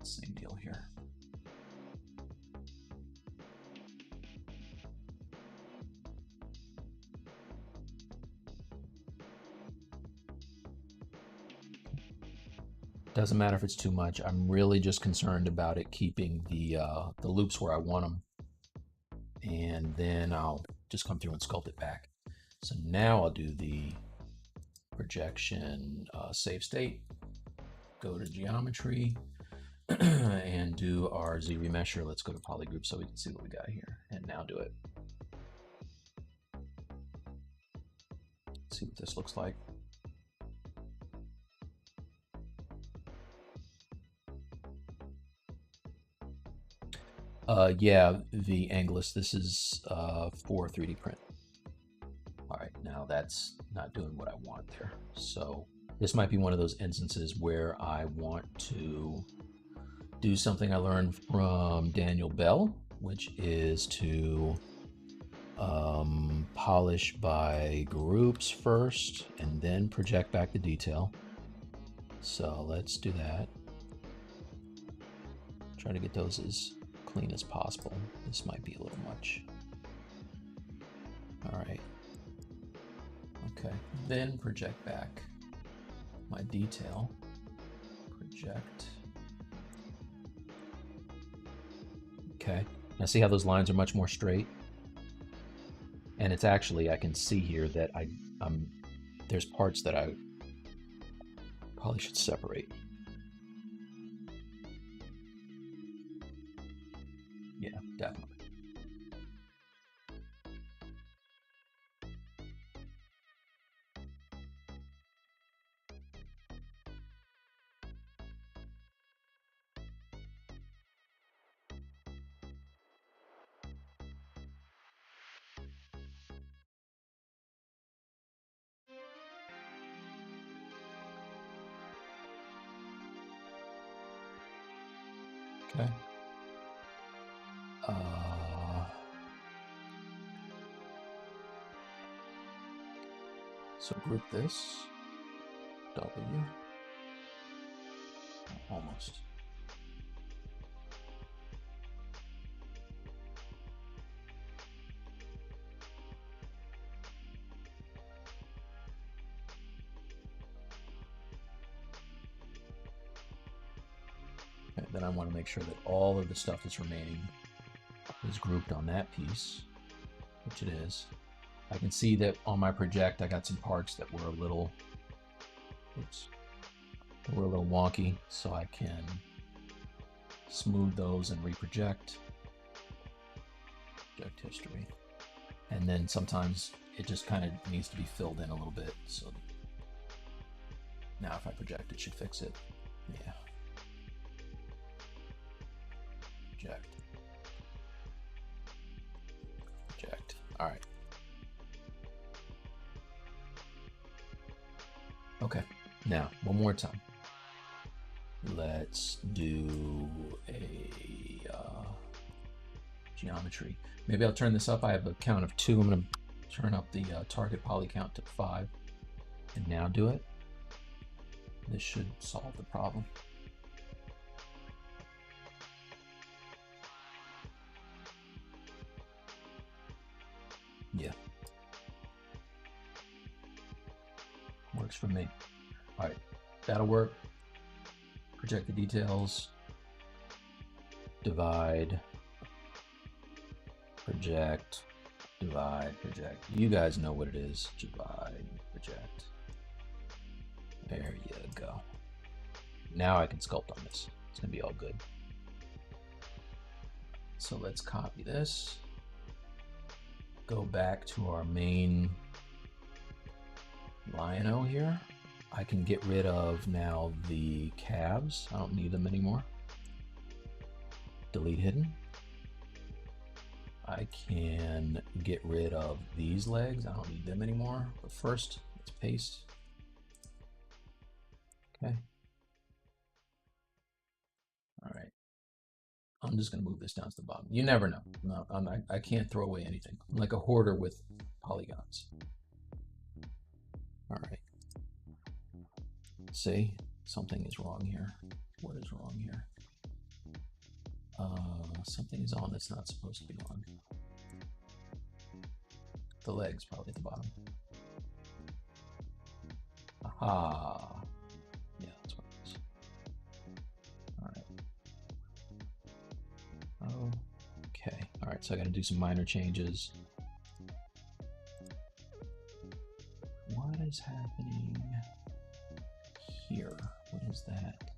Same deal here. Doesn't matter if it's too much. I'm really just concerned about it keeping the loops where I want them, and then I'll just come through and sculpt it back. So now I'll do the projection save state, go to geometry, and do our Z remesher. Let's go to polygroup so we can see what we got here, and now do it. Let's see what this looks like. Yeah, the Anglus, this is for 3D print. All right, now that's not doing what I want there. So this might be one of those instances where I want to do something I learned from Daniel Bell, which is to polish by groups first and then project back the detail. So let's do that. Try to get those as clean as possible. This might be a little much. All right. Okay, then project back my detail. Project. Okay, now see how those lines are much more straight? And it's actually, I can see here that there's parts that I probably should separate. Yeah, definitely. Okay. So group this, W, almost. Okay, then I want to make sure that all of the stuff that's remaining is grouped on that piece, which it is. I can see that on my project I got some parts that were a little, wonky, so I can smooth those and reproject. Project history. And then sometimes it just kind of needs to be filled in a little bit. So now if I project, it should fix it. Yeah. Project. Project. All right. Okay. Now, one more time. Let's do a geometry. Maybe I'll turn this up. I have a count of 2. I'm going to turn up the target poly count to 5 and now do it. This should solve the problem. Yeah. Works for me. All right, that'll work. Project the details. Divide. Project. Divide. Project. You guys know what it is. Divide. Project. There you go. Now I can sculpt on this. It's gonna be all good. So let's copy this. Go back to our main Lion-O here. I can get rid of now the calves. I don't need them anymore. Delete hidden. I can get rid of these legs. I don't need them anymore. But first, let's paste. Okay. All right. I'm just going to move this down to the bottom. You never know. No, I can't throw away anything. I'm like a hoarder with polygons. All right. See, something is wrong here. What is wrong here? Something is on that's not supposed to be on. The legs probably at the bottom. Aha. Yeah, that's what it is. All right. Okay. All right, so I got to do some minor changes. What is happening here? What is that?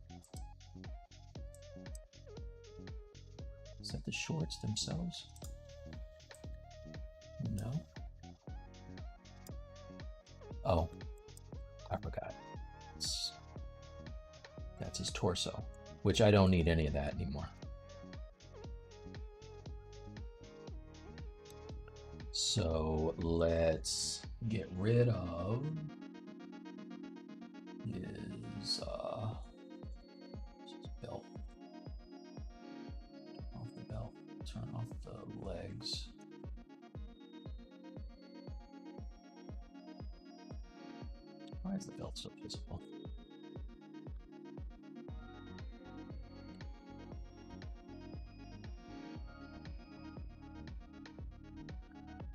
Is that the shorts themselves? No. Oh, I forgot. That's his torso, which I don't need any of that anymore. So let's get rid of his belt. Off the belt. Turn off the legs. Why is the belt so visible?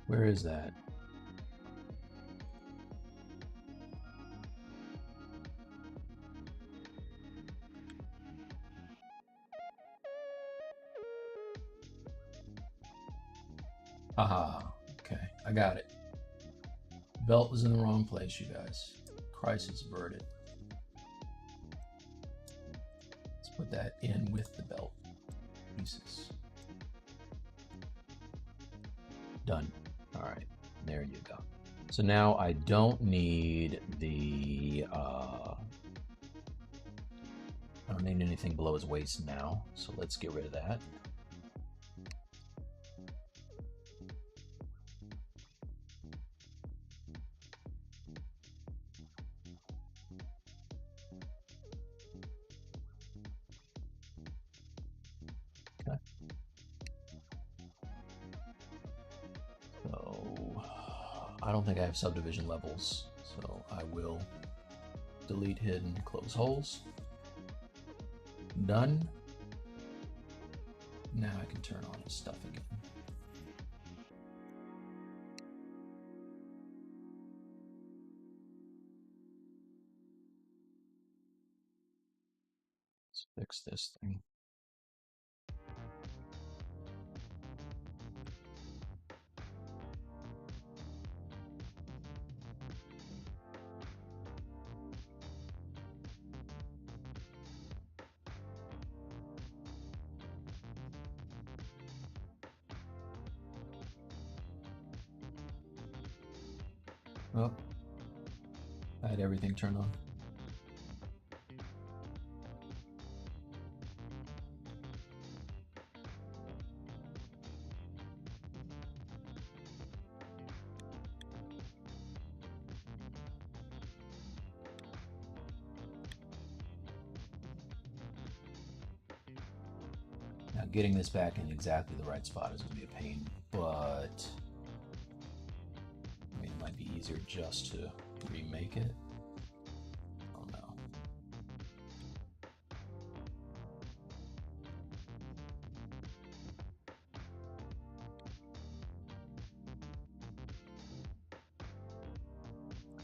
Where is that? Aha, okay, I got it. Belt was in the wrong place, you guys. Crisis averted. Let's put that in with the belt pieces. Done. All right, there you go. So now I don't need the, I don't need anything below his waist now. So let's get rid of that. Okay. So I don't think I have subdivision levels, so I will delete hidden, close holes. Done. Now I can turn on his stuff again. Let's fix this thing. Oh, I had everything turned on. getting this back in exactly the right spot is going to be a pain, but I mean, it might be easier just to remake it. Oh no.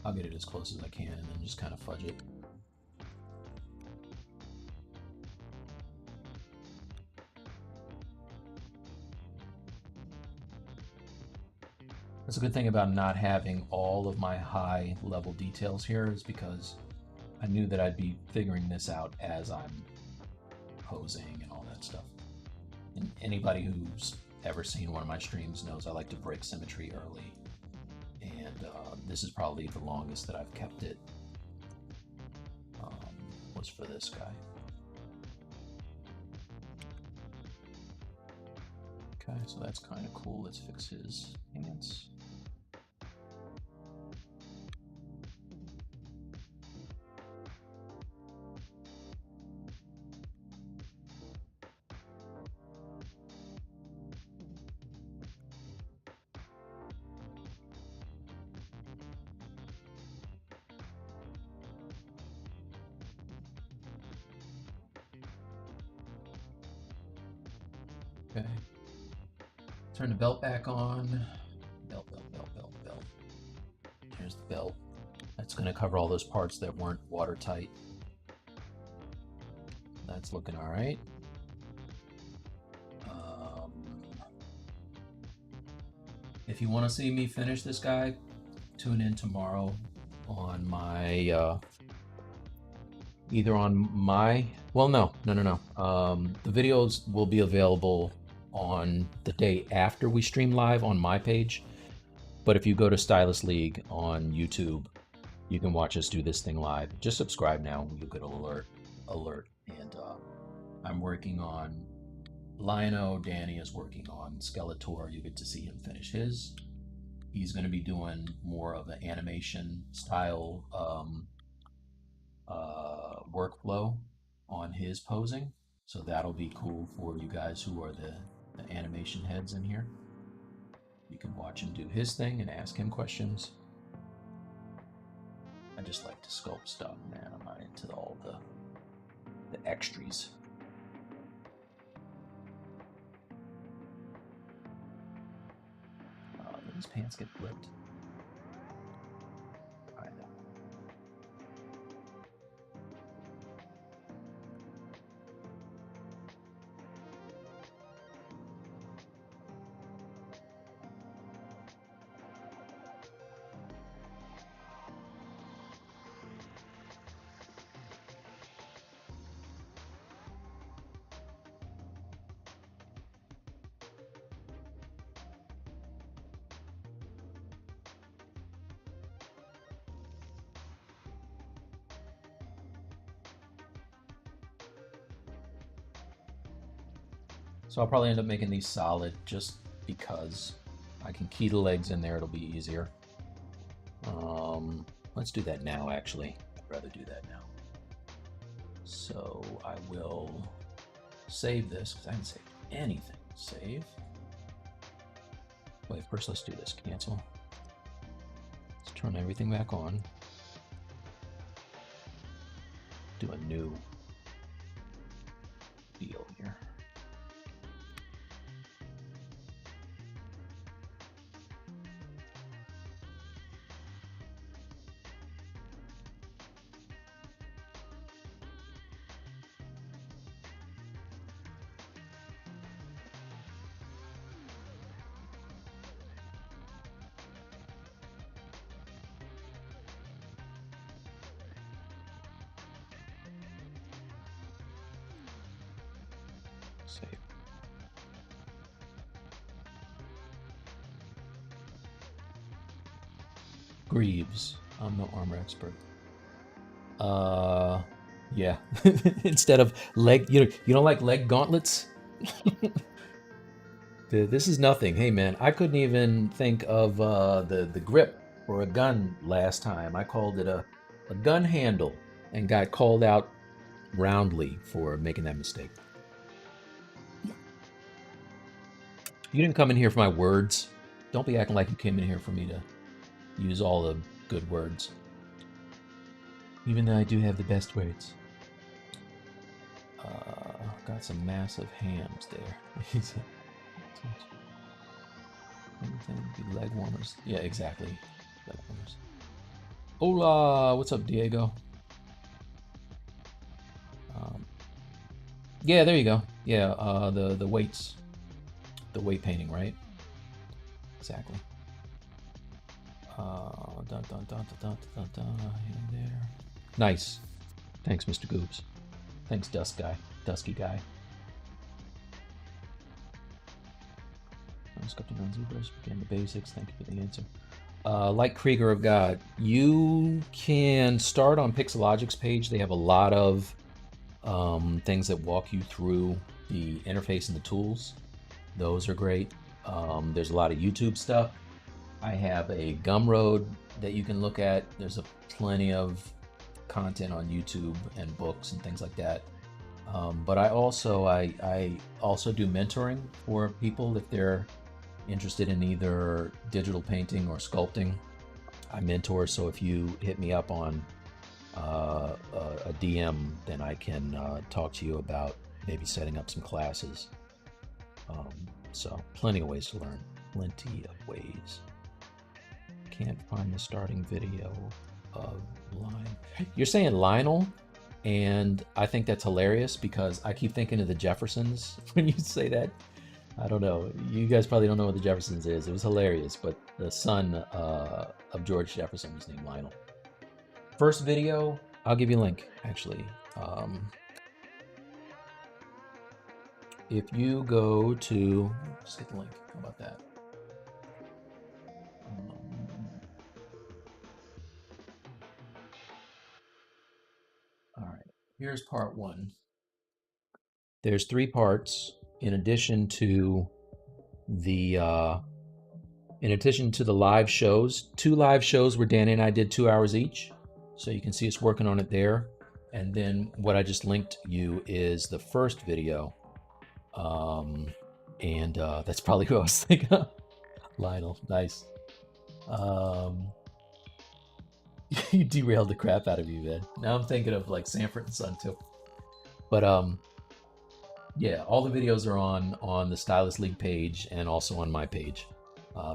I'll get it as close as I can and then just kind of fudge it. That's a good thing about not having all of my high level details here, is because I knew that I'd be figuring this out as I'm posing and all that stuff. And anybody who's ever seen one of my streams knows I like to break symmetry early. And this is probably the longest that I've kept it, was for this guy. Okay, so that's kind of cool. Let's fix his pants. Okay. Turn the belt back on. Belt. Here's the belt. That's going to cover all those parts that weren't watertight. That's looking all right. If you want to see me finish this guy, tune in tomorrow on my either on my, well, no. The videos will be available on the day after we stream live on my page. But if you go to Stylus League on YouTube, you can watch us do this thing live. Just subscribe now, you'll get an alert. And I'm working on Lino. Danny is working on Skeletor. You get to see him finish his. He's going to be doing more of an animation style workflow on his posing, so that'll be cool for you guys who are the animation heads in here. You can watch him do his thing and ask him questions. I just like to sculpt stuff, man. I'm not into all the extras. Did his pants get flipped? So I'll probably end up making these solid just because I can key the legs in there. It'll be easier. Let's do that now, actually. I'd rather do that now. So I will save this because I haven't saved anything. Save. Wait, first let's do this. Cancel. Let's turn everything back on. Do a new deal here. Save. Greaves. I'm no armor expert. Yeah. Instead of leg, you don't like leg gauntlets? This is nothing. Hey man, I couldn't even think of the grip for a gun last time. I called it a gun handle and got called out roundly for making that mistake. You didn't come in here for my words. Don't be acting like you came in here for me to use all the good words. Even though I do have the best words. Got some massive hams there. Leg warmers. Yeah, exactly. Leg warmers. Hola! What's up, Diego? Yeah, there you go. Yeah, the weights. The weight painting, right? Exactly. There. Nice. Thanks, Mr. Goobs. Thanks, Dusky guy. Let's go to ZBrush, begin the basics. Thank you for the answer. Like Krieger of God, you can start on Pixologic's page. They have a lot of things that walk you through the interface and the tools. Those are great. There's a lot of YouTube stuff. I have a Gumroad that you can look at. There's plenty of content on YouTube and books and things like that. But I also do mentoring for people if they're interested in either digital painting or sculpting. I mentor, so if you hit me up on a DM, then I can talk to you about maybe setting up some classes. So plenty of ways to learn. Plenty of ways. Can't find the starting video of Line. You're saying Lionel, and I think that's hilarious because I keep thinking of the Jeffersons when you say that. I don't know. You guys probably don't know what the Jeffersons is. It was hilarious, but the son of George Jefferson was named Lionel. First video, I'll give you a link, actually. If you go to, just get the link. How about that? All right, here's part one. There's 3 parts in addition to the live shows. 2 live shows where Danny and I did 2 hours each. So you can see us working on it there. And then what I just linked you is the first video. That's probably who I was thinking of. Lionel, nice. You derailed the crap out of you, man. Now I'm thinking of like Sanford and Son too. But yeah, all the videos are on the Stylist League page and also on my page.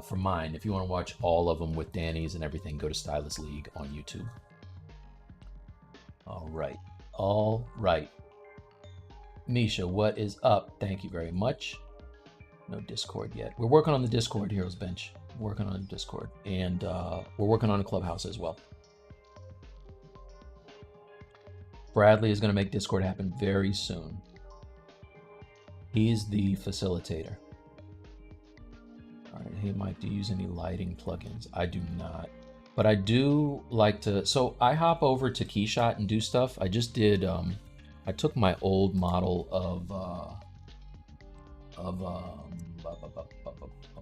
For mine, if you want to watch all of them with Danny's and everything, go to Stylist League on YouTube. All right. Misha, what is up? Thank you very much. No Discord yet. We're working on the Discord, Heroes Bench. We're working on Discord, and we're working on a Clubhouse as well. Bradley is going to make Discord happen very soon. He's the facilitator. All right, hey Mike, do you use any lighting plugins? I do not, but I do like to. So I hop over to Keyshot and do stuff. I just did. I took my old model of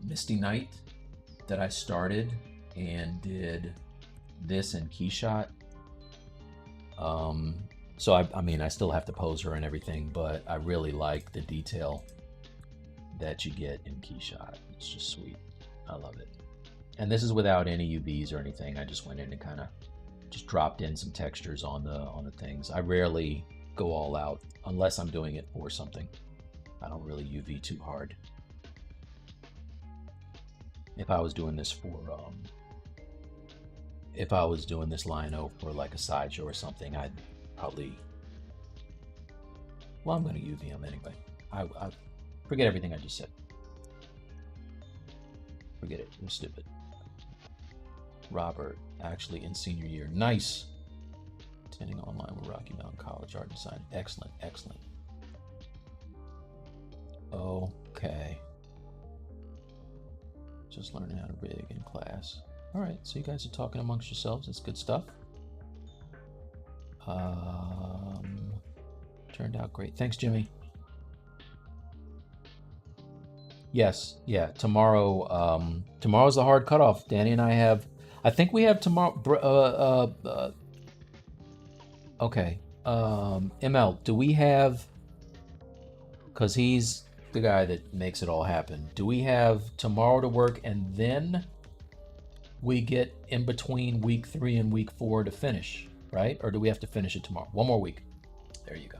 Misty Night that I started and did this in Keyshot. So I mean, I still have to pose her and everything, but I really like the detail that you get in Keyshot. It's just sweet. I love it. And this is without any UVs or anything. I just went in and kind of just dropped in some textures on the things. I rarely go all out unless I'm doing it for something. I don't really UV too hard. If I was doing this for if I was doing this Lino for like a sideshow or something, I'd probably, well, I'm going to UV them anyway. I forget everything I just said. Forget it. I'm stupid. Robert, actually in senior year. Nice. Attending online with Rocky Mountain College Art and Design. Excellent, excellent. Okay. Just learning how to rig in class. All right, so you guys are talking amongst yourselves. That's good stuff. Turned out great. Thanks, Jimmy. Yes, yeah. Tomorrow, tomorrow's the hard cutoff. Danny and I have. I think we have tomorrow. Okay. ML, do we have? Because he's the guy that makes it all happen. Do we have tomorrow to work and then we get in between week 3 and week 4 to finish, right? Or do we have to finish it tomorrow? One more week. There you go.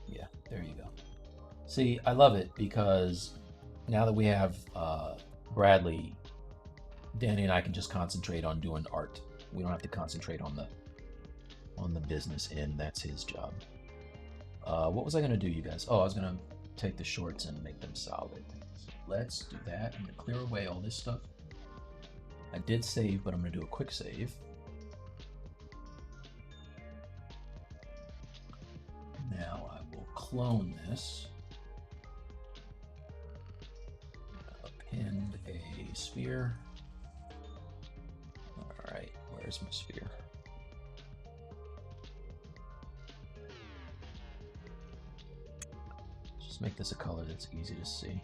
Yeah, there you go. See, I love it because now that we have Bradley, Danny and I can just concentrate on doing art. We don't have to concentrate on the business end. That's his job. What was I gonna do, you guys? Oh, I was gonna take the shorts and make them solid. Let's do that. I'm gonna clear away all this stuff. I did save, but I'm gonna do a quick save. Now I will clone this. Append a sphere. All right, where's my sphere? Just make this a color that's easy to see.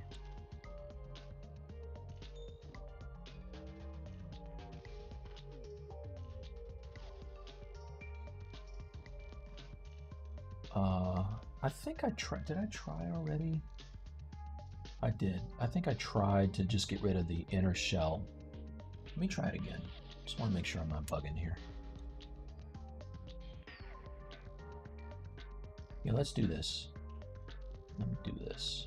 I think I tried. Did I try already? I did. I think I tried to just get rid of the inner shell. Let me try it again. Just want to make sure I'm not bugging here. Yeah, let's do this. Let me do this.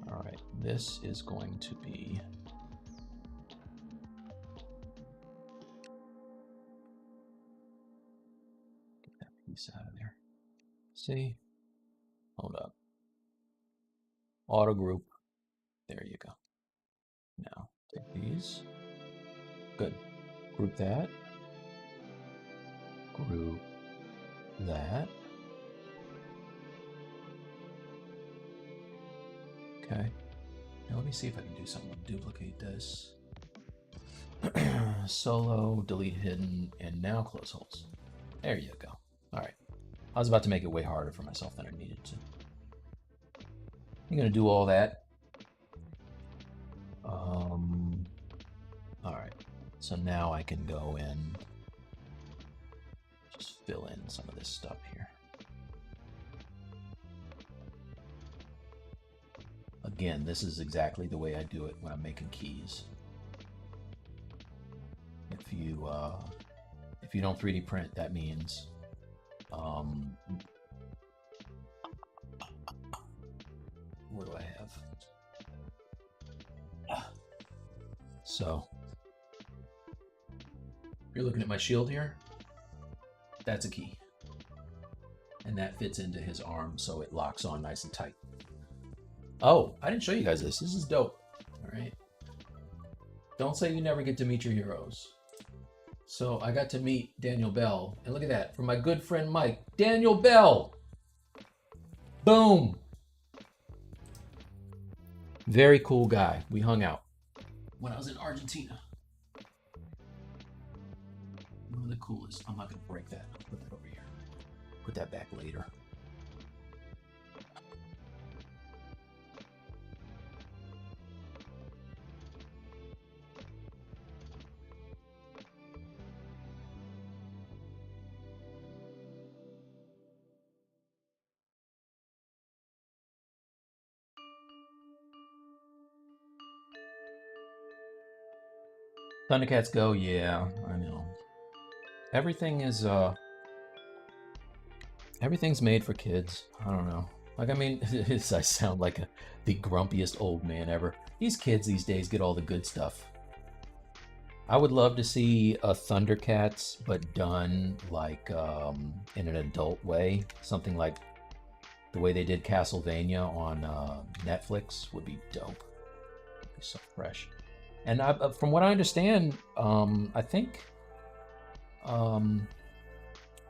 All right, this is going to be out of there. See? Hold up. Auto group. There you go. Now take these. Good. Group that. Group that. Okay. Now let me see if I can do something. Duplicate this. Solo, delete hidden, and now close holes. There you go. All right, I was about to make it way harder for myself than I needed to. I'm gonna do all that. All right, so now I can go in, just fill in some of this stuff here. Again, this is exactly the way I do it when I'm making keys. If you don't 3D print, that means what do I have? So, if you're looking at my shield here, that's a key. And that fits into his arm, so it locks on nice and tight. Oh, I didn't show you guys this. This is dope. All right. Don't say you never get to meet your heroes. So I got to meet Daniel Bell, and look at that, from my good friend Mike. Daniel Bell! Boom! Very cool guy. We hung out when I was in Argentina. One of the coolest. I'm not gonna break that. I'll put that over here. Put that back later. ThunderCats go, yeah, I know. Everything is everything's made for kids. I don't know. Like, I mean, I sound like the grumpiest old man ever. These kids these days get all the good stuff. I would love to see a ThunderCats, but done like in an adult way. Something like the way they did Castlevania on Netflix would be dope. It'd be so fresh. And from what I understand, I think,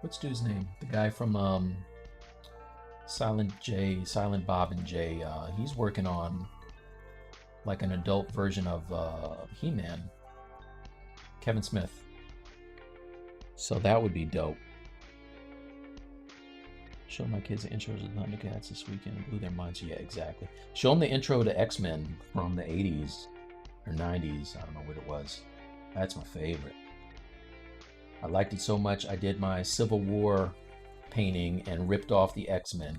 what's dude's name? The guy from Silent Bob and Jay. He's working on like an adult version of He-Man. Kevin Smith. So that would be dope. Show my kids the intros of the ThunderCats this weekend and blew their minds. Yeah, exactly. Show them the intro to X-Men from the 80s or 90s. I don't know what it was. That's my favorite. I liked it so much, I did my Civil War painting and ripped off the X-Men.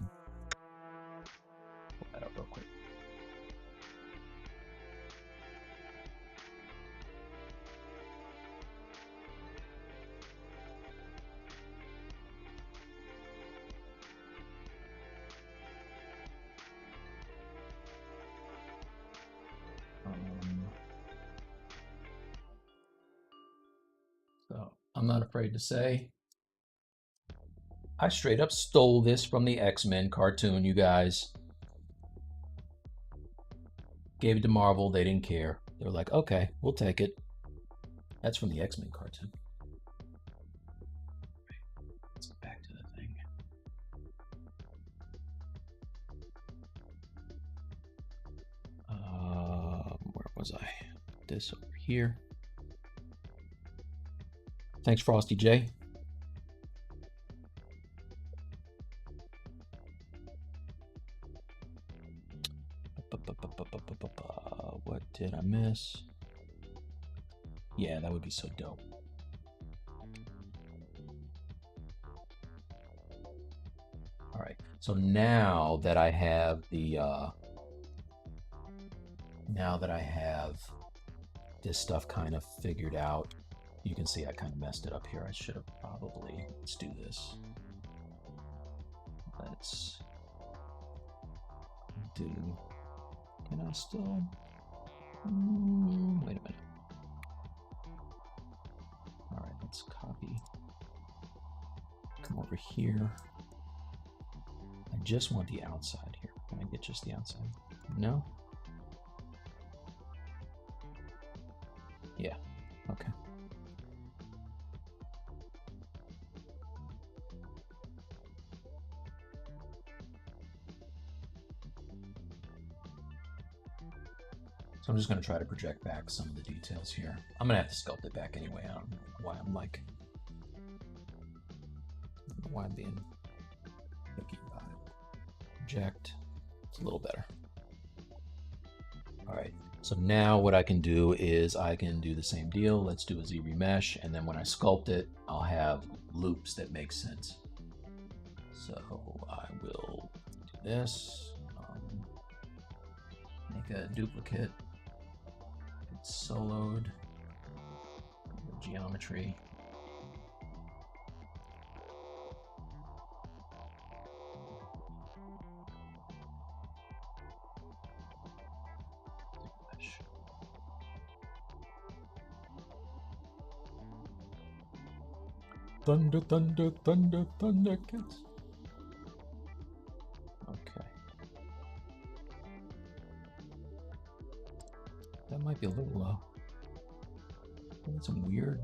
Pull that up real quick. So I'm not afraid to say I straight up stole this from the X-Men cartoon, you guys. Gave it to Marvel, they didn't care. They were like, okay, we'll take it. That's from the X-Men cartoon. Let's get back to the thing. Where was I? This over here. Thanks, Frosty J. What did I miss? Yeah, that would be so dope. All right, so now that I have the this stuff kind of figured out, you can see I kind of messed it up here. I should have probably, let's do this. Let's do, can I still, wait a minute. All right, let's copy, come over here. I just want the outside here. Can I get just the outside? No? Yeah, okay. So I'm just going to try to project back some of the details here. I'm going to have to sculpt it back anyway. I don't know why I'm like, why I'm being picky about it. Project, it's a little better. All right, so now what I can do is I can do the same deal. Let's do a ZBrush, and then when I sculpt it, I'll have loops that make sense. So I will do this, make a duplicate. Soloed geometry. Thunder, thunder, thunder, ThunderCats. Okay. That might be a little low. That's some weird.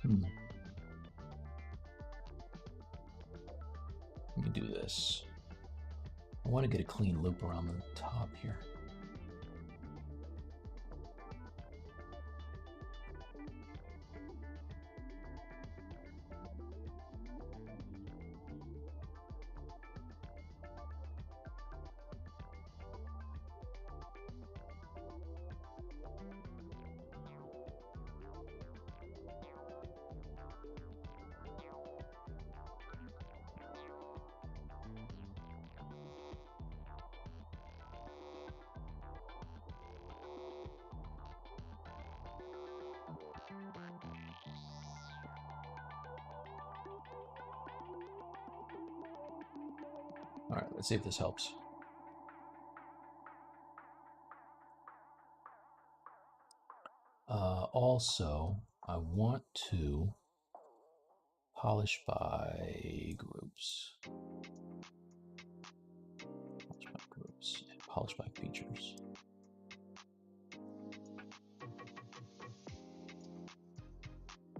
Let me do this. I want to get a clean loop around the top here. All right, let's see if this helps. Also, I want to polish by groups. Polish by groups and polish by features.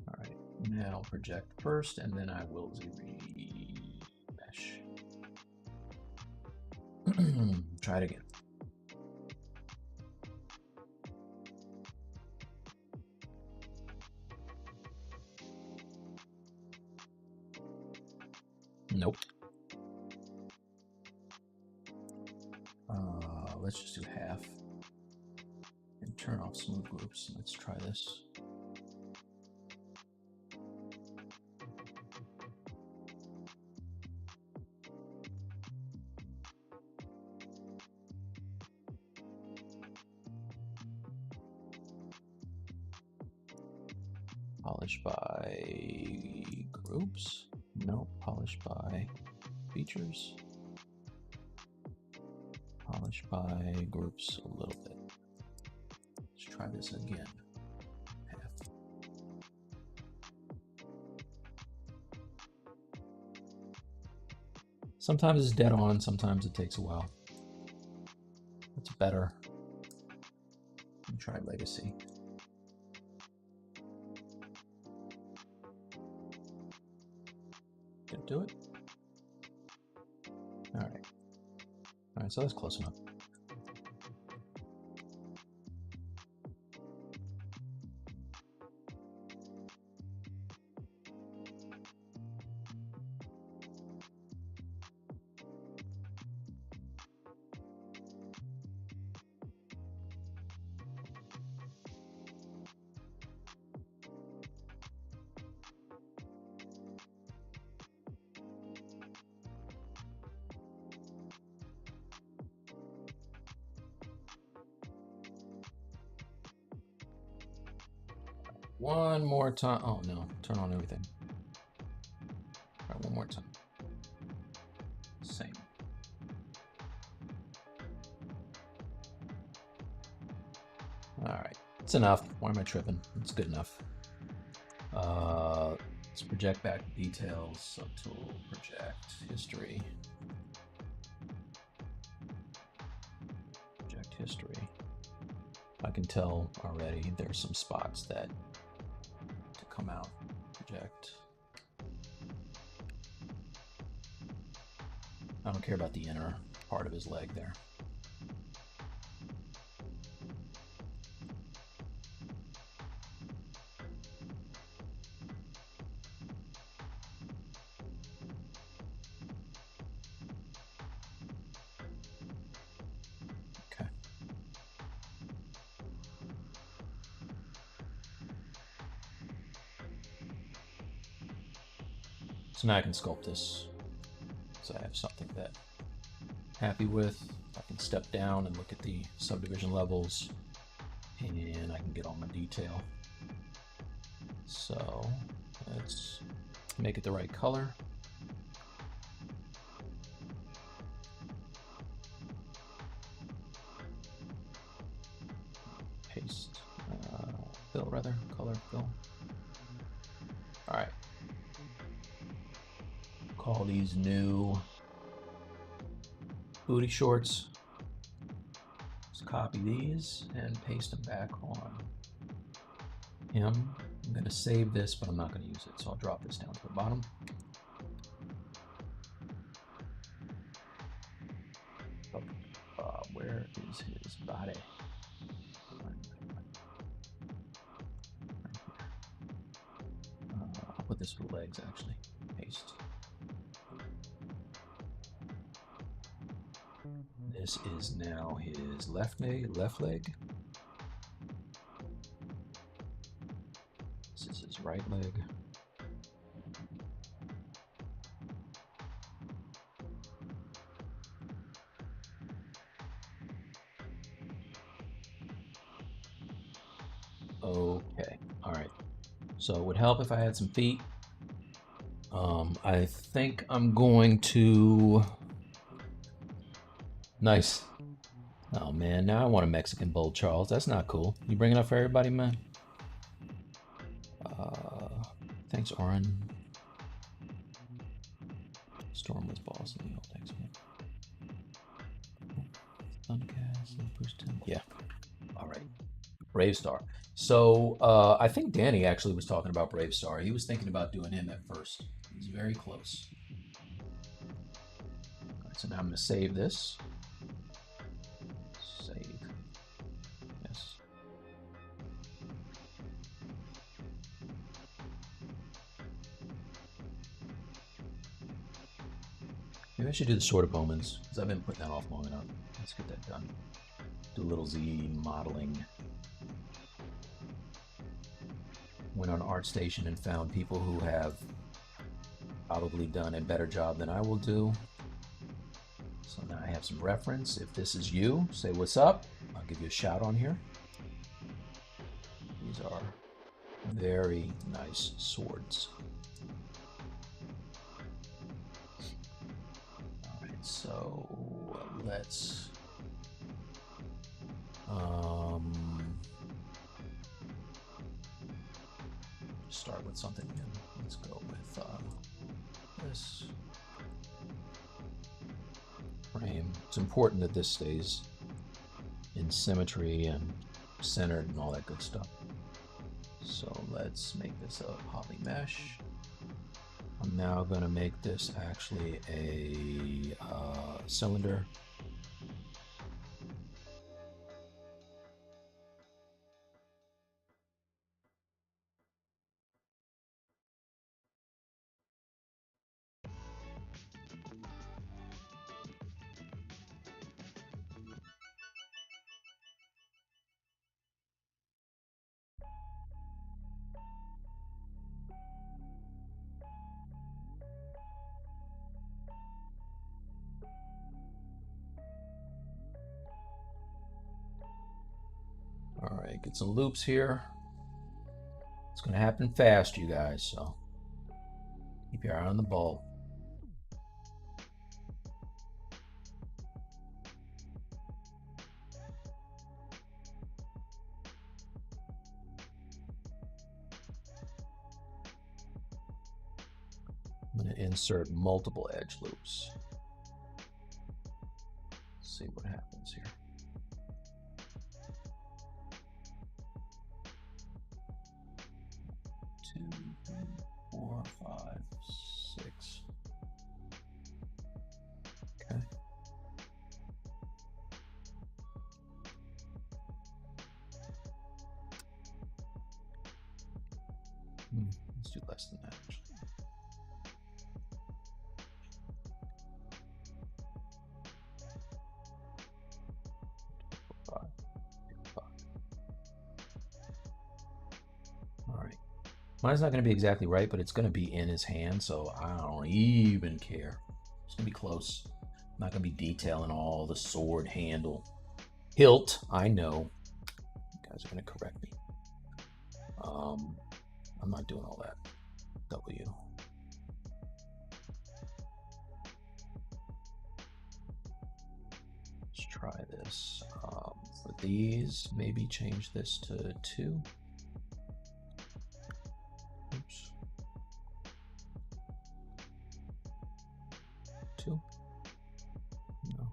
All right, now project first, and then I will ZBrush. Try it again. Nope. Let's just do half and turn off smooth groups. Let's try this. Polished by groups? No, polished by features. Polished by groups a little bit. Let's try this again. Half. Sometimes it's dead on, sometimes it takes a while. It's better. Let me try Legacy. Gonna do it. All right, so that's close enough. One more time. Oh no, turn on everything. All right, one more time. Same. All right, it's enough. Why am I tripping? It's good enough. Let's project back details, subtool, project history. Project history. I can tell already there's some spots that come out. Project. I don't care about the inner part of his leg there. Okay. So now I can sculpt this. So I have something that I'm happy with. I can step down and look at the subdivision levels, and I can get all my detail. So let's make it the right color. Paste, fill rather, color fill. All right. Call these new booty shorts. Let's copy these and paste them back on him. I'm going to save this, but I'm not going to use it, so I'll drop this down to the bottom. Where is his body? I'll put this for legs, actually. Paste. This is now his left leg. This is his right leg. Okay, all right. So it would help if I had some feet. I think I'm going to... Nice. Oh man, now I want a Mexican Bull Charles. That's not cool. You bring it up for everybody, man? Thanks, Oren. Storm was boss in the old X-Men. ThunderCats, ZBrush 2021. Yeah. All right. Brave Star. So I think Danny actually was talking about Brave Star. He was thinking about doing him at first. He's very close. All right, so now I'm going to save this. Save. Yes. Maybe I should do the Sword of Omens, because I've been putting that off long enough. Let's get that done. Do a little Z modeling. Went on ArtStation and found people who have probably done a better job than I will do. So now I have some reference. If this is you, say what's up. I'll give you a shout on here. These are Very nice swords. All right, so let's start with something new. Let's go with this frame. It's important that this stays in symmetry and centered and all that good stuff. So let's make this a poly mesh. I'm now going to make this actually a cylinder. All right, get some loops here. It's going to happen fast, you guys, so keep your eye on the ball. I'm going to insert multiple edge loops. Let's see what happens here. 2, 3, 4, 5, 6. Okay. Let's do less than that, actually. Mine's not going to be exactly right, but it's going to be in his hand, so I don't even care. It's going to be close. I'm not going to be detailing all the sword handle. Hilt, I know. You guys are going to correct me. I'm not doing all that. W. Let's try this. For these, maybe change this to 2. Oops. 2? No.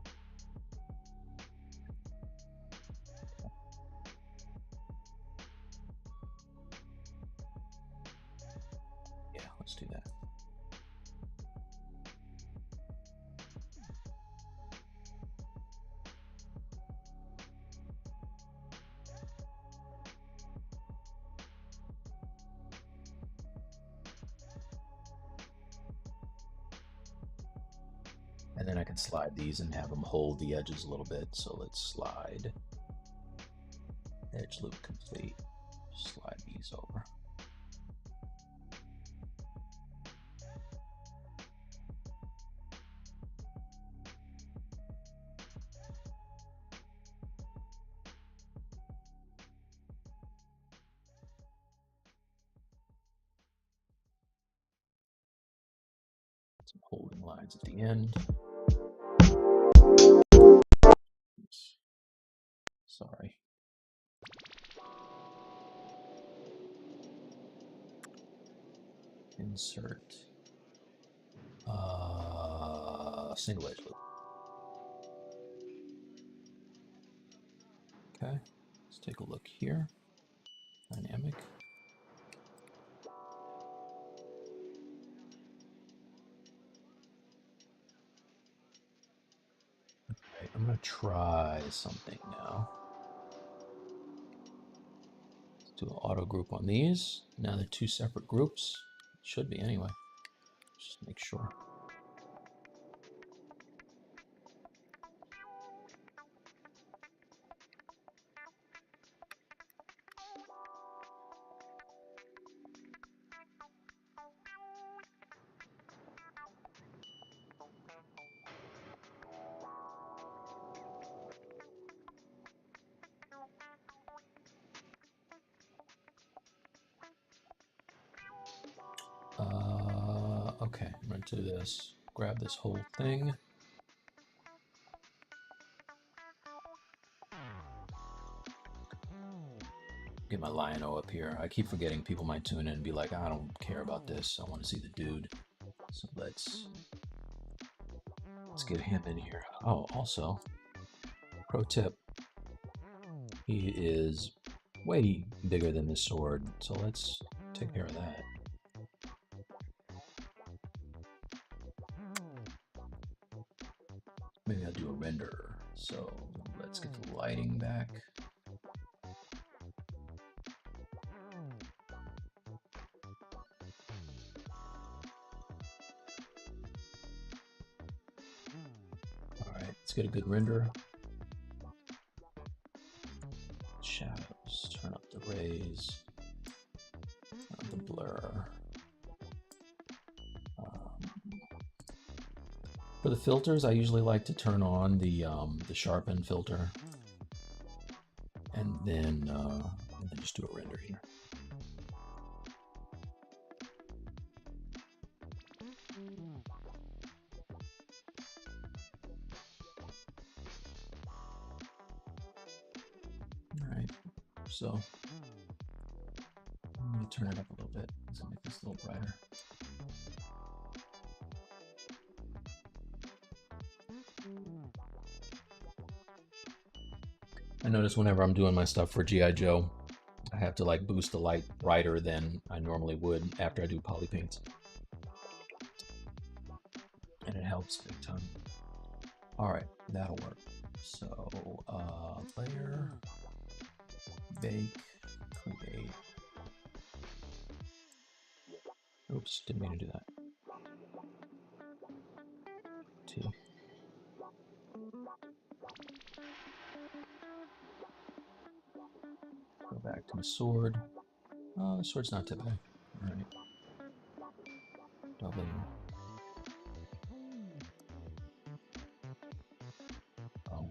Yeah, let's do that. And then I can slide these and have them hold the edges a little bit. So let's slide. Edge loop complete. Slide these over. Some holding lines at the end. Oops. Sorry. Insert single edge loop. Okay, let's take a look here. Dynamic. Okay, I'm gonna try something now. Let's do an auto group on these. Now they're 2 separate groups. Should be anyway. Just make sure. Okay, I'm gonna do this. Grab this whole thing. Get my Lion-O up here. I keep forgetting people might tune in and be like, I don't care about this. I want to see the dude. So let's get him in here. Oh, also, pro tip. He is way bigger than this sword, so let's take care of that. Maybe I'll do a render. So let's get the lighting back. All right, let's get a good render. Shadows, turn up the rays, turn up the blur. For the filters, I usually like to turn on the sharpen filter, and then just do a render here. All right, so I'm going to turn it up a little bit. Let's make this a little brighter. I notice whenever I'm doing my stuff for G.I. Joe, I have to like boost the light brighter than I normally would after I do poly paints. And it helps big time. All right, that'll work. So, layer, bake, create. Oops, didn't mean to do that. T. Go back to my sword. Oh, the sword's not too bad. All right. W. Oh.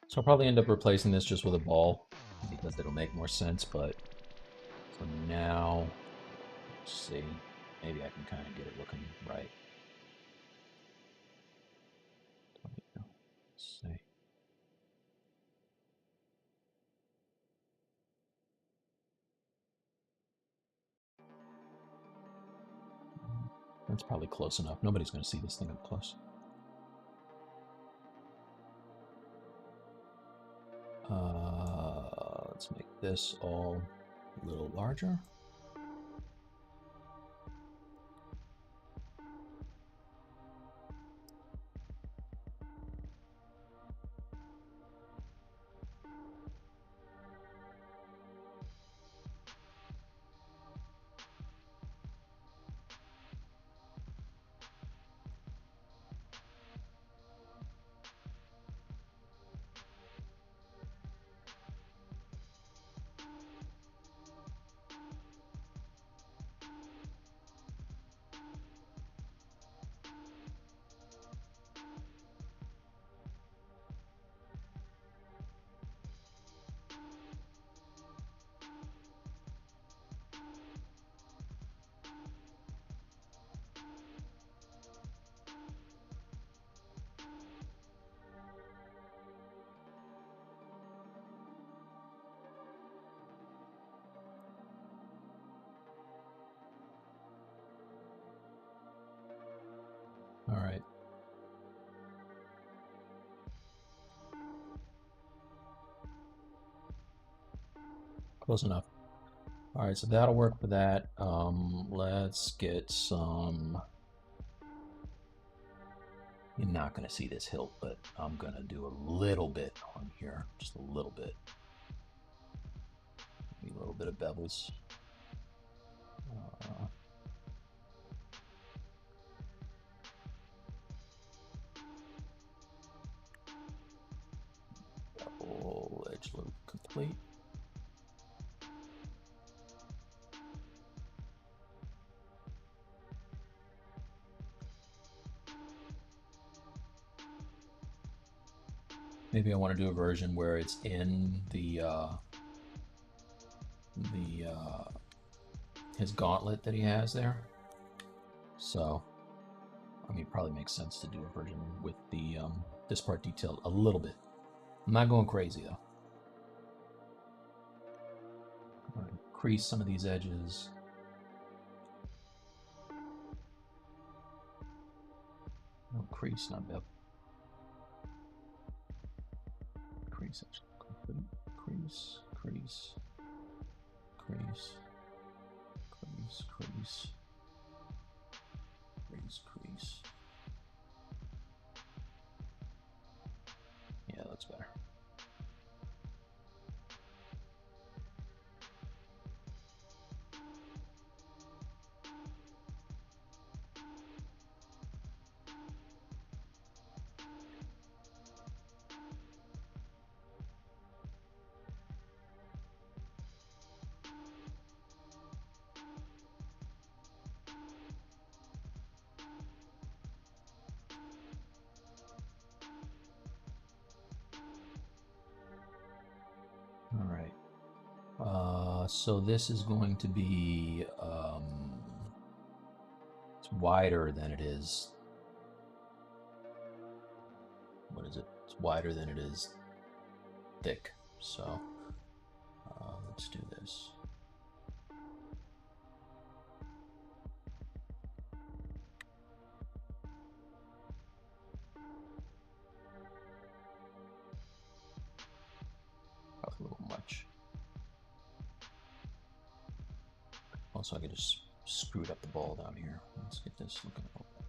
So I'll probably end up replacing this just with a ball because it'll make more sense, but for now, let's see, maybe I can kind of get it looking right. Let's see. That's probably close enough. Nobody's going to see this thing up close. Let's make this all a little larger. All right. Close enough. All right, so that'll work for that. Let's get some. You're not going to see this hilt, but I'm going to do a little bit on here, just a little bit. Maybe a little bit of bevels. Bevel edge loop complete. Maybe I want to do a version where it's in his gauntlet that he has there. So, I mean, it probably makes sense to do a version with the this part detailed a little bit. I'm not going crazy though. I'm going to crease some of these edges. No, crease, not bevel. Crease, complete. Crease, crease, crease, crease, crease, crease, crease. Yeah, that's better. All right. So this is going to be it's wider than it is. What is it? It's wider than it is thick. So let's do this. A little much. Also, I could just screwed up the ball down here. Let's get this looking a little better.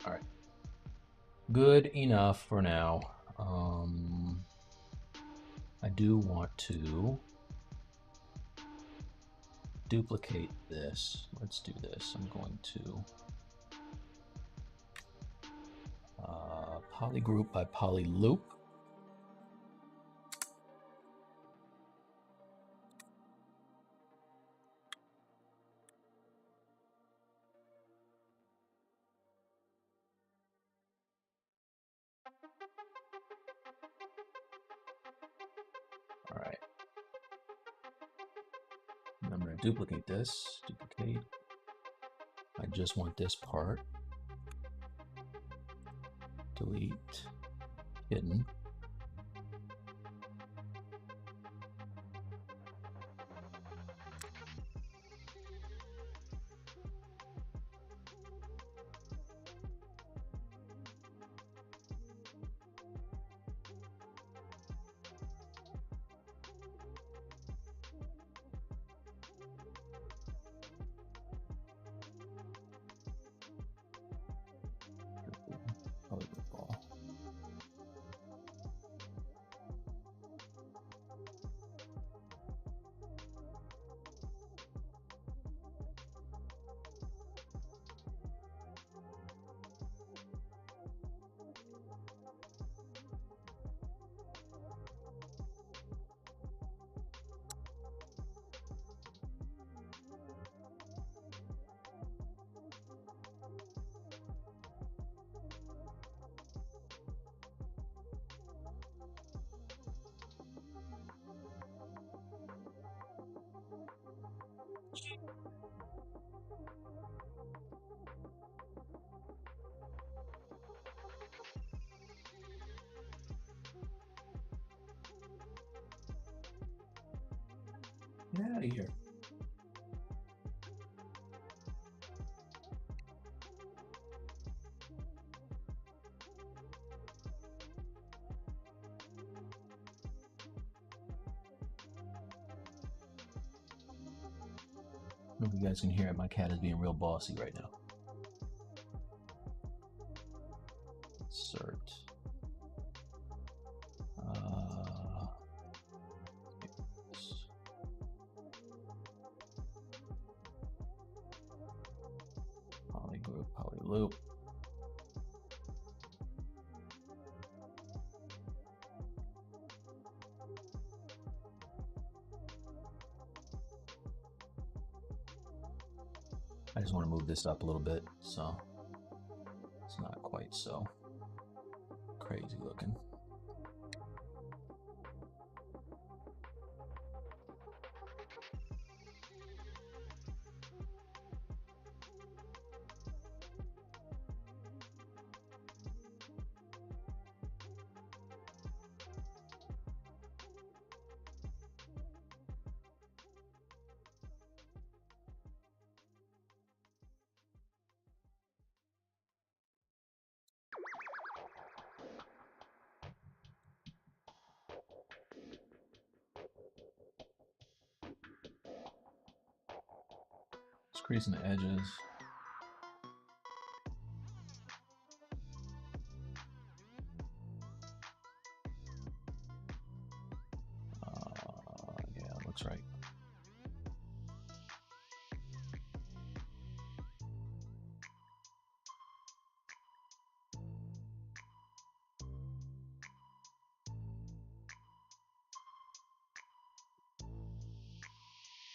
All right, good enough for now. I do want to duplicate this. Let's do this. I'm going to polygroup by polyloop. All right. And I'm going to duplicate this. Duplicate. I just want this part. Delete. Hidden. Get out of here. I don't know if you guys can hear it. My cat is being real bossy right now. Insert. Polygroup, polyloop. I just want to move this up a little bit so it's not quite so crazy looking. Just creasing the edges. Yeah, looks right.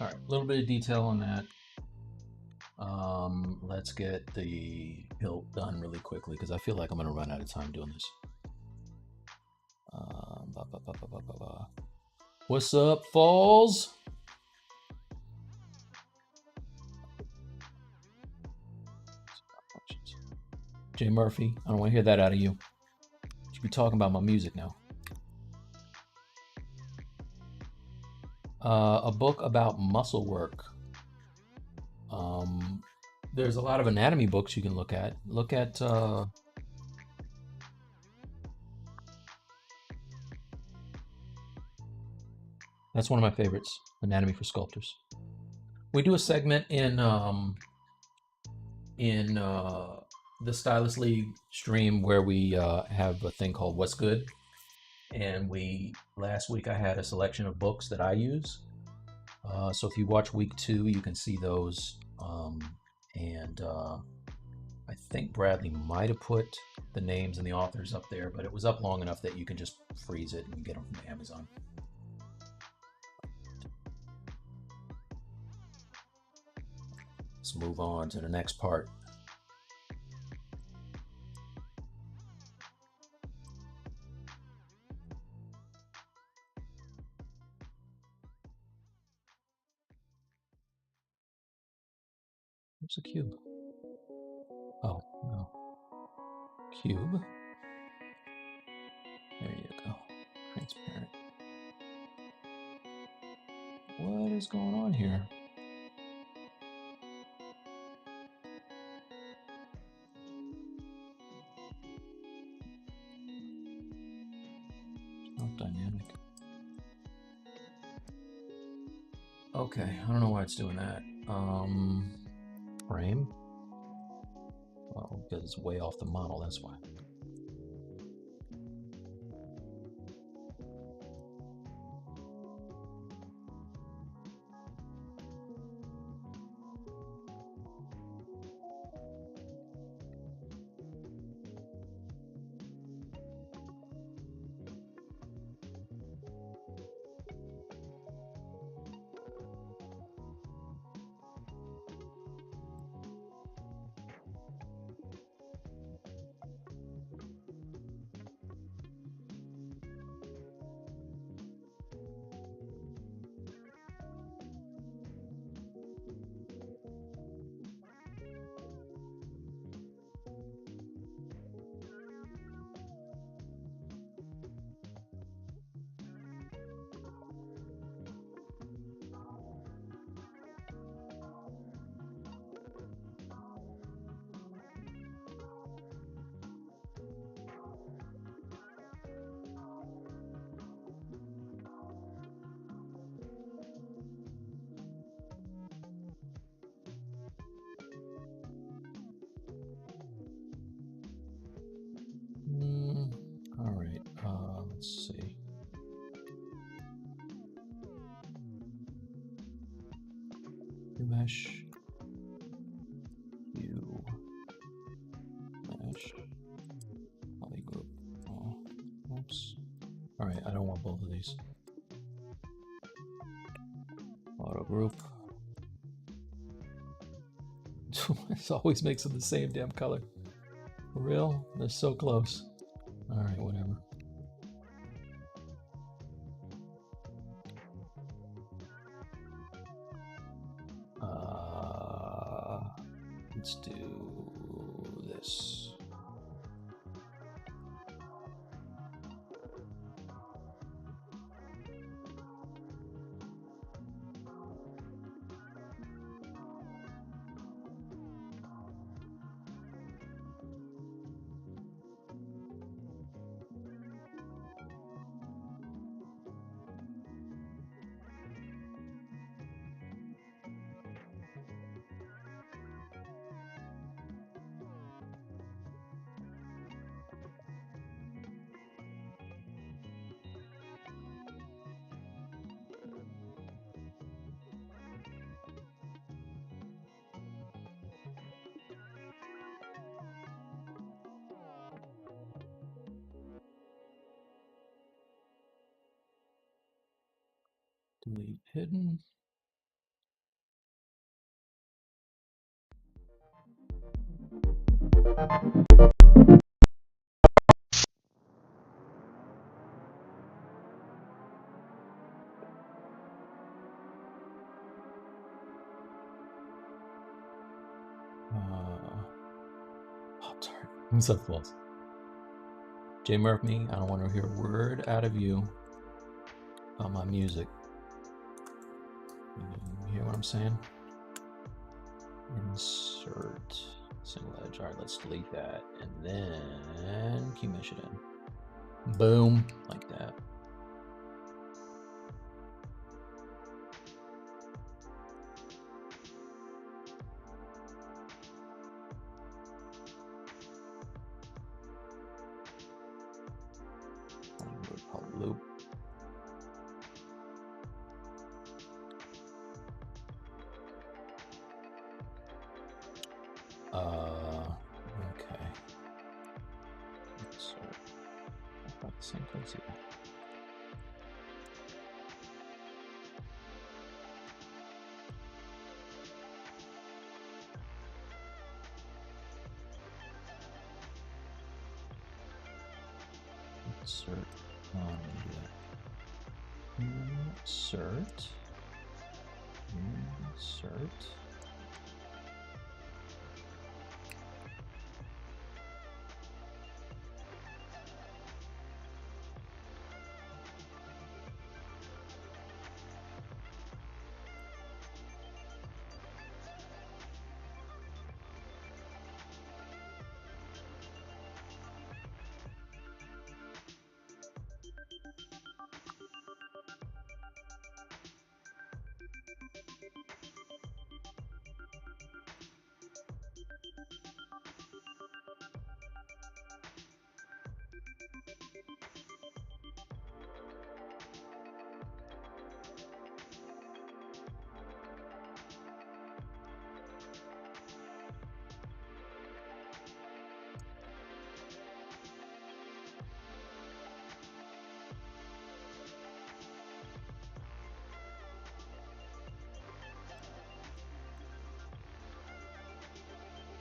All right, a little bit of detail on that. Let's get the hilt done really quickly because I feel like I'm going to run out of time doing this. What's up, Falls? Jay Murphy, I don't want to hear that out of you. You should be talking about my music now. A book about muscle work. There's a lot of anatomy books you can look at. Look at that's one of my favorites, Anatomy for Sculptors. We do a segment in the Stylist League stream where we have a thing called What's Good, and last week I had a selection of books that I use. So if you watch week 2, you can see those. I think Bradley might have put the names and the authors up there, but it was up long enough that you can just freeze it and get them from Amazon. Let's move on to the next part. Where's the cube? Oh, no. Cube. There you go. Transparent. What is going on here? It's not dynamic. Okay, I don't know why it's doing that. Frame? Well, because it's way off the model, that's why. Let's see. Mesh. Hue. Mesh. Polygroup. Oh, oops. All right, I don't want both of these. Auto group. It always makes them the same damn color. For real? They're so close. All right, whatever. Let's do this. Delete hidden. Pop-Tart. What's up, Falls? J Murphy, I don't want to hear a word out of you on my music. You hear what I'm saying? Insert single edge. All right, let's delete that and then key mesh it in. Boom, like that. Loop. Okay. So, about the same place here. Insert. Insert. Insert.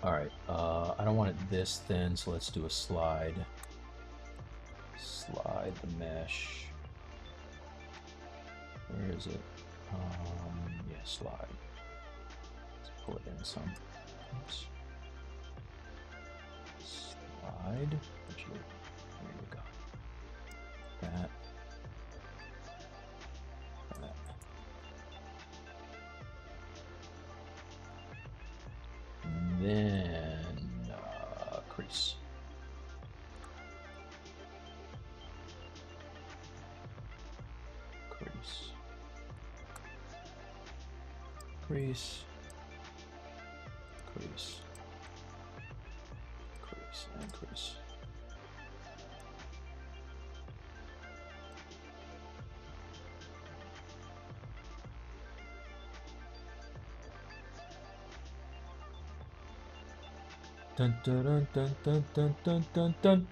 All right, I don't want it this thin, so let's do a slide. Slide the mesh. Where is it? Yeah, slide. Let's pull it in some. Oops. Slide. There you go. That. That. And then crease. Crease. Crease. Crease. Crease and crease. Dun, dun, dun, dun, dun, dun, dun, dun, dun.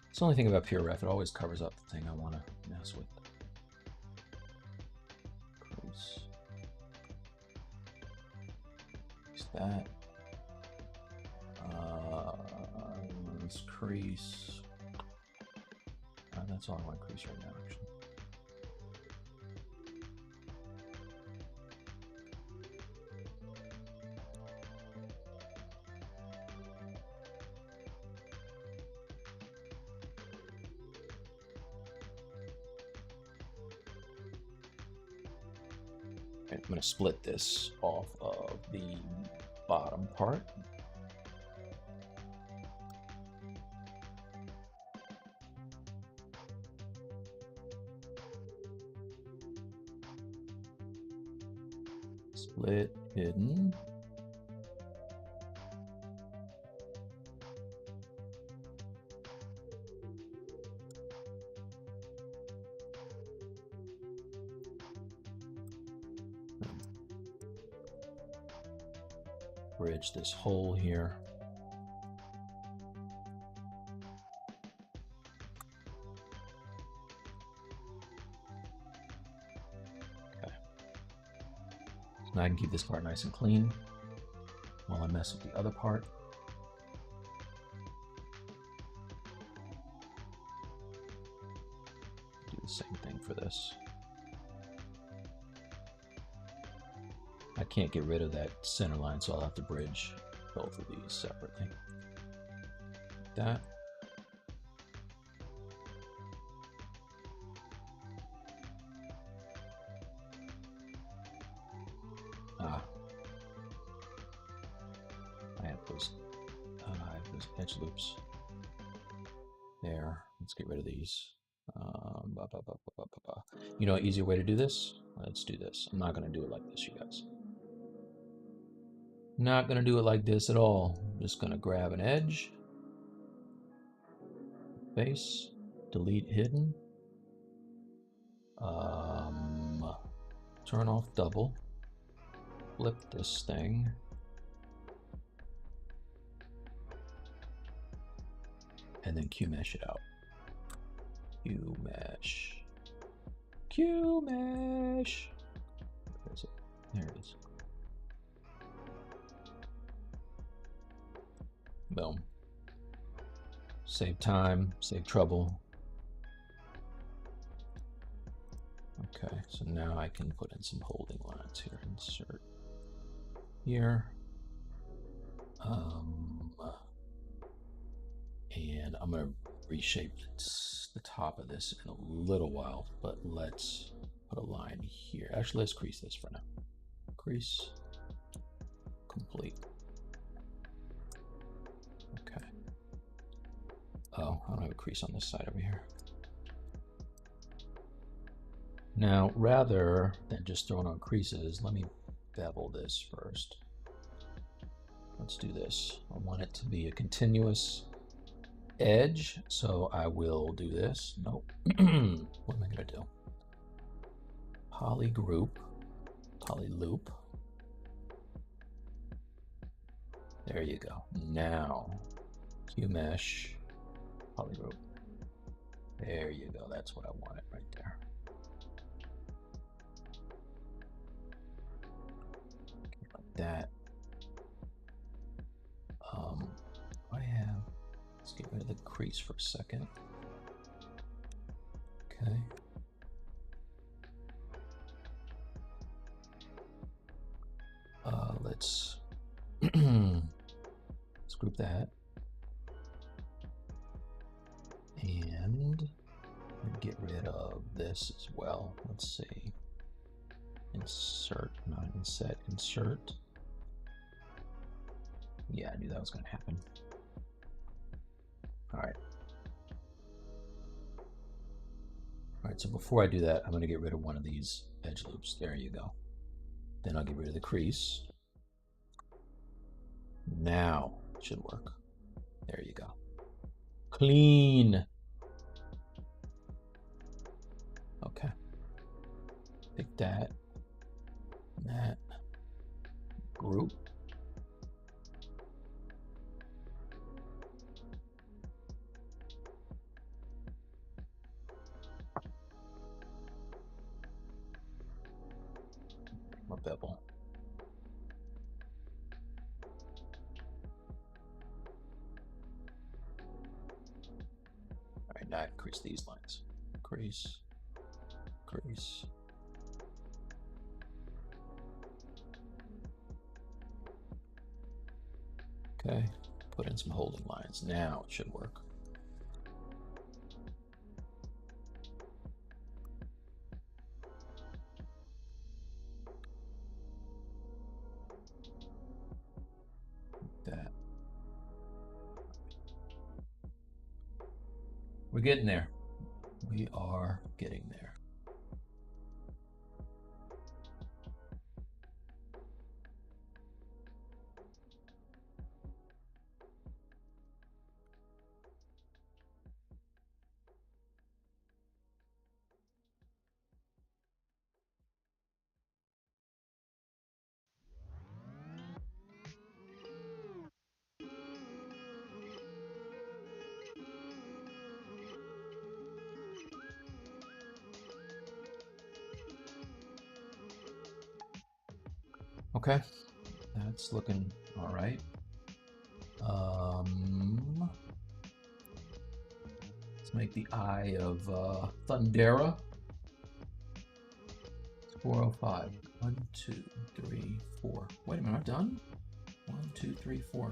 It's the only thing about Pure Ref, it always covers up the thing I want to mess with. Crease. Crease that. Let's crease. That's all I want to crease right now, actually. I'm going to split this off of the bottom part. Split, hidden. Bridge this hole here. Okay. So now I can keep this part nice and clean while I mess with the other part. Do the same thing for this. I can't get rid of that center line, so I'll have to bridge both of these separately. Like that. I have those edge loops. There. Let's get rid of these. You know, an easier way to do this? Let's do this. I'm not going to do it like this, you guys. Not going to do it like this at all. I'm just going to grab an edge, face, delete hidden, turn off double, flip this thing, and then Q-mesh it out. Q-mesh. Q-mesh. Where is it? There it is. Boom. Save time, save trouble. Okay, so now I can put in some holding lines here. Insert here. And I'm going to reshape the top of this in a little while, but let's put a line here. Actually, let's crease this for now. Crease, complete. Okay. Oh, I don't have a crease on this side over here. Now, rather than just throwing on creases, let me bevel this first. Let's do this. I want it to be a continuous edge, so I will do this. Nope. What am I going to do? Poly group, poly loop. There you go. Now, Q mesh, poly group. There you go. That's what I wanted right there. Like that. I have, let's get rid of the crease for a second. Okay. Let's group that. And get rid of this as well. Let's see. Insert, not inset, insert. Yeah, I knew that was going to happen. All right. All right, so before I do that, I'm going to get rid of one of these edge loops. There you go. Then I'll get rid of the crease. Now it should work. There you go. Clean. Okay. Pick that. That. Group. A bevel. All right, now I increase these lines. Crease, crease. Okay, put in some holding lines. Now it should work. That. We're getting there. We are getting there. Okay, that's looking all right. Let's make the eye of Thundera. 405. 1, 2, 3, 4. Wait a minute, I'm done? 1, 2, 3, 4.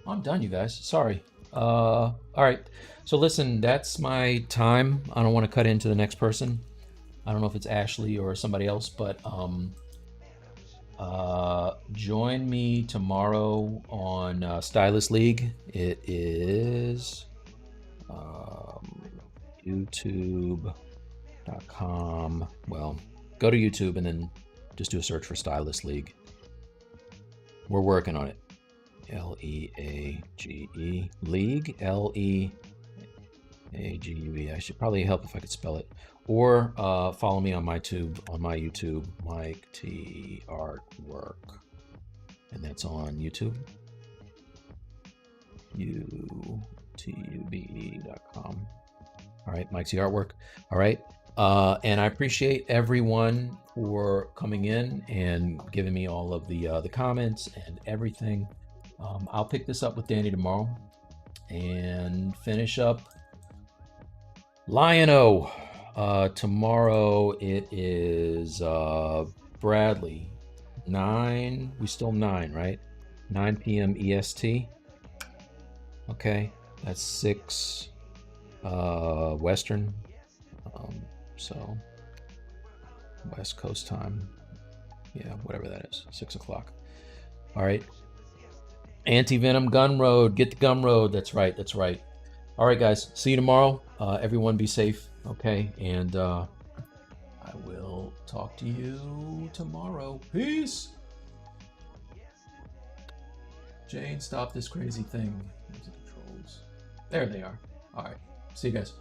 I'm done, you guys. Sorry. All right. So listen, that's my time. I don't want to cut into the next person. I don't know if it's Ashley or somebody else, but join me tomorrow on Stylist League. It is youtube.com. Well, go to YouTube and then just do a search for Stylist League. We're working on it. L-E-A-G-E League, L-E-A-G-U-E. I should probably help if I could spell it. Or follow me on my YouTube, Mike T Artwork, and that's on YouTube. YouTube.com. All right, Mike T Artwork. All right, and I appreciate everyone for coming in and giving me all of the comments and everything. I'll pick this up with Danny tomorrow and finish up Lion-O. Tomorrow it is Bradley. 9, we still 9, right? 9 p.m. EST. Okay, that's 6 Western. So West Coast time. Yeah, whatever that is. 6 o'clock. All right. Anti-Venom Gun Road. Get the Gun Road. That's right. That's right. All right, guys. See you tomorrow. Everyone be safe, okay? And I will talk to you tomorrow. Peace. Jane, stop this crazy thing. Where's the controls? There they are. All right. See you guys.